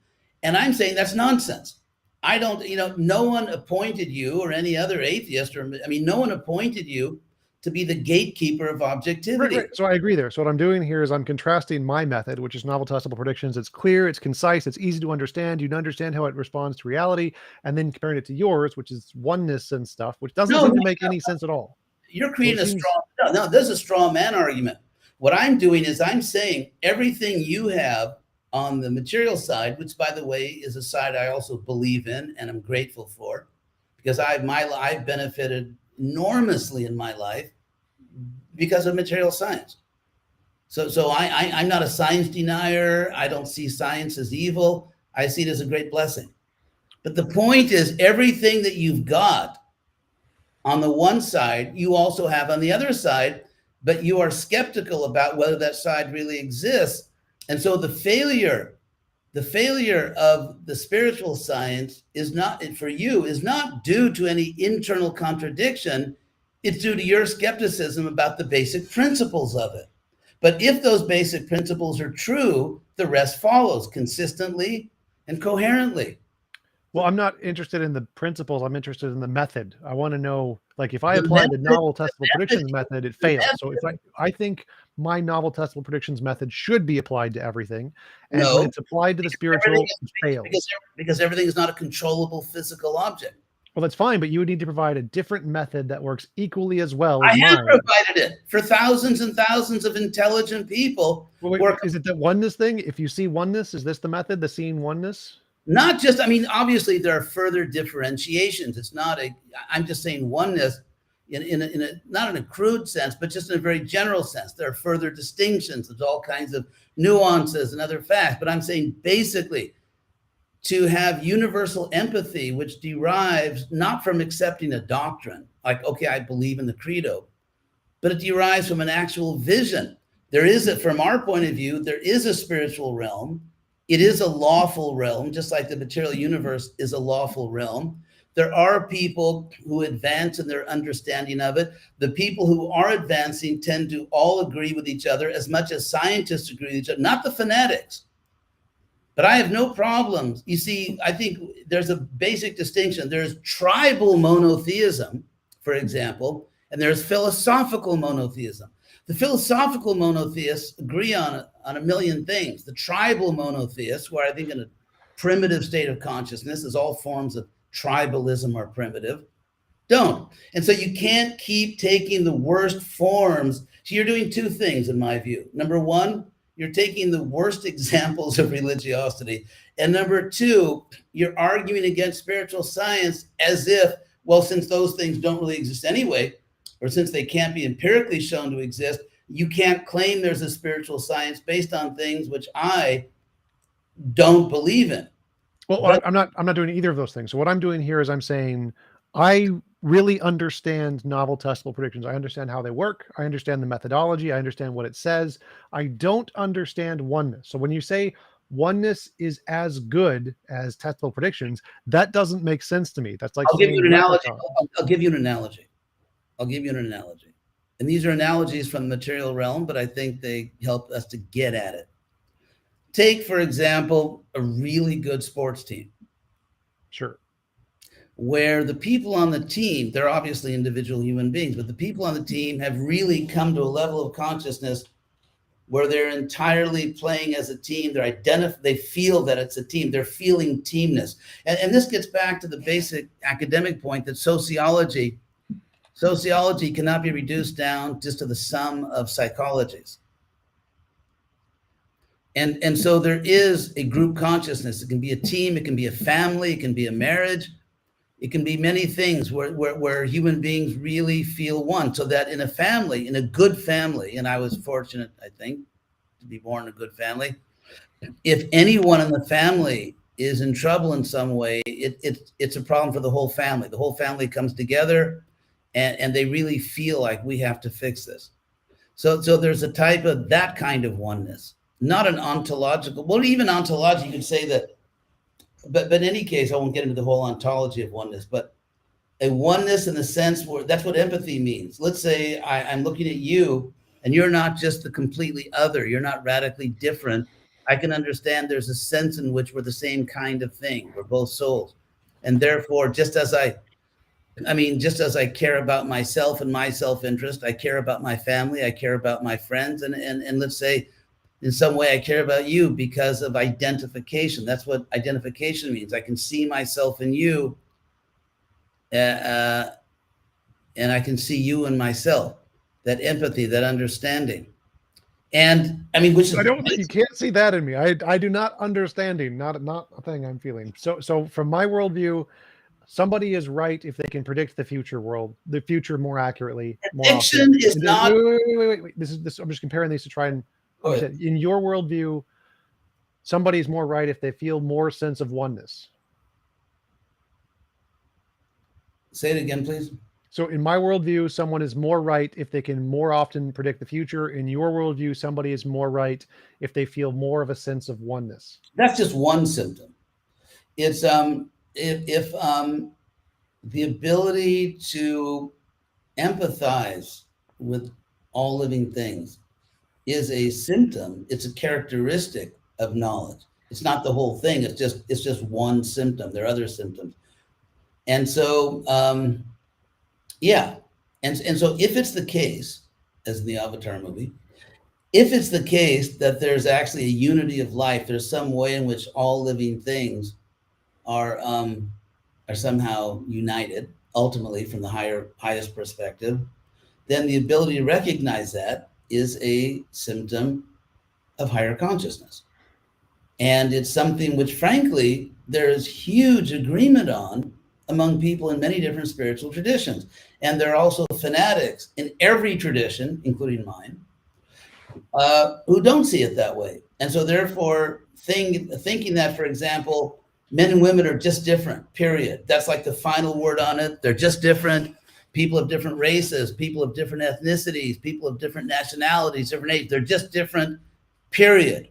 And I'm saying that's nonsense. I don't, no one appointed you or any other atheist, no one appointed you to be the gatekeeper of objectivity. Right. So I agree there. So what I'm doing here is I'm contrasting my method, which is novel testable predictions. It's clear, it's concise, it's easy to understand. You can understand how it responds to reality, and then comparing it to yours, which is oneness and stuff, which doesn't seem to make any sense at all. You're creating there's a straw man argument. What I'm doing is I'm saying everything you have on the material side, which by the way is a side I also believe in and I'm grateful for, because I've benefited enormously in my life because of material science. So I'm not a science denier. I don't see science as evil. I see it as a great blessing. But the point is, everything that you've got on the one side, you also have on the other side, but you are skeptical about whether that side really exists. And so the failure of the spiritual science is not due to any internal contradiction. It's due to your skepticism about the basic principles of it. But if those basic principles are true, the rest follows consistently and coherently. Well, I'm not interested in the principles. I'm interested in the method. I want to know, like, if I The apply the method, novel the testable method, predictions method, it the fails. So if method. I think my novel testable predictions method should be applied to everything, and when No, it's applied to the everything spiritual, is it because fails. because everything is not a controllable physical object. Well, that's fine, but you would need to provide a different method that works equally as well I as have mine. provided it for thousands and thousands of intelligent people Well, wait, who are is it that oneness thing? If you see oneness, is this the method, the seeing oneness? not just, I mean, obviously there are further differentiations. It's not a, I'm just saying oneness in a, not in a crude sense, but just in a very general sense. There are further distinctions. There's all kinds of nuances and other facts. But I'm saying basically to have universal empathy, which derives not from accepting a doctrine, like, okay, I believe in the credo, but it derives from an actual vision. There is a, from our point of view, there is a spiritual realm. It is a lawful realm, just like the material universe is a lawful realm. There are people who advance in their understanding of it. The people who are advancing tend to all agree with each other as much as scientists agree with each other, not the fanatics. But I have no problems. You see, I think there's a basic distinction. There's tribal monotheism, for example, and there's philosophical monotheism. The philosophical monotheists agree on a million things. The tribal monotheists, where I think in a primitive state of consciousness, as all forms of tribalism are primitive, don't. And so you can't keep taking the worst forms. So you're doing two things, in my view. Number one, you're taking the worst examples of religiosity. And number two, you're arguing against spiritual science as if, well, since those things don't really exist anyway, or since they can't be empirically shown to exist, you can't claim there's a spiritual science based on things which I don't believe in. Well, But I'm not doing either of those things. So what I'm doing here is I'm saying I really understand novel testable predictions. I understand how they work. I understand the methodology. I understand what it says. I don't understand oneness. So when you say oneness is as good as testable predictions, that doesn't make sense to me. That's like I'll give you saying an analogy. leprechauns. I'll give you an analogy. I'll give you an analogy. And these are analogies from the material realm, but I think they help us to get at it. Take, for example, a really good sports team Sure. where the people on the team, they're obviously individual human beings, but the people on the team have really come to a level of consciousness where they're entirely playing as a team. They feel that it's a team. They're feeling teamness. And this gets back to the basic academic point that sociology cannot be reduced down just to the sum of psychologies. And so there is a group consciousness. It can be a team, it can be a family, it can be a marriage, it can be many things where human beings really feel one. So that in a family, in a good family, and I was fortunate, I think, to be born in a good family, if anyone in the family is in trouble in some way, it's a problem for the whole family. The whole family comes together and they really feel like we have to fix this. So there's a type of that kind of oneness. Not an ontological, well, even ontology, you could say that, but in any case, I won't get into the whole ontology of oneness, but a oneness in the sense where that's what empathy means. Let's say I'm looking at you and you're not just the completely other, you're not radically different. I can understand there's a sense in which we're the same kind of thing. We're both souls. And therefore, just as I care about myself and my self-interest, I care about my family, I care about my friends, and let's say in some way I care about you because of identification. That's what identification means. I can see myself in you, and I can see you in myself. That empathy, that understanding, and I mean, which is You can't see that in me. I do not understanding, not a thing I'm feeling. So from my worldview, somebody is right if they can predict the future more accurately, more often. addiction is not. Wait. This. I'm just comparing these to try and Go ahead. understand. In your worldview, somebody's more right if they feel more sense of oneness. Say it again, please. So in my worldview, someone is more right if they can more often predict the future. In your worldview, somebody is more right if they feel more of a sense of oneness. That's just one symptom. It's if the ability to empathize with all living things is a symptom, it's a characteristic of knowledge. It's not the whole thing. It's just one symptom. There are other symptoms. And so, yeah. And so if it's the case, as in the Avatar movie, if it's the case that there's actually a unity of life, there's some way in which all living things are somehow united, ultimately from the highest perspective, then the ability to recognize that is a symptom of higher consciousness. And it's something which, frankly, there is huge agreement on among people in many different spiritual traditions. And there are also fanatics in every tradition, including mine, who don't see it that way. And so therefore, thinking that, for example, men and women are just different, period. That's like the final word on it. They're just different. People of different races, people of different ethnicities, people of different nationalities, different ages, they're just different, period,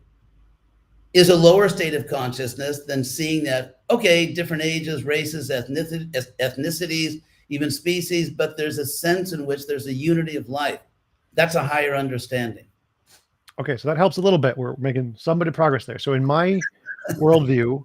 is a lower state of consciousness than seeing that, okay, different ages, races, ethnicities, even species, but there's a sense in which there's a unity of life. That's a higher understanding. Okay, so that helps a little bit. We're making some bit of progress there. So in my worldview,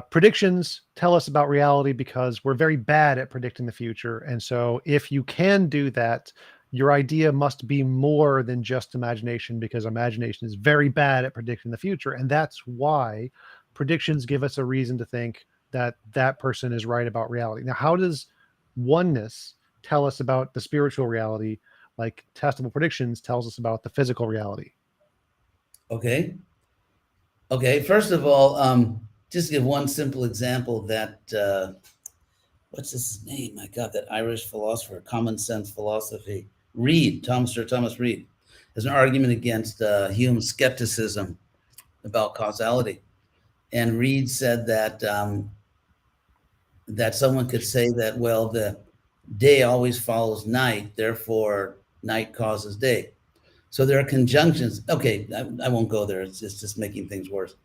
predictions tell us about reality because we're very bad at predicting the future. And so if you can do that, your idea must be more than just imagination, because imagination is very bad at predicting the future. And that's why predictions give us a reason to think that that person is right about reality. Now, how does oneness tell us about the spiritual reality, like testable predictions tells us about the physical reality? Okay. First of all, just give one simple example that, what's his name? My God, that Irish philosopher, common sense philosophy, Sir Thomas Reid, has an argument against Hume's skepticism about causality. And Reid said that that someone could say that, well, the day always follows night, therefore night causes day. So there are conjunctions. Okay, I won't go there. It's just making things worse.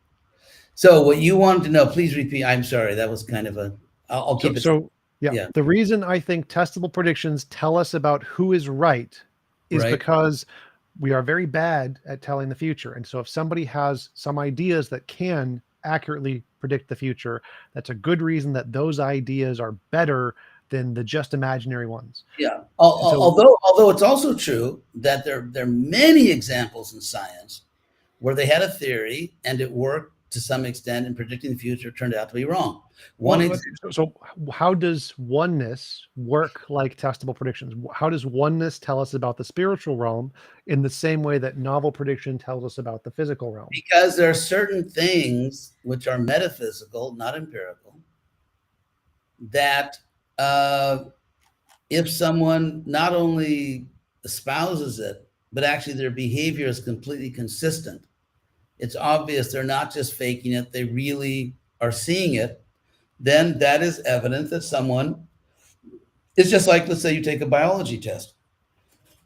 So what you wanted to know, please repeat. I'm sorry, that was kind of I'll keep it. Yeah, the reason I think testable predictions tell us about who is right is because we are very bad at telling the future. And so if somebody has some ideas that can accurately predict the future, that's a good reason that those ideas are better than the just imaginary ones. Yeah. Although it's also true that there are many examples in science where they had a theory and it worked to some extent, and predicting the future turned out to be wrong. So how does oneness work like testable predictions? How does oneness tell us about the spiritual realm in the same way that novel prediction tells us about the physical realm? Because there are certain things which are metaphysical, not empirical, that if someone not only espouses it, but actually their behavior is completely consistent, it's obvious they're not just faking it, they really are seeing it, then that is evidence that someone is just like, let's say you take a biology test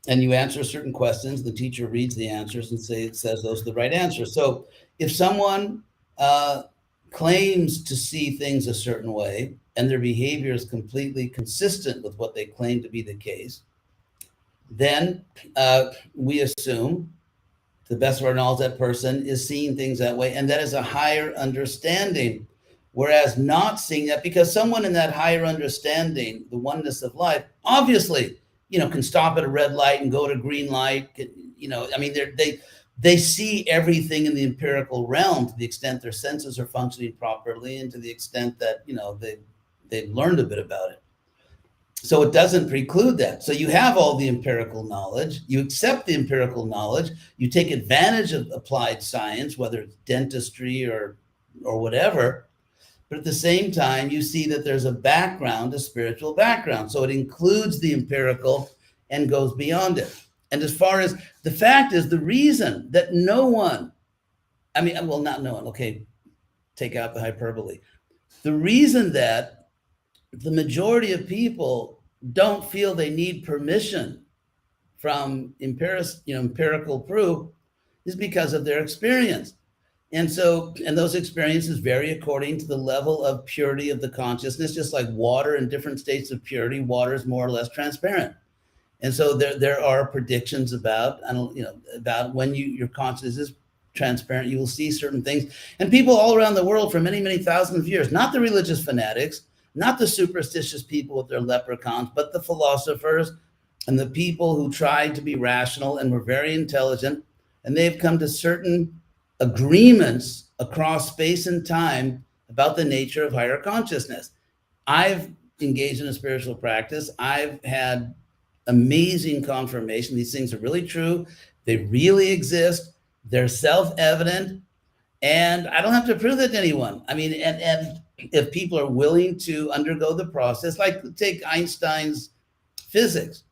and you answer certain questions, the teacher reads the answers and says those are the right answers. So if someone claims to see things a certain way and their behavior is completely consistent with what they claim to be the case, then we assume, to the best of our knowledge, that person is seeing things that way, and that is a higher understanding. Whereas not seeing that, because someone in that higher understanding, the oneness of life, obviously, can stop at a red light and go to green light. I mean, they see everything in the empirical realm to the extent their senses are functioning properly, and to the extent that they've learned a bit about it. So it doesn't preclude that. So you have all the empirical knowledge, you accept the empirical knowledge, you take advantage of applied science, whether it's dentistry or whatever, but at the same time, you see that there's a background, a spiritual background. So it includes the empirical and goes beyond it. And as far as the fact is, the reason that not no one, okay, take out the hyperbole. The reason that the majority of people don't feel they need permission from empirical proof is because of their experience. And those experiences vary according to the level of purity of the consciousness, just like water in different states of purity, water is more or less transparent. And so there are predictions about when your consciousness is transparent. You will see certain things. And people all around the world for many, many thousands of years, not the religious fanatics, not the superstitious people with their leprechauns, but the philosophers and the people who tried to be rational and were very intelligent. And they've come to certain agreements across space and time about the nature of higher consciousness. I've engaged in a spiritual practice. I've had amazing confirmation. These things are really true. They really exist. They're self-evident. And I don't have to prove that to anyone. I mean, and if people are willing to undergo the process, like take Einstein's physics.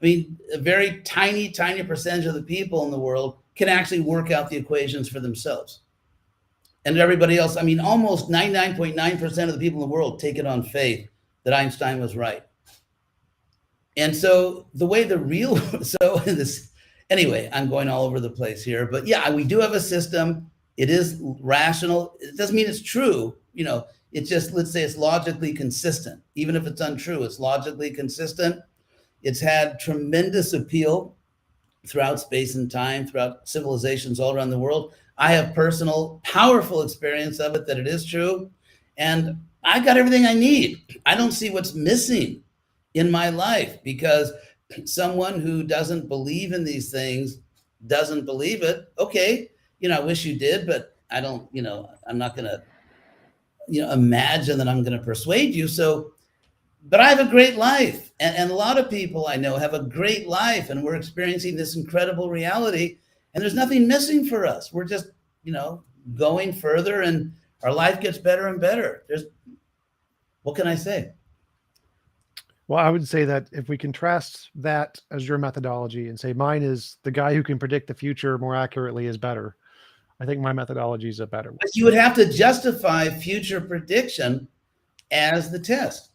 I mean, a very tiny, tiny percentage of the people in the world can actually work out the equations for themselves. And everybody else, I mean, almost 99.9% of the people in the world take it on faith that Einstein was right. And so the way the real, so this, anyway, I'm going all over the place here, but yeah, we do have a system. It is rational. It doesn't mean it's true. You know, it's just, let's say it's logically consistent. Even if it's untrue, it's logically consistent. It's had tremendous appeal throughout space and time, throughout civilizations all around the world. I have personal, powerful experience of it, that it is true. And I got everything I need. I don't see what's missing in my life, because someone who doesn't believe in these things doesn't believe it. Okay, you know, I wish you did, but I don't, you know, I'm not going to, you know, imagine that I'm going to persuade you. So, but I have a great life. And a lot of people I know have a great life, and we're experiencing this incredible reality, and there's nothing missing for us. We're just, you know, going further, and our life gets better and better. What can I say? Well, I would say that if we contrast that as your methodology and say mine is the guy who can predict the future more accurately is better, I think my methodology is a better one. But you would have to justify future prediction as the test.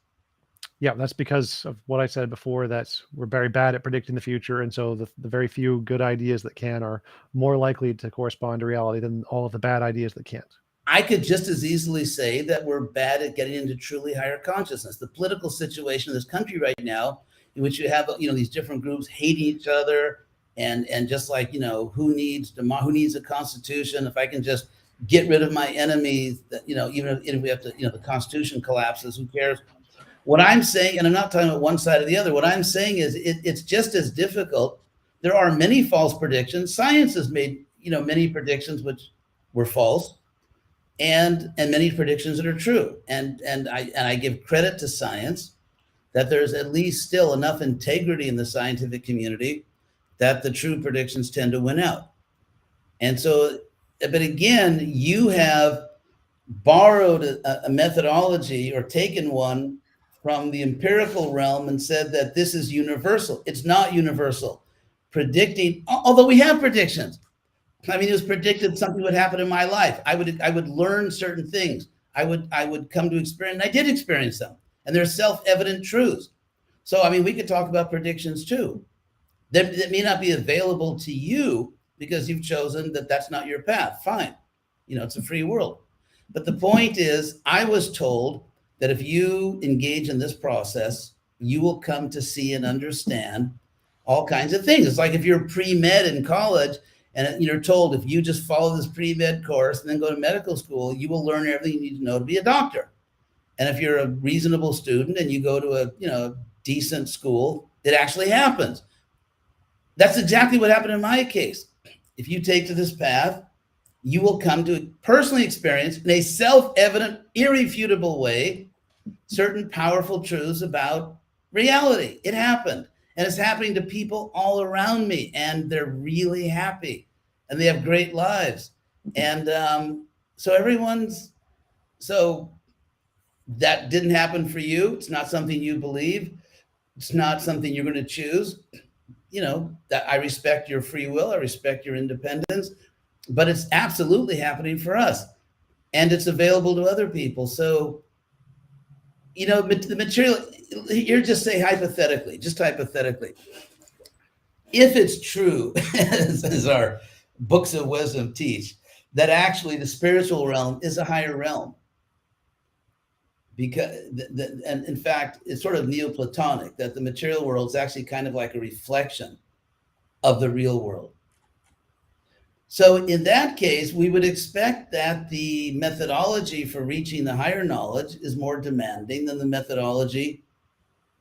Yeah, that's because of what I said before, that we're very bad at predicting the future. And so the very few good ideas that can are more likely to correspond to reality than all of the bad ideas that can't. I could just as easily say that we're bad at getting into truly higher consciousness. The political situation in this country right now, in which you have, you know, these different groups hating each other, and just like, you know, who needs a constitution? If I can just get rid of my enemies, that, you know, even if we have to, you know, the constitution collapses, who cares? What I'm saying, and I'm not talking about one side or the other, what I'm saying is it's just as difficult. There are many false predictions. Science has made, you know, many predictions which were false, and many predictions that are true. And I give credit to science that there's at least still enough integrity in the scientific community that the true predictions tend to win out. And so, but again, you have borrowed a methodology, or taken one from the empirical realm and said that this is universal. It's not universal. Predicting, although we have predictions. I mean, it was predicted something would happen in my life. I would learn certain things. I would come to experience, and I did experience them. And they're self-evident truths. So, I mean, we could talk about predictions too. That may not be available to you because you've chosen that that's not your path. Fine. You know, it's a free world. But the point is, I was told that if you engage in this process, you will come to see and understand all kinds of things. It's like if you're pre-med in college and you're told if you just follow this pre-med course and then go to medical school, you will learn everything you need to know to be a doctor. And if you're a reasonable student and you go to a, you know, decent school, it actually happens. That's exactly what happened in my case. If you take to this path, you will come to personally experience in a self-evident, irrefutable way certain powerful truths about reality. It happened, and it's happening to people all around me, and they're really happy, and they have great lives. And so that didn't happen for you. It's not something you believe. It's not something you're going to choose. You know, that I respect your free will. I respect your independence, but it's absolutely happening for us, and it's available to other people. So, you know, the material, here, just say hypothetically, if it's true, as our books of wisdom teach, that actually the spiritual realm is a higher realm. Because, and in fact, it's sort of Neoplatonic, that the material world is actually kind of like a reflection of the real world. So in that case, we would expect that the methodology for reaching the higher knowledge is more demanding than the methodology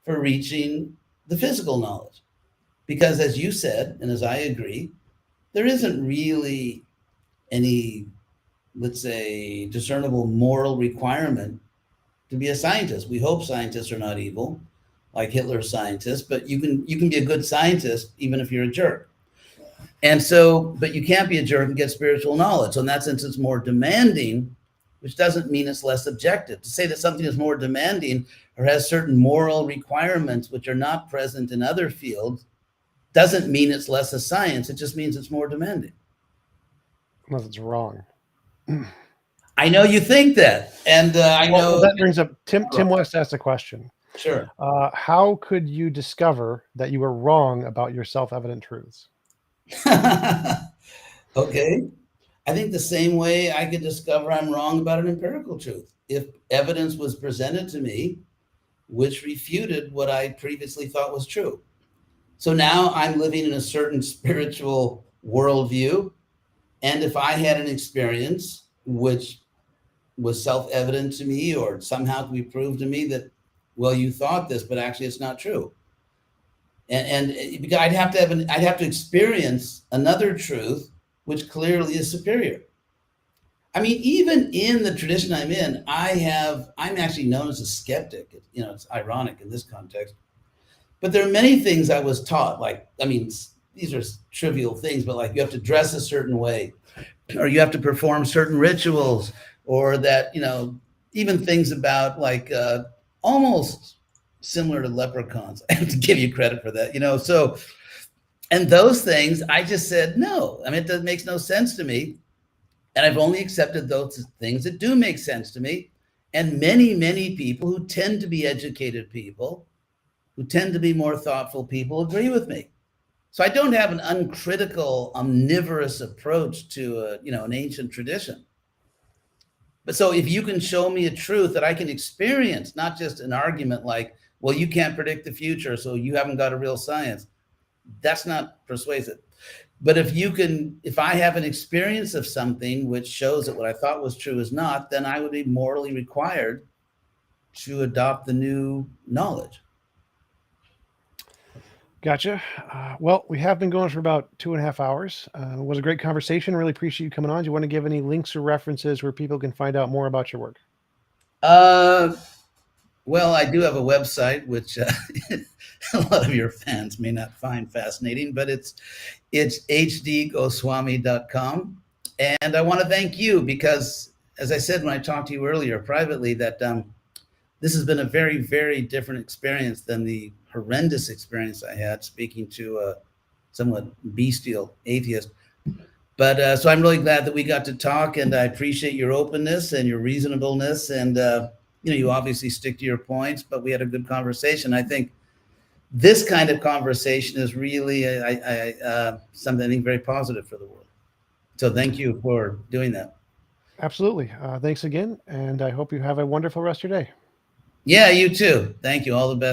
for reaching the physical knowledge. Because as you said, and as I agree, there isn't really any, let's say, discernible moral requirement to be a scientist. We hope scientists are not evil, like Hitler's scientists, but you can be a good scientist even if you're a jerk. And so, but you can't be a jerk and get spiritual knowledge. So in that sense, it's more demanding, which doesn't mean it's less objective. To say that something is more demanding or has certain moral requirements which are not present in other fields doesn't mean it's less a science. It just means it's more demanding. Unless it's wrong. I know you think that, and I know that brings up Tim West asked a question. Sure. How could you discover that you were wrong about your self-evident truths? Okay. I think the same way I could discover I'm wrong about an empirical truth. If evidence was presented to me which refuted what I previously thought was true. So now I'm living in a certain spiritual worldview. And if I had an experience which was self-evident to me or somehow could be proved to me that, well, you thought this, but actually it's not true. And I'd have to experience another truth which clearly is superior. I mean, even in the tradition I'm in, I'm actually known as a skeptic. You know, it's ironic in this context. But there are many things I was taught, like, I mean, these are trivial things, but like you have to dress a certain way, or you have to perform certain rituals, or that, you know, even things about like almost similar to leprechauns. I have to give you credit for that, you know. So, and those things, I just said, no, I mean, it makes no sense to me. And I've only accepted those things that do make sense to me. And many, many people who tend to be educated people, who tend to be more thoughtful people, agree with me. So I don't have an uncritical, omnivorous approach to an ancient tradition. But so if you can show me a truth that I can experience, not just an argument like, well, you can't predict the future, so you haven't got a real science, that's not persuasive. But if I have an experience of something which shows that what I thought was true is not, then I would be morally required to adopt the new knowledge. Gotcha. Well, we have been going for about 2.5 hours. It was a great conversation. Really appreciate you coming on. Do you want to give any links or references where people can find out more about your work? Well, I do have a website, which a lot of your fans may not find fascinating, but it's hdgoswami.com. And I want to thank you because, as I said when I talked to you earlier privately, that this has been a very, very different experience than the horrendous experience I had speaking to a somewhat bestial atheist. But so I'm really glad that we got to talk, and I appreciate your openness and your reasonableness. And, you obviously stick to your points, but we had a good conversation. I think this kind of conversation is really something I think very positive for the world. So thank you for doing that. Absolutely. Thanks again. And I hope you have a wonderful rest of your day. Yeah, you too. Thank you. All the best.